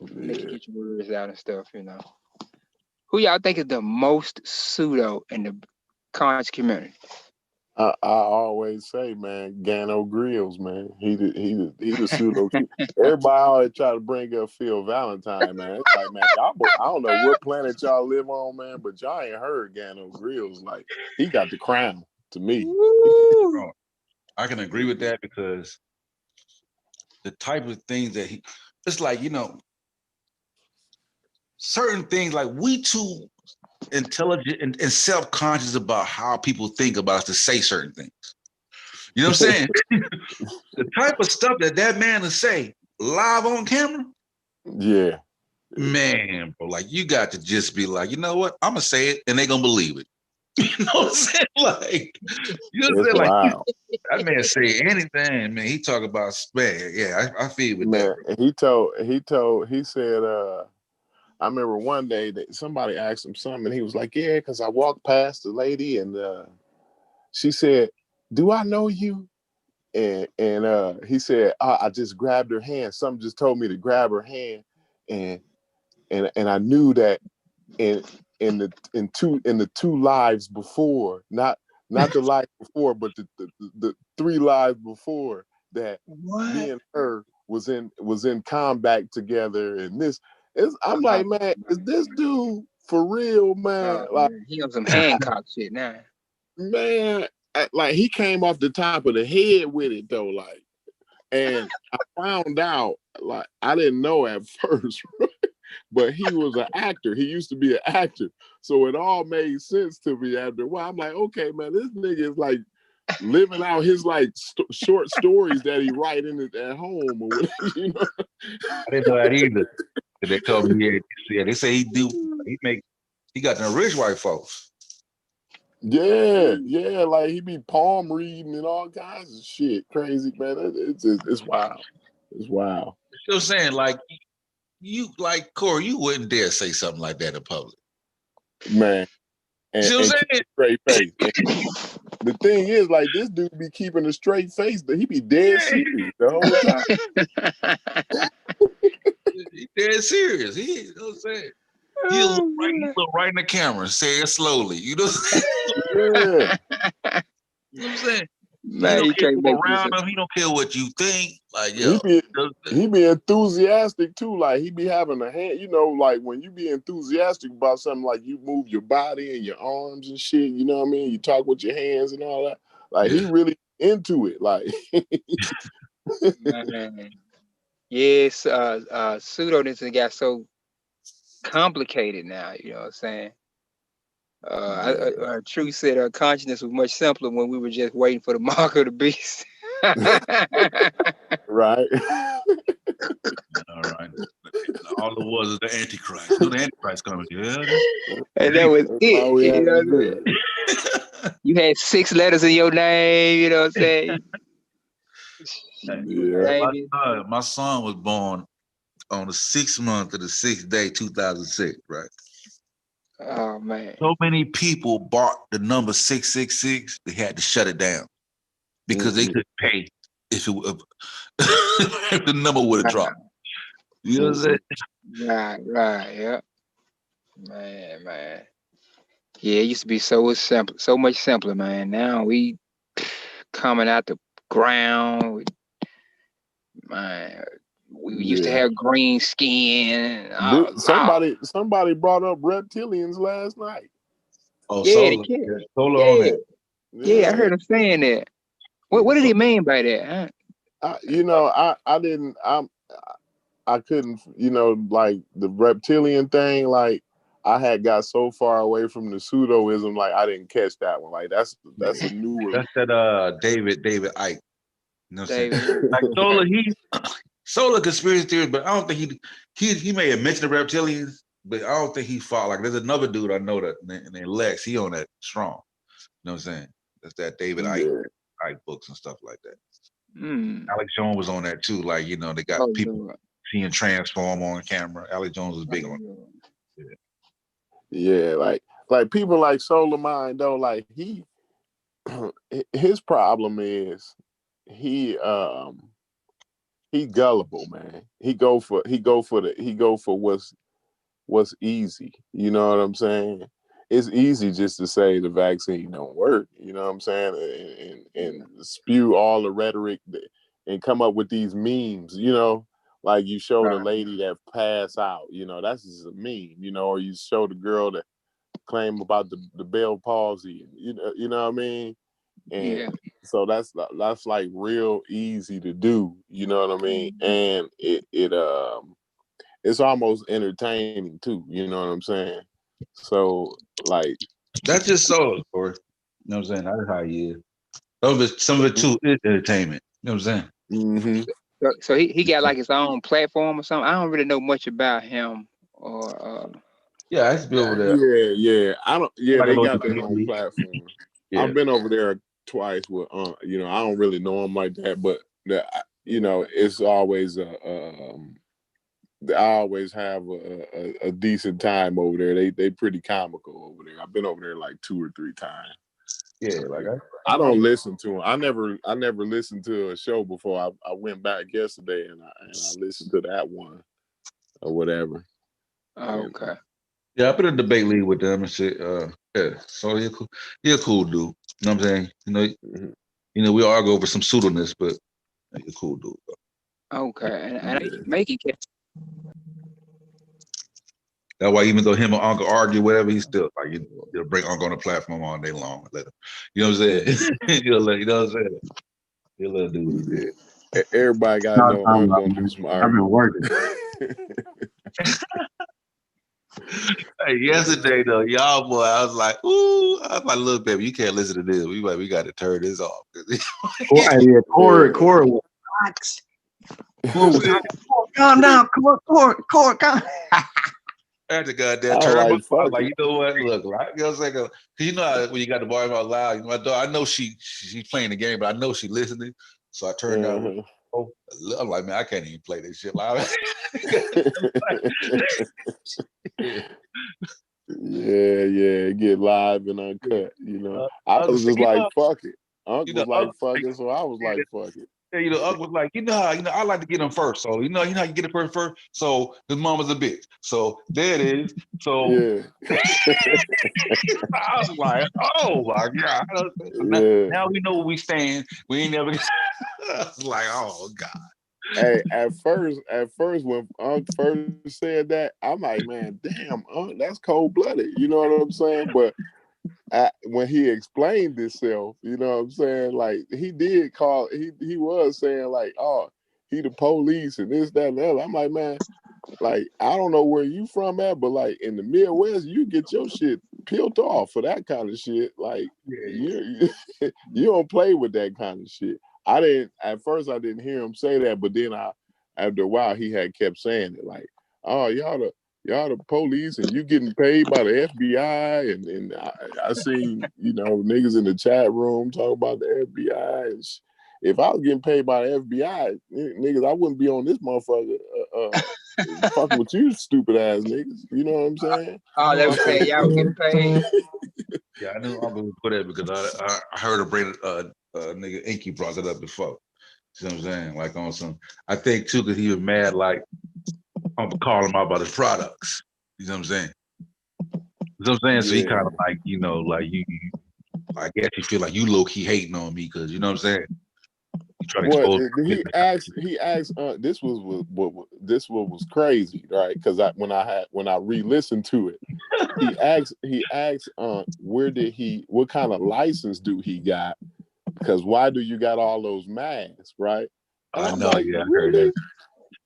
let you get your words out and stuff. Who y'all think is the most pseudo in the conscious community? I always say, man, Gano Grills, man. He the pseudo. Everybody always try to bring up Phil Valentine, man. It's like, man, I don't know what planet y'all live on, man, but y'all ain't heard Gano Grills. Like, he got the crown to me. I can agree with that because the type of things that it's like, certain things, like we too intelligent and self-conscious about how people think about us to say certain things. You know what I'm saying? The type of stuff that man will say live on camera. Yeah. Man, bro, like you got to just be like, you know what? I'm gonna say it and they're gonna believe it. You know what I'm saying? Like, you know what I'm saying? Wow. Like, that man say anything, man. He talk about spare. Yeah, I feel with man, that. He said, I remember one day that somebody asked him something, and he was like, yeah, because I walked past the lady and she said, do I know you? And he said, I just grabbed her hand. Something just told me to grab her hand. And I knew that in the two lives before, not the life before, but the 3 lives before, that me and her was in combat together. And I'm like, man, is this dude for real, man? Like, he on some Hancock shit now. Man, like he came off the top of the head with it though, like, and I found out, like, I didn't know at first, but he was an actor. He used to be an actor, so it all made sense to me after a while. I'm like, okay, man, this nigga is like living out his like short stories that he writing at home or whatever, I didn't know that either. They told me, they say he got them rich white folks. Yeah, like he be palm reading and all kinds of shit. Crazy, man. It's wild. It's wild. You know what I'm saying? Like you, like Corey, you wouldn't dare say something like that in public. Man. You And know what keep I'm a straight face. And the thing is, like, this dude be keeping a straight face, but he be dead serious the whole time. He dead serious. You know what I'm saying? He look right in the camera, say it slowly. You know what I'm saying? Yeah. You know what I'm saying? Man, He don't you care can't who make this around up. him. He don't care what you think. Like, yo, He be enthusiastic too. Like he be having a hand, like when you be enthusiastic about something, like you move your body and your arms and shit, you know what I mean? You talk with your hands and all that. Like he really into it. Like Man. Yes, pseudonym got so complicated now, you know what I'm saying? True said consciousness was much simpler when we were just waiting for the mark of the beast. right. all right. All it was is the Antichrist. The Antichrist coming. Yeah. And that was it. all we You had know to what I'm saying? You had 6 letters in your name, you know what I'm saying? Yeah. My son was born on the 6th month of the 6th day, 2006, right? Oh man. So many people bought the number 666, they had to shut it down because they could pay if if the number would have dropped. You know what I'm saying? Right, yeah. Man. Yeah, it used to be so simple, so much simpler, man. Now we coming out the ground, man. We used to have green skin. Somebody brought up reptilians last night. Oh, yeah, Solar. Solar on that. Yeah, I heard him saying that. What did he mean by that? I couldn't, like the reptilian thing, like I had got so far away from the pseudoism, like I didn't catch that one. Like that's a newer. That's that David Icke. You know what I'm saying? David. Like Solar conspiracy theory, but I don't think he may have mentioned the reptilians, but I don't think he fought. Like there's another dude I know that named Lex. He on that strong. You know what I'm saying? That's that David Icke books and stuff like that. Alex Jones was on that too. Like, they got people seeing transform on camera. Alex Jones was big on it. Yeah, like people like Solar Mind though, like his problem is he gullible, man. He go for what's easy. You know what I'm saying? It's easy just to say the vaccine don't work. You know what I'm saying? And spew all the rhetoric and come up with these memes. Like you show the lady that pass out. That's just a meme. Or you show the girl that claim about the Bell palsy. You know what I mean? And so that's like real easy to do. You know what I mean? And it's almost entertaining too. You know what I'm saying? So like that's just Solar, Corey. You know what I'm saying? That's how he is. Some of it too is entertainment. You know what I'm saying? So he got like his own platform or something. I don't really know much about him. Or yeah, I used to be over there. Yeah. I don't. Yeah, like they got their own platform. Yeah. I've been over there twice with. I don't really know him like that, but it's always I always have a decent time over there. They pretty comical over there. I've been over there like 2 or 3 times. Yeah, like I don't listen to him. I never listened to a show before. I went back yesterday and I listened to that one or whatever. Okay. Yeah, I put a debate league with them and shit. So he a cool dude. You know what I'm saying? We argue over some pseudonymous, but he's a cool dude. Okay, and I make it. That's why even though him and Uncle argue, whatever, he's still like he'll bring Uncle on the platform all day long and let him. You know what I'm saying? You know what I'm saying? He'll let him do what he did. Everybody got to know I'm gonna do some I've been working. Hey, yesterday though, y'all boy, I was like, ooh, I was like, look, baby, you can't listen to this. We got to turn this off. Corey was hot. Calm down, Corey, calm. had to goddamn I was turn. I like, was fuck like, it. you know what? Look, right? You know what I'm saying? Cause you know how, when you got the bar out loud, you know, my daughter, I know she's playing the game, but I know she listening. So I turned down. Oh, I'm like, man, I can't even play this shit loud. Yeah, get live and uncut. You know, I Uncle was said, just you like, know, fuck it. Uncle you know, was like, Uncle, fuck it, so I was like, fuck it. you know, Uncle was like, you know how, I like to get him first. So you know how you get it first. So his mama's a bitch. So there it is. So Yeah. I was like, oh my God. Yeah. Now we know where we stand. We ain't never. I was like, oh God. Hey, at first, when Unc first said that, I'm like, man, damn, Unc, that's cold blooded. You know what I'm saying? But when he explained himself, you know what I'm saying? Like he did call, he was saying like, oh, he the police and this, that, and the other. I'm like, man, like I don't know where you from at, but like in the Midwest, you get your shit peeled off for that kind of shit. Like you don't play with that kind of shit. At first I didn't hear him say that, but then after a while he had kept saying it like, oh, y'all the police and you getting paid by the FBI and I seen, you know, niggas in the chat room talk about the FBI and if I was getting paid by the FBI, niggas, I wouldn't be on this motherfucker fucking with you stupid ass niggas. You know what I'm saying? Oh, they were saying y'all were getting paid. Yeah, I knew Uncle would put that because I heard her bring nigga Inky brought that up before. You know what I'm saying? Like on some, I think too, because he was mad like Uncle called him out about his products. You know what I'm saying? You know what I'm saying? Yeah. So he kind of like, you know, like you I guess you feel like you low key hating on me because you know what I'm saying? You try to expose. He asked. This was what was crazy, right? Because when I re-listened to it, he asked what kind of license do he got? Because why do you got all those masks, right? And I I'm know, like, yeah, I heard really? that.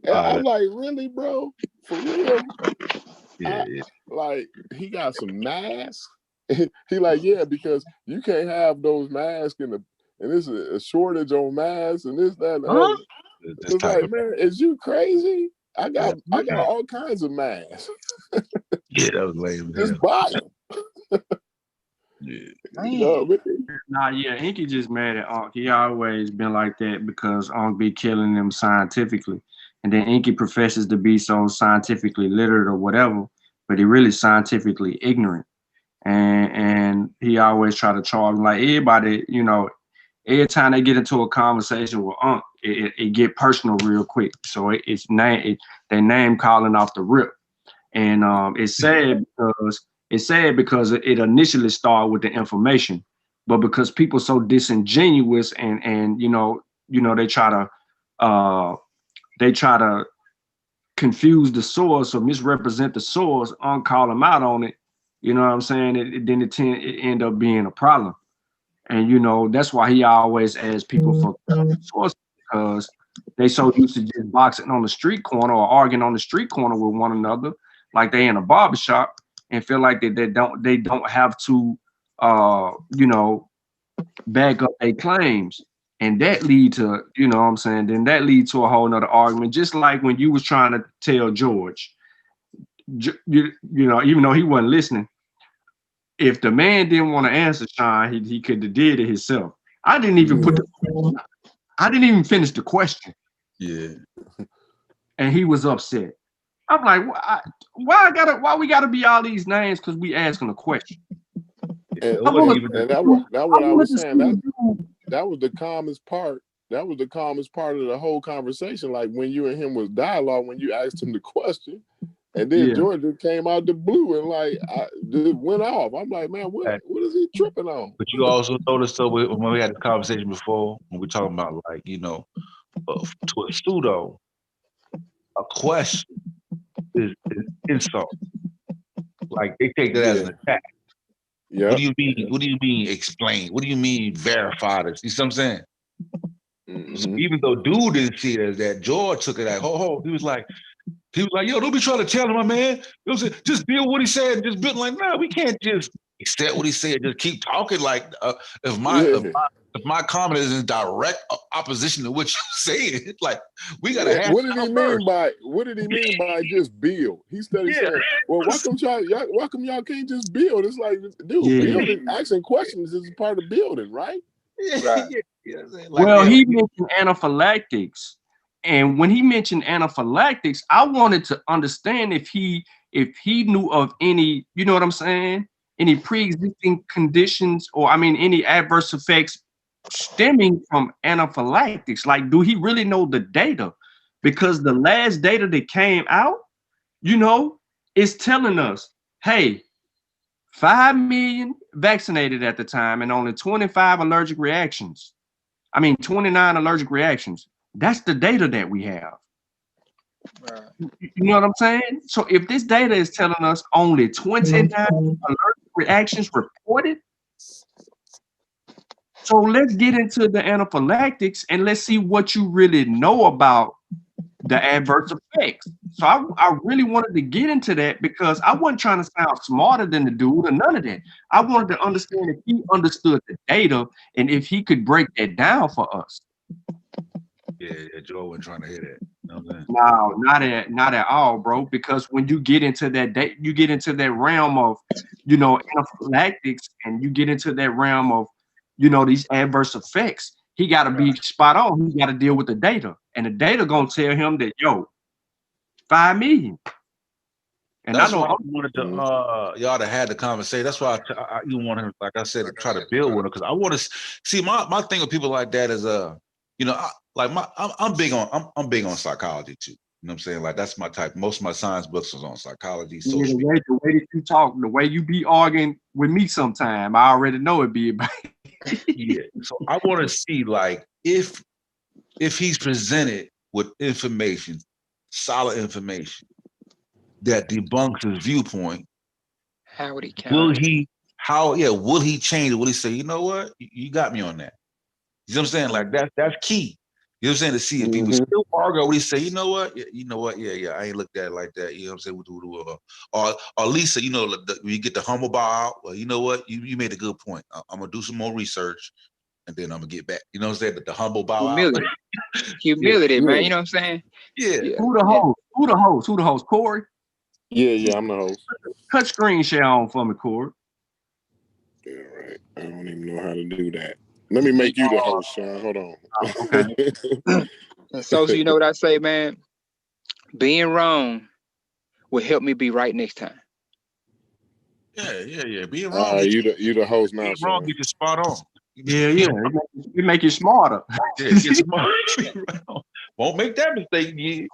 And I'm like, really, bro? For real? Yeah. Like he got some masks. He like, yeah, because you can't have those masks and there's a shortage on masks and this, that, and the other. This It's type like, of man, is you crazy? I got yeah. all kinds of masks. Yeah, that was lame. Just buy them. Yeah. You know what I mean? Nah, yeah, Inky just mad at Unc. He always been like that because Unc be killing them scientifically. And then Inky professes to be so scientifically literate or whatever, but he really scientifically ignorant. And he always try to charge him like everybody, you know, every time they get into a conversation with Unc, it get personal real quick. So they name calling off the rip. And it's sad because it initially started with the information, but because people so disingenuous and you know they try to confuse the source or misrepresent the source, call them out on it. You know what I'm saying? It end up being a problem. And you know that's why he always asks people for sources because they so used to just boxing on the street corner or arguing on the street corner with one another, like they in a barbershop, and feel like they don't have to, you know, back up their claims, and that lead to, you know what I'm saying? Then that leads to a whole nother argument. Just like when you was trying to tell George, you know, even though he wasn't listening, if the man didn't want to answer Sean, he could have did it himself. I didn't even I didn't even finish the question. Yeah. And he was upset. I'm like, why we gotta be all these names because we asking a question? And that what I was saying. That was the calmest part. That was the calmest part of the whole conversation. Like when you and him was dialogue, when you asked him the question, and then Georgia came out the blue and like it went off. I'm like, man, what is he tripping on? But you also noticed though when we had the conversation before, when we talking about like, you know, to a pseudo, a question is insult. Like they take that as an attack. Yeah. What do you mean? What do you mean explain? What do you mean verify this? You see what I'm saying? Mm-hmm. So even though dude didn't see it as that, George took it like, he was like, yo, don't be trying to tell him, my man. You know what I'm saying? Just deal with what he said and just be like, no, we can't just accept what he said, just keep talking like if my if my comment is in direct opposition to what you saying, like we gotta have. What did he mean by just build? He started saying, "Well, why come y'all can't just build?" It's like, dude, building, asking questions is part of building, right? Right. Well, he mentioned anaphylactics, and when he mentioned anaphylactics, I wanted to understand if he knew of any, you know what I'm saying, any pre-existing conditions, or I mean, any adverse effects stemming from anaphylactics. Like, do he really know the data? Because the last data that came out, you know, is telling us, hey, 5 million vaccinated at the time and only 25 allergic reactions. I mean, 29 allergic reactions. That's the data that we have. Right. You know what I'm saying? So if this data is telling us only 29 allergic reactions reported, so let's get into the anaphylactics and let's see what you really know about the adverse effects. So I really wanted to get into that because I wasn't trying to sound smarter than the dude or none of that. I wanted to understand if he understood the data and if he could break that down for us. Yeah, Joe wasn't trying to hear that. You know what I'm saying? No, not at all, bro. Because when you get into that, you get into that realm of, you know, anaphylactics, and you get into that realm of, you know, these adverse effects. He got to be spot on. He got to deal with the data, and the data gonna tell him that 5 million. And that's I know why I wanted to y'all to have the conversation. That's why I even want him, like I said, to try to build with him, because I want to see my thing with people like that is you know, I'm big on psychology too. You know what I'm saying? Like that's my type. Most of my science books is on psychology. the way that you talk, the way you be arguing with me sometime, I already know it be about. Yeah. So I want to see, like, if he's presented with information, solid information that debunks his viewpoint, How would he counter? Will he change it? Will he say, you know what? You got me on that. You know what I'm saying? Like that's key. You know what I'm saying? To see if people still argue, will he say, you know what? Yeah, I ain't looked at it like that. You know what I'm saying? Or Lisa, you know, when you get the humble bow out, well, you know what? You made a good point. I'm gonna do some more research and then I'm gonna get back. You know what I'm saying? The humble bow Humility. out. Humility, man. You know what I'm saying? Yeah. Who the host? Corey? Yeah, I'm the host. Cut screen share on for me, Corey. Yeah, right. I don't even know how to do that. Let me make you the host, Sean. Hold on. Okay. So you know what I say, man? Being wrong will help me be right next time. Yeah. Being wrong. You the host now. Being wrong, get you spot on. Yeah. It make you smarter. Yeah, get smarter. Won't make that mistake again.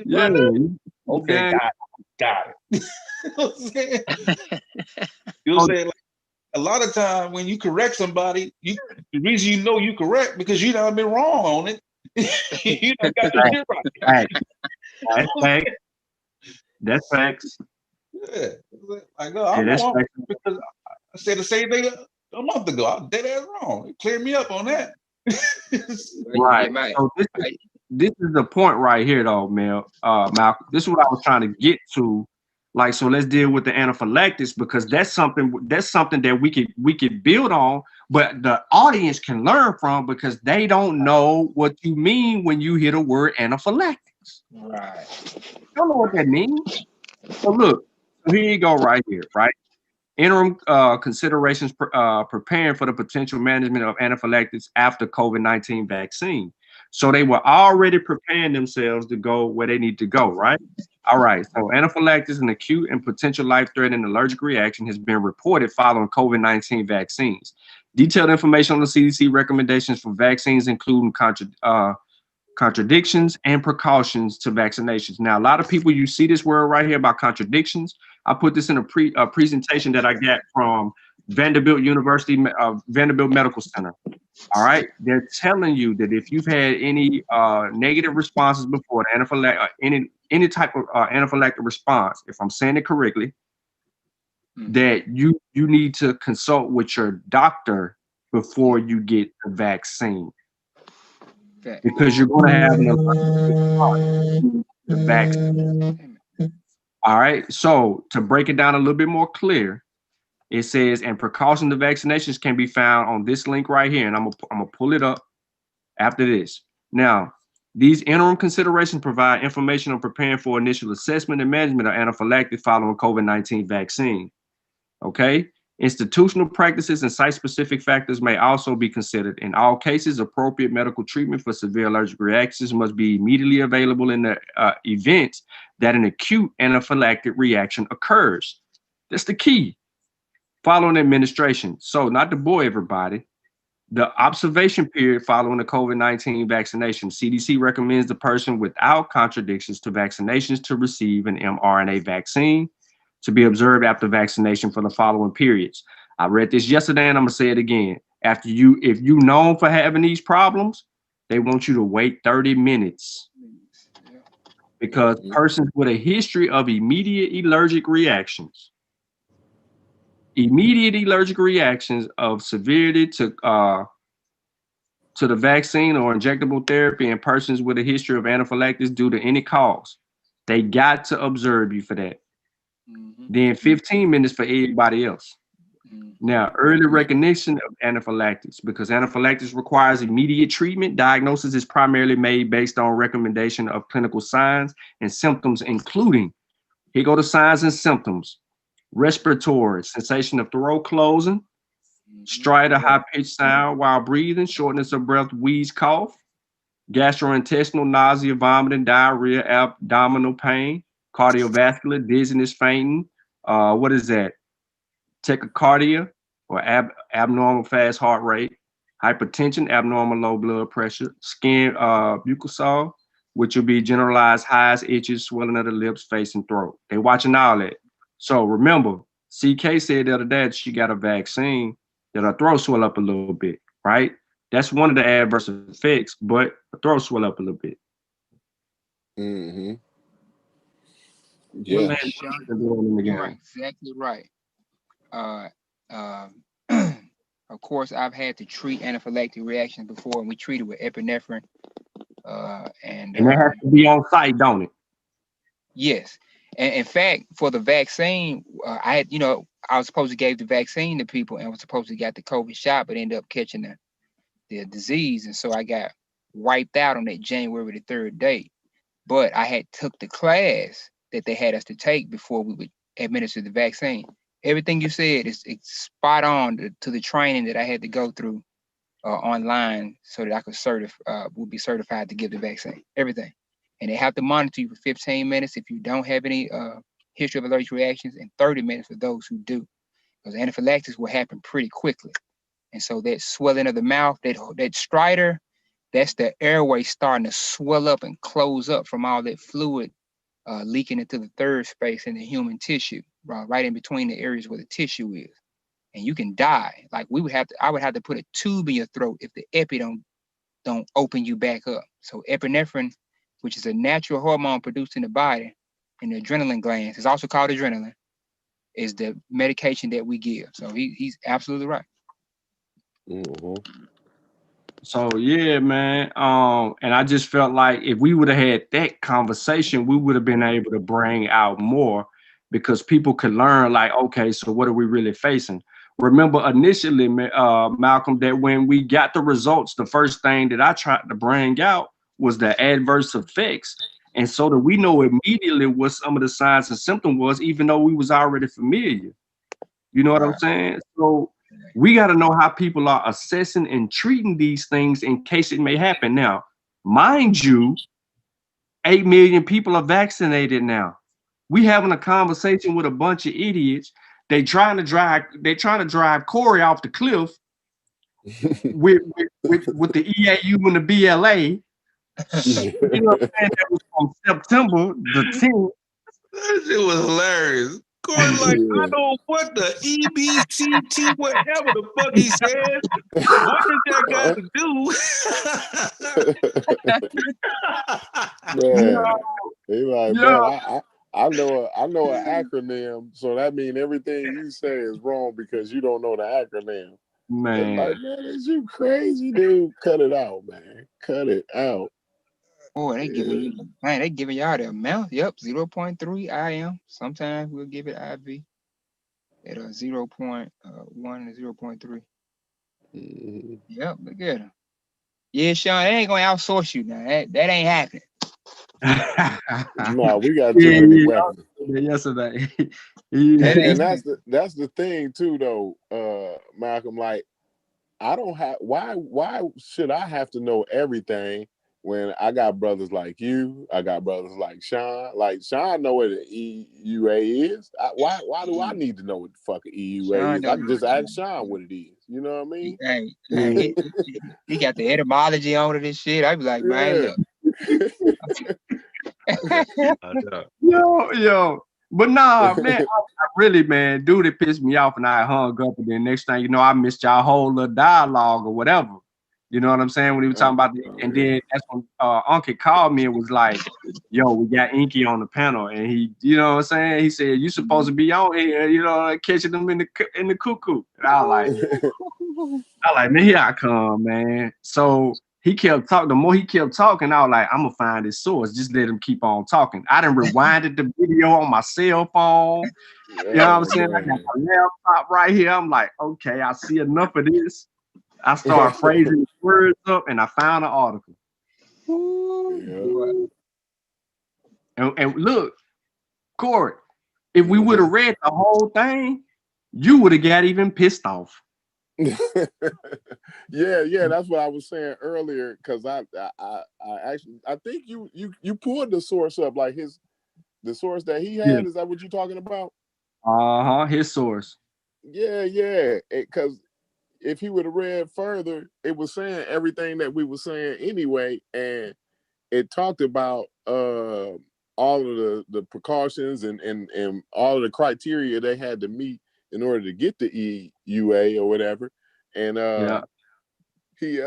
Yeah. Okay, got it. You know what I'm saying? You know what I'm saying? Like, a lot of time when you correct somebody, the reason you know you correct because you done been wrong on it. You done got the shit right. That's facts. That's facts. Yeah. Like, no, I'm wrong because I said the same thing a month ago. I did that wrong. It cleared me up on that. Right. So this is the point right here, though, Malcolm. This is what I was trying to get to. Like, so let's deal with the anaphylaxis because that's something that we could build on, but the audience can learn from because they don't know what you mean when you hear the word anaphylaxis. Right. Don't know what that means. So look, so here you go right here, right? Interim considerations preparing for the potential management of anaphylaxis after COVID-19 vaccine. So they were already preparing themselves to go where they need to go, right? All right. So anaphylaxis, an acute and potential life-threatening allergic reaction, has been reported following COVID-19 vaccines. Detailed information on the CDC recommendations for vaccines, including contradictions and precautions to vaccinations. Now, a lot of people, you see this word right here about contradictions. I put this in a presentation that I got from Vanderbilt University, Vanderbilt Medical Center. All right. They're telling you that if you've had any negative responses before, any type of anaphylactic response, if I'm saying it correctly, that you need to consult with your doctor before you get the vaccine. Because you're going to have the vaccine. All right. So to break it down a little bit more clear, It says, and precautions of vaccinations can be found on this link right here. And I'm gonna pull it up after this. Now, these interim considerations provide information on preparing for initial assessment and management of anaphylaxis following COVID-19 vaccine. Okay. Institutional practices and site-specific factors may also be considered. In all cases, appropriate medical treatment for severe allergic reactions must be immediately available in the event that an acute anaphylactic reaction occurs. That's the key. Following administration. So not to bore everybody, the observation period following the COVID-19 vaccination, CDC recommends the person without contradictions to vaccinations to receive an mRNA vaccine to be observed after vaccination for the following periods. I read this yesterday and I'm gonna say it again. If you known for having these problems, they want you to wait 30 minutes because persons with a history of immediate allergic reactions of severity to the vaccine or injectable therapy and persons with a history of anaphylaxis due to any cause, they got to observe you for that. Then 15 minutes for everybody else. Now, early recognition of anaphylaxis, because anaphylaxis requires immediate treatment. Diagnosis is primarily made based on recommendation of clinical signs and symptoms, including, here go the signs and symptoms: respiratory, sensation of throat closing, stridor, high-pitched sound while breathing, shortness of breath, wheeze, cough, gastrointestinal, nausea, vomiting, diarrhea, abdominal pain, cardiovascular, dizziness, fainting, what is that? Tachycardia or abnormal fast heart rate, hypertension, abnormal low blood pressure, skin mucosal, which will be generalized highs, itches, swelling of the lips, face, and throat. They watching all that. So remember, CK said the other day that she got a vaccine that her throat swell up a little bit, right? That's one of the adverse effects, but her throat swell up a little bit. Mm-hmm. Yeah, you're exactly right. Of course, I've had to treat anaphylactic reactions before, and we treated with epinephrine. And that has to be on site, don't it? Yes. And in fact, for the vaccine, I was supposed to give the vaccine to people and was supposed to get the COVID shot, but ended up catching the disease. And so I got wiped out on that January the 3rd date. But I had took the class that they had us to take before we would administer the vaccine. Everything you said is spot on to the training that I had to go through online so that I could would be certified to give the vaccine. Everything. And they have to monitor you for 15 minutes if you don't have any history of allergic reactions, and 30 minutes for those who do. Because anaphylaxis will happen pretty quickly. And so that swelling of the mouth, that stridor, that's the airway starting to swell up and close up from all that fluid leaking into the third space in the human tissue, right in between the areas where the tissue is. And you can die. Like I would have to put a tube in your throat if the epi don't open you back up. So epinephrine, which is a natural hormone produced in the body in the adrenaline glands, it's also called adrenaline, is the medication that we give. So he's absolutely right. So yeah, man. And I just felt like if we would have had that conversation, we would have been able to bring out more, because people could learn, like, okay, so what are we really facing? Remember initially, Malcolm, that when we got the results, the first thing that I tried to bring out was the adverse effects. And so that we know immediately what some of the signs and symptoms was, even though we was already familiar. You know what I'm saying? So we got to know how people are assessing and treating these things in case it may happen. Now, mind you, 8 million people are vaccinated now. We having a conversation with a bunch of idiots. They're trying to drive Corey off the cliff with the EAU and the BLA. You know what I'm saying? That was from September the 10th. That shit was hilarious. Corey, like, I know what the EBCT, whatever the fuck he said. What does that got to do? Man, he like, man, I know an acronym, so that means everything you say is wrong because you don't know the acronym. Man, like, man, is you crazy, dude? Cut it out, man. Cut it out. Oh, they giving y'all the amount. Yep, 0.3 IM. Sometimes we'll give it IV. at 0.1 to 0.3. Mhm. Yep, look at him. Yeah, Sean, they ain't gonna outsource you now. That ain't happening. No, we got too Yeah, many yeah. weapons. Yesterday. That And ain't that's the thing too, though, Malcolm. Like, I don't have why should I have to know everything when I got brothers like you? I got brothers like Sean. Like Sean know what an EUA is. Why do I need to know what the fuck an EUA Sean is? I don't can know. just ask Sean what it is. You know what I mean? Hey, he got the etymology on it and shit. I be like, man, Yeah. look. Yo. But nah, man, I really, man, dude, it pissed me off and I hung up. And then next thing you know, I missed y'all whole little dialogue or whatever. You know what I'm saying? When he was talking about the, and then that's when Uncle called me and was like, yo, we got Inky on the panel. And he, you know what I'm saying? He said, you supposed to be on here, you know, catching them in the cuckoo. And I was like, man, here I come, man. So he kept talking. The more he kept talking, I was like, I'm gonna find his source. Just let him keep on talking. I done rewinded the video on my cell phone. You know what I'm saying? I got my laptop right here. I'm like, okay, I see enough of this. I started phrasing the words up, and I found an article. And look, Corey, if we would have read the whole thing, you would have got even pissed off. Yeah, that's what I was saying earlier. Because I actually I think you pulled the source up, like the source that he had. Is that what you're talking about? His source. Yeah. Because if he would have read further, it was saying everything that we were saying anyway, and it talked about all of the precautions and all of the criteria they had to meet in order to get the EUA or whatever. And he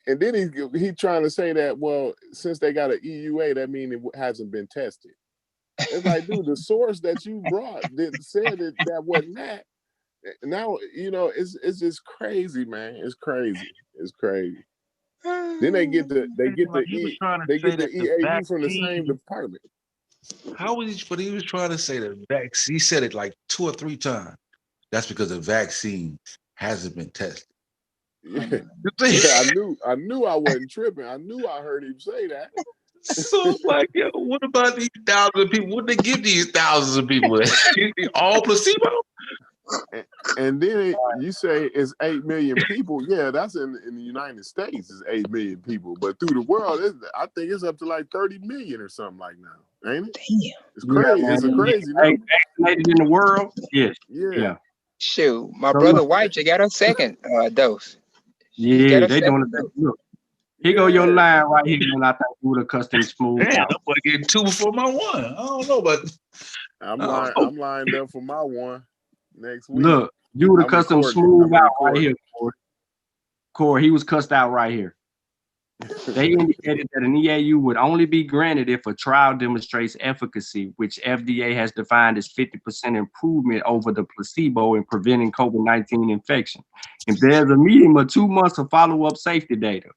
and then he trying to say that, well, since they got an EUA, that means it hasn't been tested. It's like, dude, the source that you brought said that wasn't that. Now, you know, it's just crazy, man. It's crazy. Then they get the EAU from the same department. How was he? But he was trying to say the vaccine. He said it like 2 or 3 times. That's because the vaccine hasn't been tested. Yeah, I knew I wasn't tripping. I knew I heard him say that. So it's like, yo, what about these thousands of people? What they give these thousands of people? All placebo? And then you say it's 8 million people. Yeah, that's in the United States is 8 million people. But through the world, I think it's up to like 30 million or something like now. Ain't it? Damn. It's crazy. Yeah, it's a crazy number. Vaccinated in the world? Yes. Yeah. Shoot, my brother White just got a second dose. Yeah, they doing it. Look, here go your line right here when I think you would have custom smooth Man, out. I'm gonna get 2 before my 1. I don't know, but I'm lined up for my 1 next week. Look, you would have custom smooth out right here, Corey. He was cussed out right here. They indicated that an EAU would only be granted if a trial demonstrates efficacy, which FDA has defined as 50% improvement over the placebo in preventing COVID-19 infection. If there's a medium of 2 months of follow-up safety data.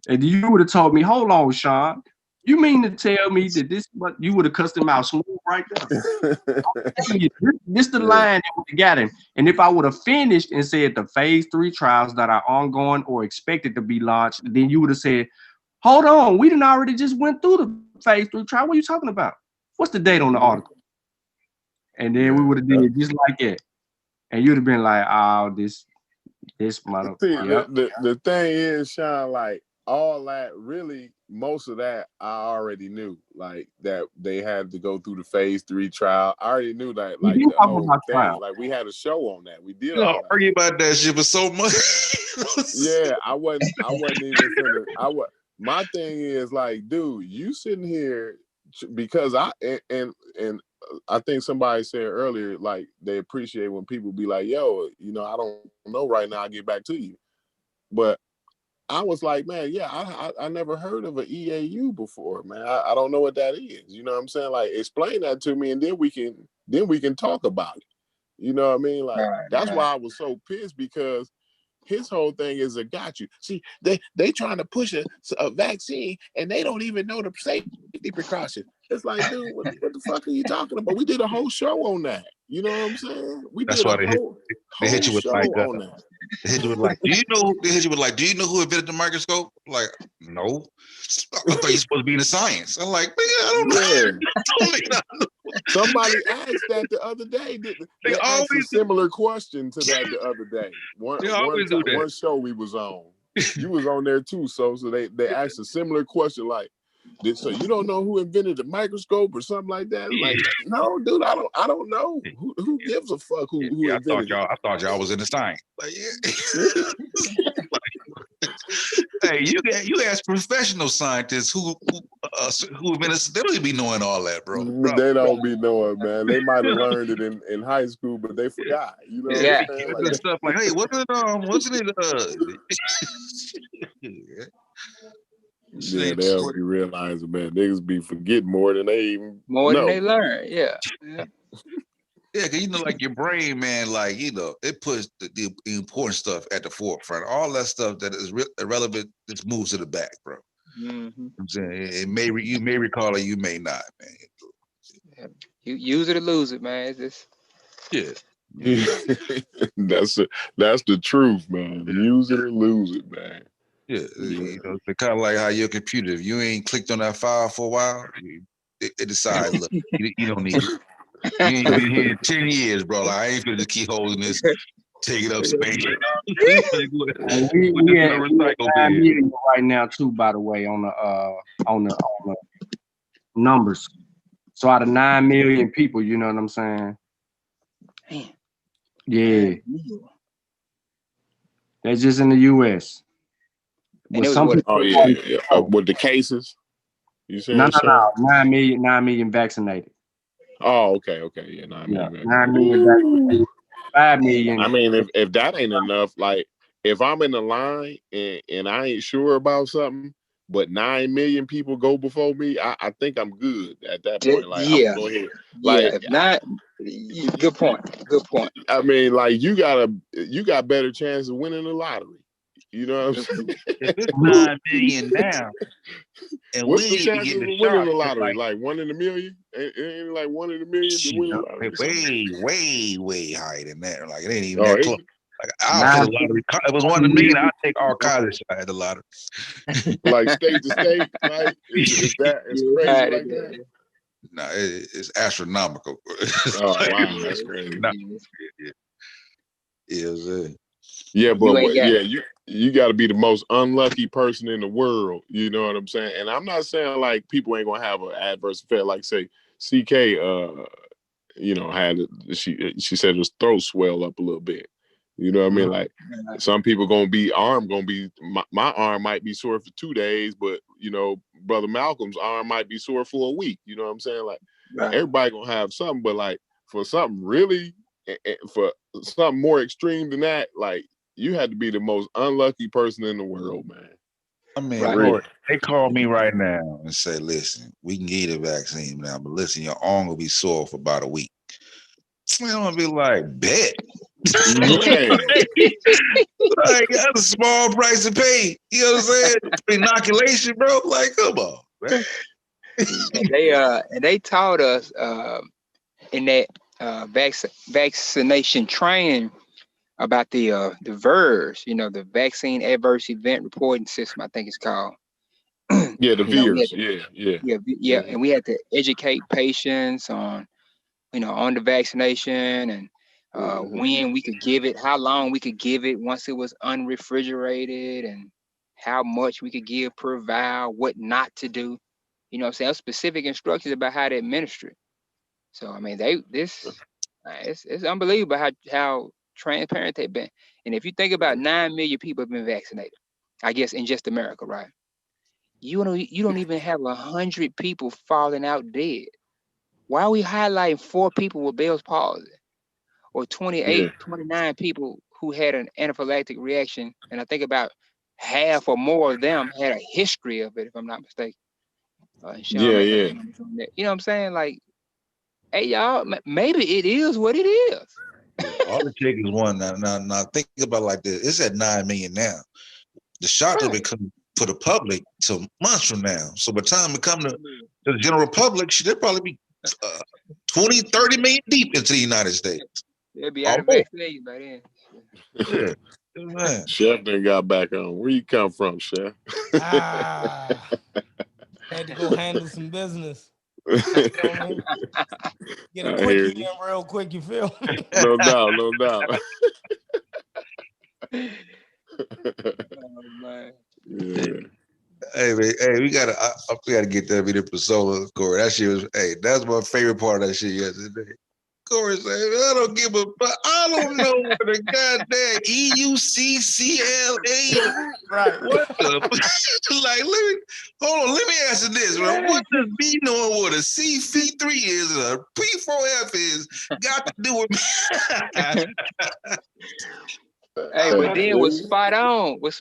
And you would have told me, hold on, Sean. You mean to tell me that this, but you would have cussed him out smooth right there? This the line that would have got him. And if I would have finished and said the phase 3 trials that are ongoing or expected to be launched, then you would have said, hold on, we didn't already just went through the phase 3 trial. What are you talking about? What's the date on the article? And then we would have did it just like that. And you'd have been like, oh, this mother. See, the thing is, Sean, like all that really, most of that I already knew. Like that they had to go through the phase 3 trial. I already knew that, like the whole thing. Trial. Like we had a show on that. We did all that. Argue about that shit for so much. Yeah, I wasn't even finna. My thing is like, dude, you sitting here because and I think somebody said earlier, like they appreciate when people be like, yo, you know, I don't know right now, I'll get back to you. But I was like, man, yeah, I never heard of an EAU before, man. I don't know what that is. You know what I'm saying? Like, explain that to me, and then we can talk about it. You know what I mean? Like, that's why I was so pissed, because his whole thing is a got you. See, they trying to push a vaccine and they don't even know the safety precaution. It's like, dude, what the fuck are you talking about? We did a whole show on that. You know what I'm saying? We That's did why a they hit you with show like on that. they hit you with like, do you know? They hit you with like, do you know who invented the microscope? Like, no. I thought you supposed to be in the science. I'm like, man, I don't know. Somebody asked that the other day. They asked a similar question to that the other day. One show we was on. You was on there too, so they asked a similar question like, so you don't know who invented the microscope or something like that? Like, no, dude, I don't know. Who gives a fuck who invented it? I thought y'all was in the science. Like, hey, you ask professional scientists who invented, they don't even be knowing all that, bro. They don't be knowing, man. They might have learned it in high school, but they forgot. You know what I'm saying? Like, stuff like, hey, wasn't it? Yeah, they don't be realizing, man. Niggas be forgetting more than they even than they learn. Yeah. Yeah, cause like your brain, man, like it puts the important stuff at the forefront. All that stuff that is irrelevant just moves to the back, bro. Mm-hmm. I'm saying you may recall it, you may not, man. Yeah. You use it or lose it, man. It's just that's the truth, man. Use it or lose it, man. Yeah, it's kind of like how your computer, if you ain't clicked on that file for a while, it decides, look, you don't need it. You ain't been here in 10 years, bro. Like, I ain't gonna just keep holding this, taking up space. We at 9 million right now too, by the way, on the numbers. So out of 9 million people, you know what I'm saying? Man. Yeah. That's just in the US. And with the cases? You saying? No. 9 million vaccinated. Oh, okay. Yeah, 9 million. 9 million vaccinated. 5 million. I mean, if that ain't enough, like if I'm in the line and I ain't sure about something, but 9 million people go before me, I think I'm good at that point. Like, I'm gonna go ahead. Like, if not, good point. I mean, like you got better chance of winning the lottery. You know what I'm saying? If it's 9 million now, and what's we the chances of winning the lottery? Like 1 in a million? Ain't like 1 in a million to win the lottery? Way higher than that. Like it ain't even that close. Like I'll hit the lottery. If it was 1 in a million, I'd take all kinds of shit at the lottery. Like state to state, like is that crazy like that? No, it's astronomical. Oh wow, that's crazy. Yeah, but you got to be the most unlucky person in the world. You know what I'm saying? And I'm not saying like people ain't gonna have an adverse effect. Like say CK, had she said his throat swell up a little bit. You know what I mean? Like some people my arm might be sore for 2 days, but Brother Malcolm's arm might be sore for a week. You know what I'm saying? Like everybody gonna have something, but like for something really, for something more extreme than that, like you had to be the most unlucky person in the world, man. I mean, Lord, they call me right now and say, listen, we can get you the vaccine now, but listen, your arm will be sore for about a week. I'm gonna be like, bet. Like that's a small price to pay. You know what I'm saying? For inoculation, bro. Like, come on, man. And they taught us in that vaccination training about the VERS, the Vaccine Adverse Event Reporting System, I think it's called. Yeah, the VERS. Yeah. And we had to educate patients on the vaccination and when we could give it, how long we could give it once it was unrefrigerated, and how much we could give per vial, what not to do. You know what I'm saying? Specific instructions about how to administer it. So I mean, it's unbelievable how transparent they've been. And if you think about 9 million people have been vaccinated, I guess in just America, right? You don't even have 100 people falling out dead. Why are we highlighting 4 people with Bell's palsy, or 29 people who had an anaphylactic reaction? And I think about half or more of them had a history of it, if I'm not mistaken. Yeah. You know what I'm saying? Like, hey, y'all, maybe it is what it is. All it takes is one. Now think about it like this. It's at 9 million now. The shots will become for the public till months from now. So by the time it come to the general public, they'll probably be 20, 30 million deep into the United States. They'll be out of vaccines by then. Yeah. Man. Chef done got back on. Where you come from, Chef? Had to go handle some business. You know what I mean? Get a quickie in real quick, you feel me? No doubt, no doubt. Oh, man. Yeah. Hey, man, hey, we gotta get that video for Solar, Corey. That shit was, hey, that's my favorite part of that shit yesterday. Corey said, I don't give a fuck. I don't know what the goddamn EUCCLA. Right. What the like? Hold on. Let me answer this, bro. What does me knowing what a C3 is and a P4F is got to do with me? Hey, but then was spot on with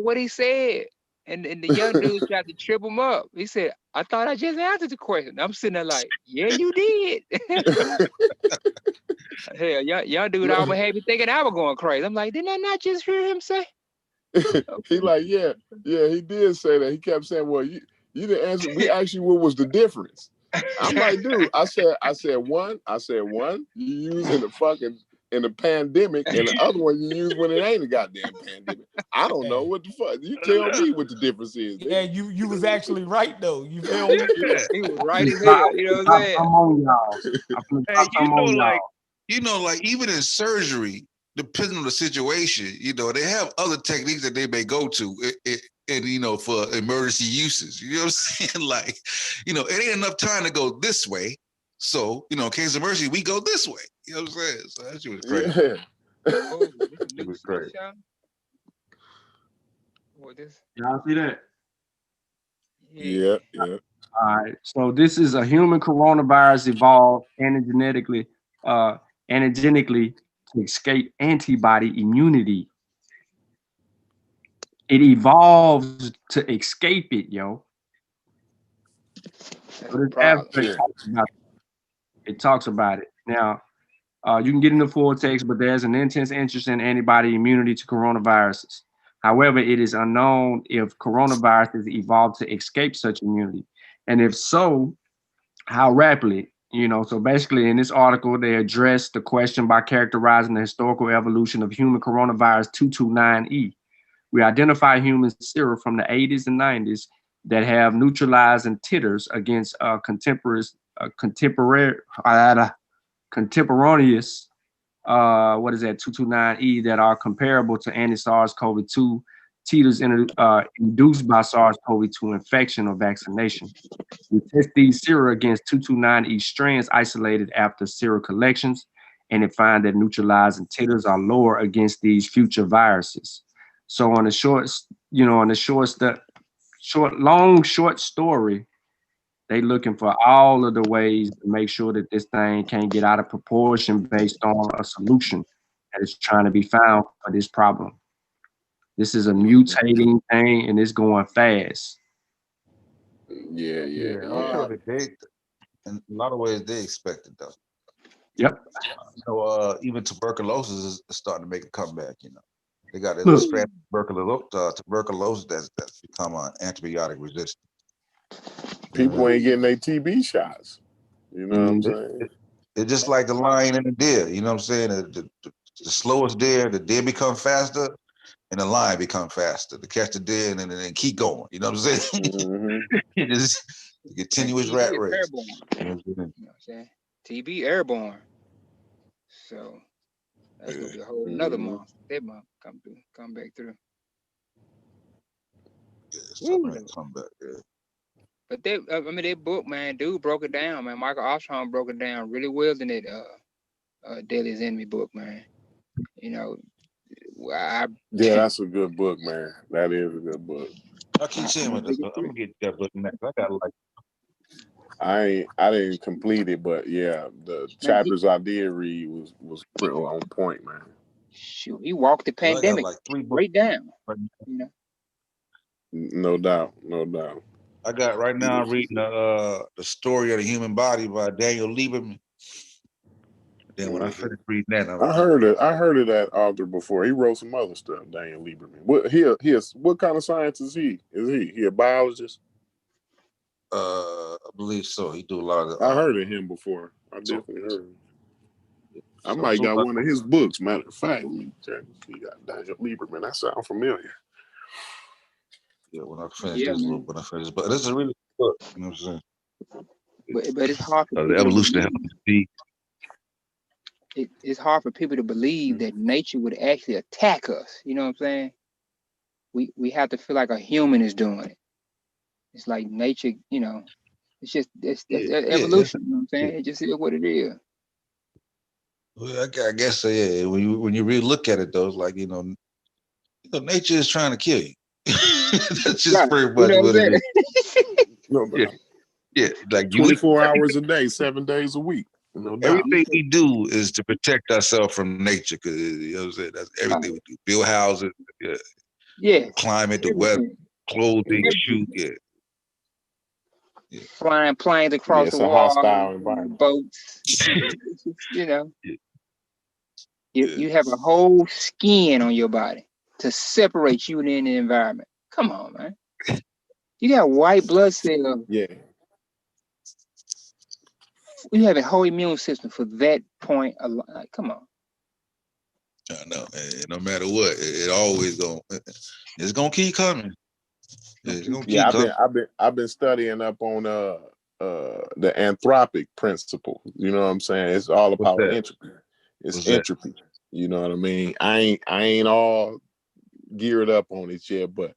what he said. And the young dude tried to trip him up. He said, I thought I just answered the question. I'm sitting there like, yeah, you did. Hell, young dude almost had me thinking I was going crazy. I'm like, didn't I not just hear him say? He like, yeah, he did say that. He kept saying, well, you didn't answer. We asked you what was the difference. I'm like, dude, I said one, you use in the pandemic, and the other one you use when it ain't a goddamn pandemic. I don't know what the fuck. You tell me what the difference is. Yeah, you was actually right though. You feel me? He was right as hell. You know what I'm saying? Come on, y'all. Hey, like even in surgery, depending on the situation, they have other techniques that they may go to, and for emergency uses. You know what I'm saying? Like, it ain't enough time to go this way. So, in case of emergency, we go this way. You know what I'm saying? So that shit was crazy. Yeah. It was crazy. Y'all see that? Yeah. All right. So this is a human coronavirus evolved antigenically to escape antibody immunity. It evolves to escape it, yo. So this abstract talks about it. Now, you can get into full text, but there's an intense interest in antibody immunity to coronaviruses. However, it is unknown if coronaviruses evolved to escape such immunity. And if so, how rapidly? So basically in this article, they address the question by characterizing the historical evolution of human coronavirus 229E. We identify human sera from the 80s and 90s that have neutralizing titers against contemporaneous what is that, 229E, that are comparable to anti-SARS-CoV-2 titers induced by SARS-CoV-2 infection or vaccination. We test these sera against 229E strands isolated after sera collections, and it finds that neutralizing titers are lower against these future viruses. So on the short story, they looking for all of the ways to make sure that this thing can't get out of proportion based on a solution that is trying to be found for this problem. This is a mutating thing, and it's going fast. Yeah. I'm sure that they, in a lot of ways, they expect it though. Yep. Even tuberculosis is starting to make a comeback. They got a strand of tuberculosis that's become antibiotic resistant. People ain't getting their TB shots. You know what I'm saying? It's just like the lion and the deer. You know what I'm saying? The slowest deer, the deer become faster, and the lion become faster to catch the deer and then keep going. You know what I'm saying? It is a continuous rat race. You know what I'm saying? TB airborne. So that's gonna be a whole another month. That month come back through. Come back. Yeah. But that book, man, dude broke it down, man. Michael Armstrong broke it down really well in that Deadliest Enemy book, man. That's a good book, man. That is a good book. I keep saying with this, I'm gonna get that book next. I got I didn't complete it, but yeah, the chapters I did read was pretty on point, man. Shoot, he walked the pandemic right down. No doubt. I got right now. I'm reading the story of the human body by Daniel Lieberman. Then when I finished reading that, I was I heard it. I heard of that author before. He wrote some other stuff. Daniel Lieberman. What kind of science is he? He a biologist? I believe so. He do a lot of. I heard of him before. I So, definitely heard of him. I so, might so got one of his books. Matter of fact, he got Daniel Lieberman. That sounds familiar. yeah, when I finish this book, but this is a really good book. You know what I'm saying? But it's hard for The people evolution of to health. it's hard for people to believe that nature would actually attack us. You know what I'm saying? We have to feel like a human is doing it. It's like nature, you know, it's just that's evolution, you know what I'm saying? It just is what it is. Well, I guess so, yeah. When you really look at it though, it's like, nature is trying to kill you. That's just pretty much what it is. No, Yeah. Like 24 hours a day, 7 days a week. No doubt. Everything we do is to protect ourselves from nature, because you know what I'm saying. That's everything we do. Build houses, climate, the weather, clothing, shoot, Flying planes across the it's a water, hostile environment. boats. You know, you have a whole skin on your body to separate you in the environment. Come on, man. You got white blood cells. Yeah. You have a whole immune system for that point. Come on. I know. No matter what, it always it's gonna keep coming. It's gonna keep coming. I've been studying up on the anthropic principle. You know what I'm saying? It's all about entropy. It's entropy. You know what I mean? I ain't all geared up on it yet, but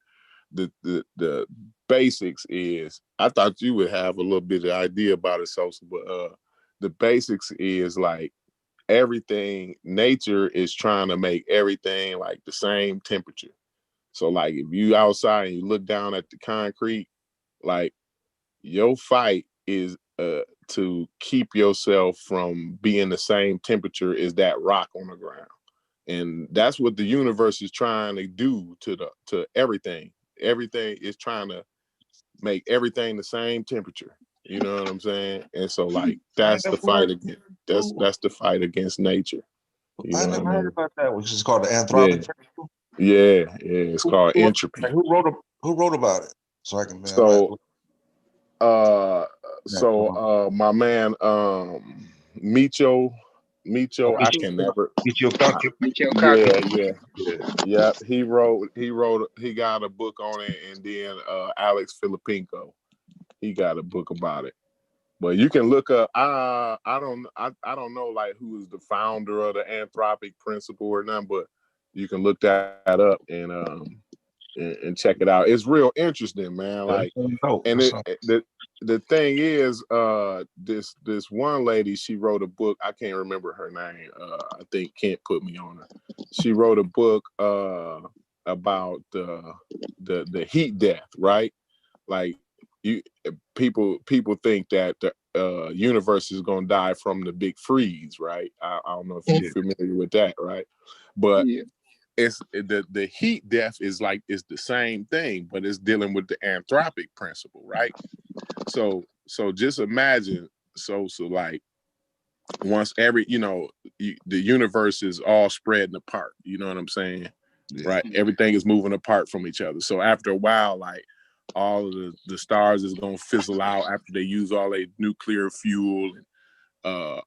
the basics is, I thought you would have a little bit of idea about it, Sosa, but the basics is like everything, nature is trying to make everything like the same temperature. So like if you outside and you look down at the concrete, like your fight is to keep yourself from being the same temperature as that rock on the ground. And that's what the universe is trying to do to everything. Everything is trying to make everything the same temperature. You know what I'm saying? And so like that's the fight against that's the fight against nature. You I know never what I mean? heard about that, which is called the anthropic principle. Yeah. It's called entropy. Who wrote about it? So I can. My man Micho, I can never. Yeah. He got a book on it, and then Alex Filipinko, he got a book about it. But you can look up. I don't know like who is the founder of the anthropic principle or nothing, but you can look that up and check it out. It's real interesting, man. Like, and the thing is, this one lady, she wrote a book. I can't remember her name. I think Kent put me on her. She wrote a book about the heat death, right? Like people think that the universe is gonna die from the big freeze, right? I don't know if you're familiar with that, right? But it's the heat death is the same thing, but it's dealing with the anthropic principle, right? So just imagine, so like once every the universe is all spreading apart, you know what I'm saying? Right? Everything is moving apart from each other. So after a while, like all of the stars is gonna fizzle out after they use all their nuclear fuel, and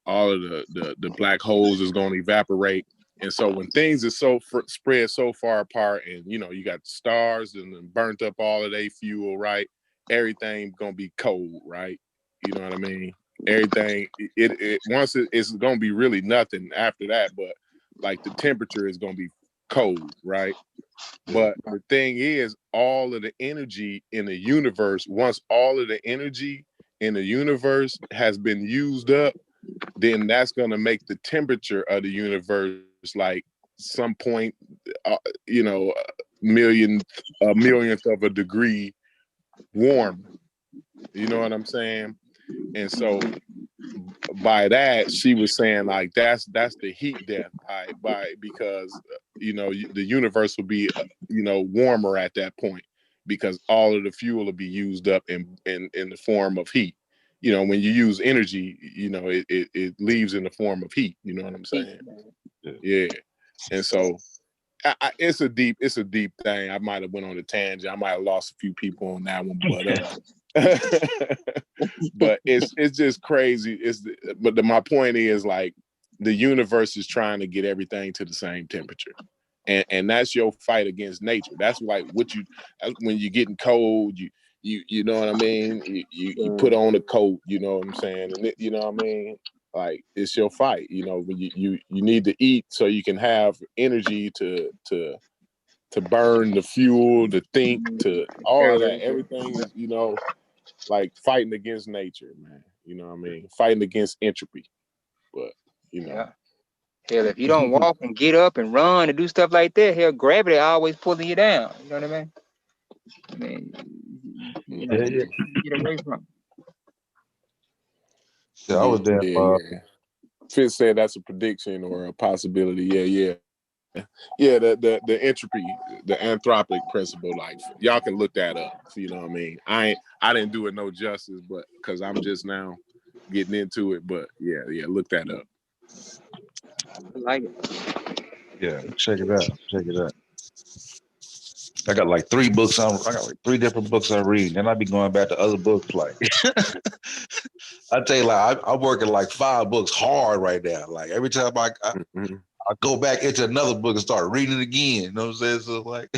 all of the black holes is gonna evaporate. And so when things are spread so far apart, and you got stars and burnt up all of their fuel, right? Everything gonna be cold, right? You know what I mean? Everything once it's gonna be really nothing after that, but like the temperature is gonna be cold, right? But the thing is, all of the energy in the universe, once all of the energy in the universe has been used up, then that's going to make the temperature of the universe like some point, a millionth of a degree warm. You know what I'm saying? And so by that, she was saying like that's the heat death because the universe will be warmer at that point because all of the fuel will be used up in the form of heat. you know, when you use energy, you know, it leaves in the form of heat. You know what I'm saying? Yeah. And so it's a deep thing. I might have went on a tangent. I might have lost a few people on that one, but it's just crazy. My point is, like, the universe is trying to get everything to the same temperature. And that's your fight against nature. That's like when you're getting cold, you know what I mean? You put on a coat, you know what I'm saying? And you know what I mean? Like, it's your fight, you know, when you need to eat so you can have energy to burn the fuel, to think, to all of that. Everything is, you know, like fighting against nature, man. You know what I mean? Fighting against entropy. But, you know. Yeah. Hell, if you don't walk and get up and run and do stuff like that, hell, gravity always pulling you down. You know what I mean? You know, get away from it. Yeah, I was there. Fitz said that's a prediction or a possibility. Yeah. The entropy, the anthropic principle, like, y'all can look that up. You know what I mean? I didn't do it no justice, but because I'm just now getting into it. But yeah, look that up. I like it. Yeah, check it out. I got like 3 books I got like 3 different books I read. Then I be going back to other books. Like, I tell you, like, I'm working like 5 books hard right now. Like, every time I go back into another book and start reading it again. You know what I'm saying? So, like,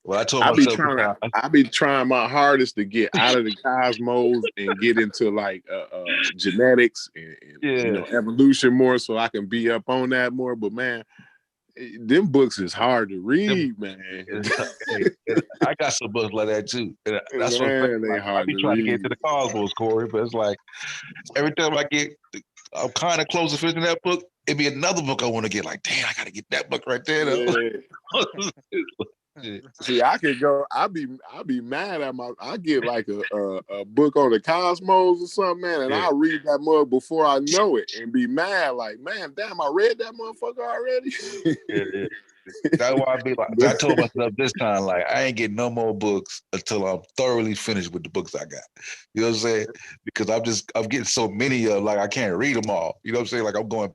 well, I told myself, I be trying my hardest to get out of the cosmos and get into like genetics and you know, evolution more, so I can be up on that more. But man, them books is hard to read, man. I got some books like that too. That's man, what they hard I be to trying read. to get into the cosmos, Corey, but it's like every time I'm kind of close to finishing that book, it'd be another book I want to get. Like, damn, I got to get that book right there. Yeah. See, I could go. I be mad at I get like a book on the cosmos or something, man, and I'll read that mug before I know it and be mad. Like, man, damn, I read that motherfucker already. That's why I be like, I told myself this time, like, I ain't getting no more books until I'm thoroughly finished with the books I got. You know what I'm saying? Because I'm getting so many of, like, I can't read them all. You know what I'm saying? Like, I'm going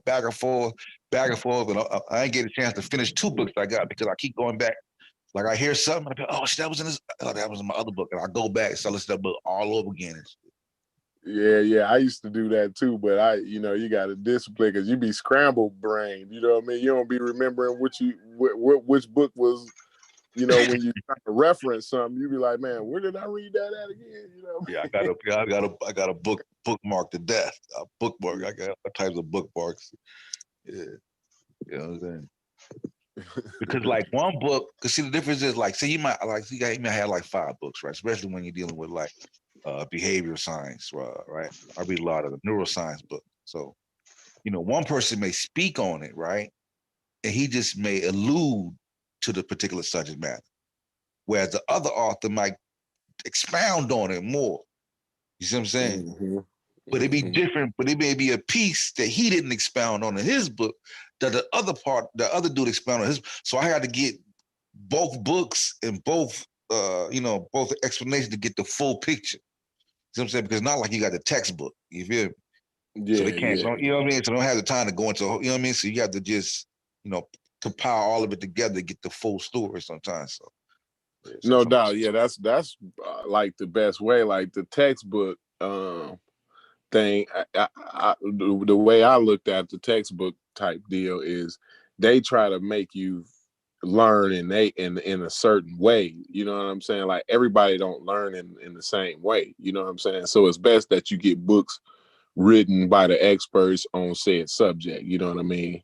back and forth, and I ain't getting a chance to finish 2 books I got because I keep going back. Like, I hear something, I go, oh, that was in this. Oh, that was in my other book, and I go back and listen to that book all over again. Yeah, I used to do that too, but you got to discipline because you be scrambled brain. You know what I mean? You don't be remembering which book was, you know, when you try to reference something, you be like, man, where did I read that at again? You know? Yeah, I got a bookmark to death. A bookmark. I got all types of bookmarks. Yeah, you know what I'm saying? Because like one book, because see the difference is like, say you might have like 5 books, right? Especially when you're dealing with like behavioral science, right? I read a lot of the neuroscience books. So, you know, one person may speak on it, right? And he just may allude to the particular subject matter. Whereas the other author might expound on it more. You see what I'm saying? Mm-hmm. But it'd be different, but it may be a piece that he didn't expound on in his book that the other dude expounded on his. So I had to get both books and both both explanations to get the full picture. You know what I'm saying? Because it's not like you got the textbook. You feel me? Yeah, so they can't, you know what I mean? So they don't have the time to go into, you know what I mean? So you have to just, compile all of it together to get the full story sometimes. So no doubt. Yeah, that's like the best way. Like the textbook thing, the way I looked at the textbook type deal is they try to make you learn in a certain way. You know what I'm saying? Like everybody don't learn in the same way. You know what I'm saying? So it's best that you get books written by the experts on said subject. You know what I mean?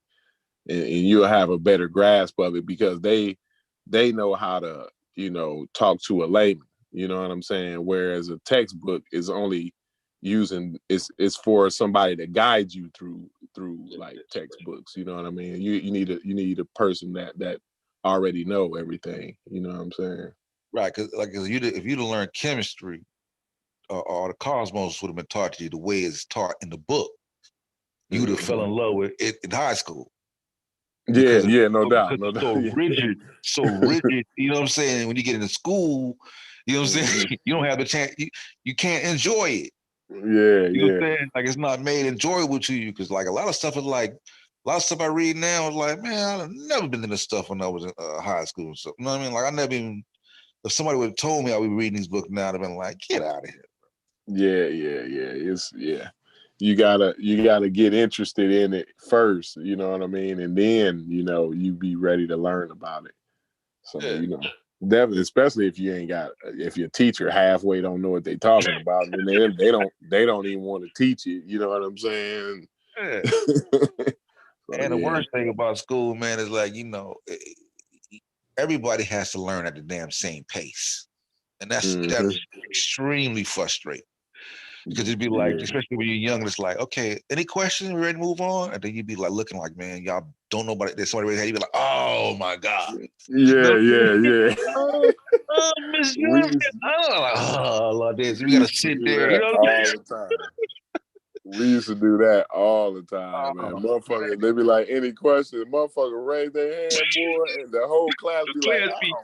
And you'll have a better grasp of it because they know how to, talk to a layman. You know what I'm saying? Whereas a textbook is only it's for somebody to guide you through like textbooks. You know what I mean? You need a person that already know everything. You know what I'm saying? Right, because like if you'd have learned chemistry or the cosmos would have been taught to you the way it's taught in the book, you would have fell in love with it in high school. No doubt. So rigid, you know what I'm saying? When you get into school, you know what I'm saying? You don't have the chance, you can't enjoy it. Yeah, You know what yeah. I'm saying? Like it's not made enjoyable to you because like a lot of stuff is like a lot of stuff I read now is like, man, I've never been into stuff when I was in high school and stuff. You know what I mean? Like I never even if somebody would have told me I would be reading these books now, I'd have been like, get out of here. Yeah, yeah, yeah. It's You gotta get interested in it first, you know what I mean? And then, you be ready to learn about it. So, Yeah. definitely, especially if if your teacher halfway don't know what they talking about, and then they don't even want to teach it, you know what I'm saying? Yeah. So, And the yeah. worst thing about school, man, is like, everybody has to learn at the damn same pace. And that's extremely frustrating. Because it'd be like, Yeah. especially when you're young, it's like, okay, any questions? We ready to move on? And then you'd be like looking like, man, y'all don't know about it. There's somebody ready. You'd be like, oh my God. Yeah, yeah. Oh, Miss We Johnson. used, Oh, Lord, this. We we gotta used to sit do there. You that know what I'm all the time. We used to do that all the time, man. saying? Motherfuckers, they be like, any questions? Motherfucker raise their hand, boy, and the whole class be like, oh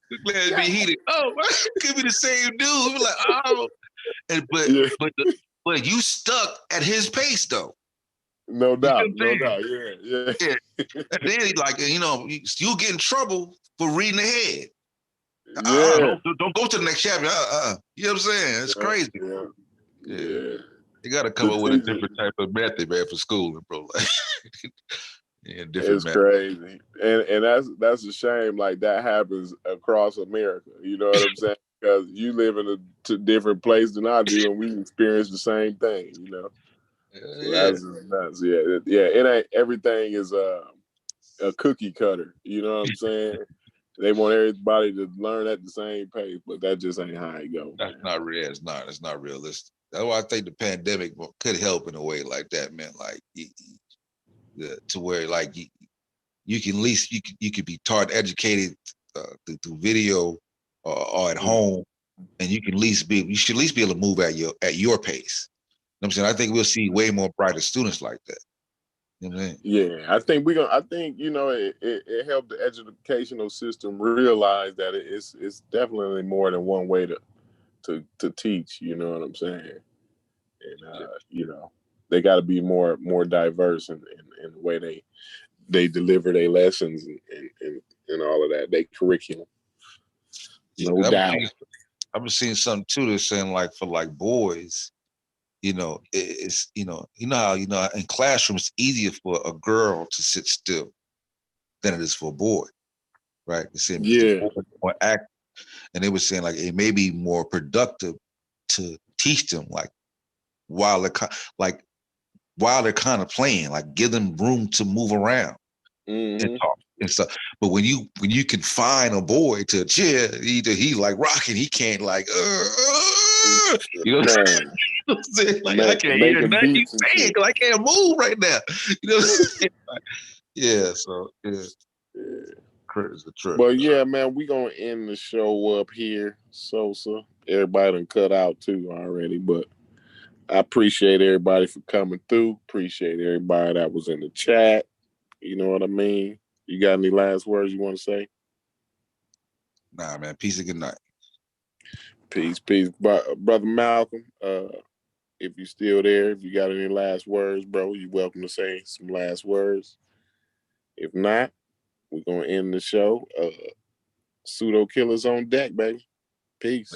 The class my be God. heated. Oh, could be the same dude. Be like, oh, Yeah. but you stuck at his pace though. No You doubt, know no what I'm doubt. saying? Yeah, yeah. Yeah. And then like you'll get in trouble for reading ahead. Yeah. Don't go to the next chapter. You know what I'm saying? It's crazy. Yeah. Yeah. You got to come The up with a teacher, different type of method, man, for schooling, bro. Like, different it's method. crazy. And that's a shame, like that happens across America. You know what I'm saying? Because you live in a different place than I do, and we experience the same thing, So that's yeah. It ain't everything is a cookie cutter. You know what I'm saying? They want everybody to learn at the same pace, but that just ain't how it goes. That's not real. It's not realistic. That's why I think the pandemic could help in a way like that, man. Like to where like you can at least you could be taught educated through video or at home, and you should at least be able to move at your pace. You know what I'm saying? I think we'll see way more brighter students like that. You know what I mean? Yeah, I think it helped the educational system realize that it's definitely more than one way to teach. You know what I'm saying? And they got to be more diverse in the way they deliver their lessons and all of that. They curriculum, no doubt. I've been seeing something too that's saying like for like boys, it's how in classrooms it's easier for a girl to sit still than it is for a boy, right? It's saying because the Yeah, boy is more active, and they were saying like it may be more productive to teach them like while they're like while they're kind of playing, like give them room to move around and talk and stuff. But when you confine a boy to a chair, either he like rocking, he can't like you know what I'm saying? Like I can't hear making nothing you beats and saying shit. because I can't move right now. You know what I'm saying? Like, yeah, so it's the trip. But yeah, man, we gonna end the show up here, Sosa. Everybody done cut out too already, but I appreciate everybody for coming through. Appreciate everybody that was in the chat. You know what I mean? You got any last words you want to say? Nah, man. Peace and good night. Peace. Brother Malcolm. If you're still there, if you got any last words, bro, you're welcome to say some last words. If not, we're gonna end the show. Pseudo killers on deck, baby. Peace.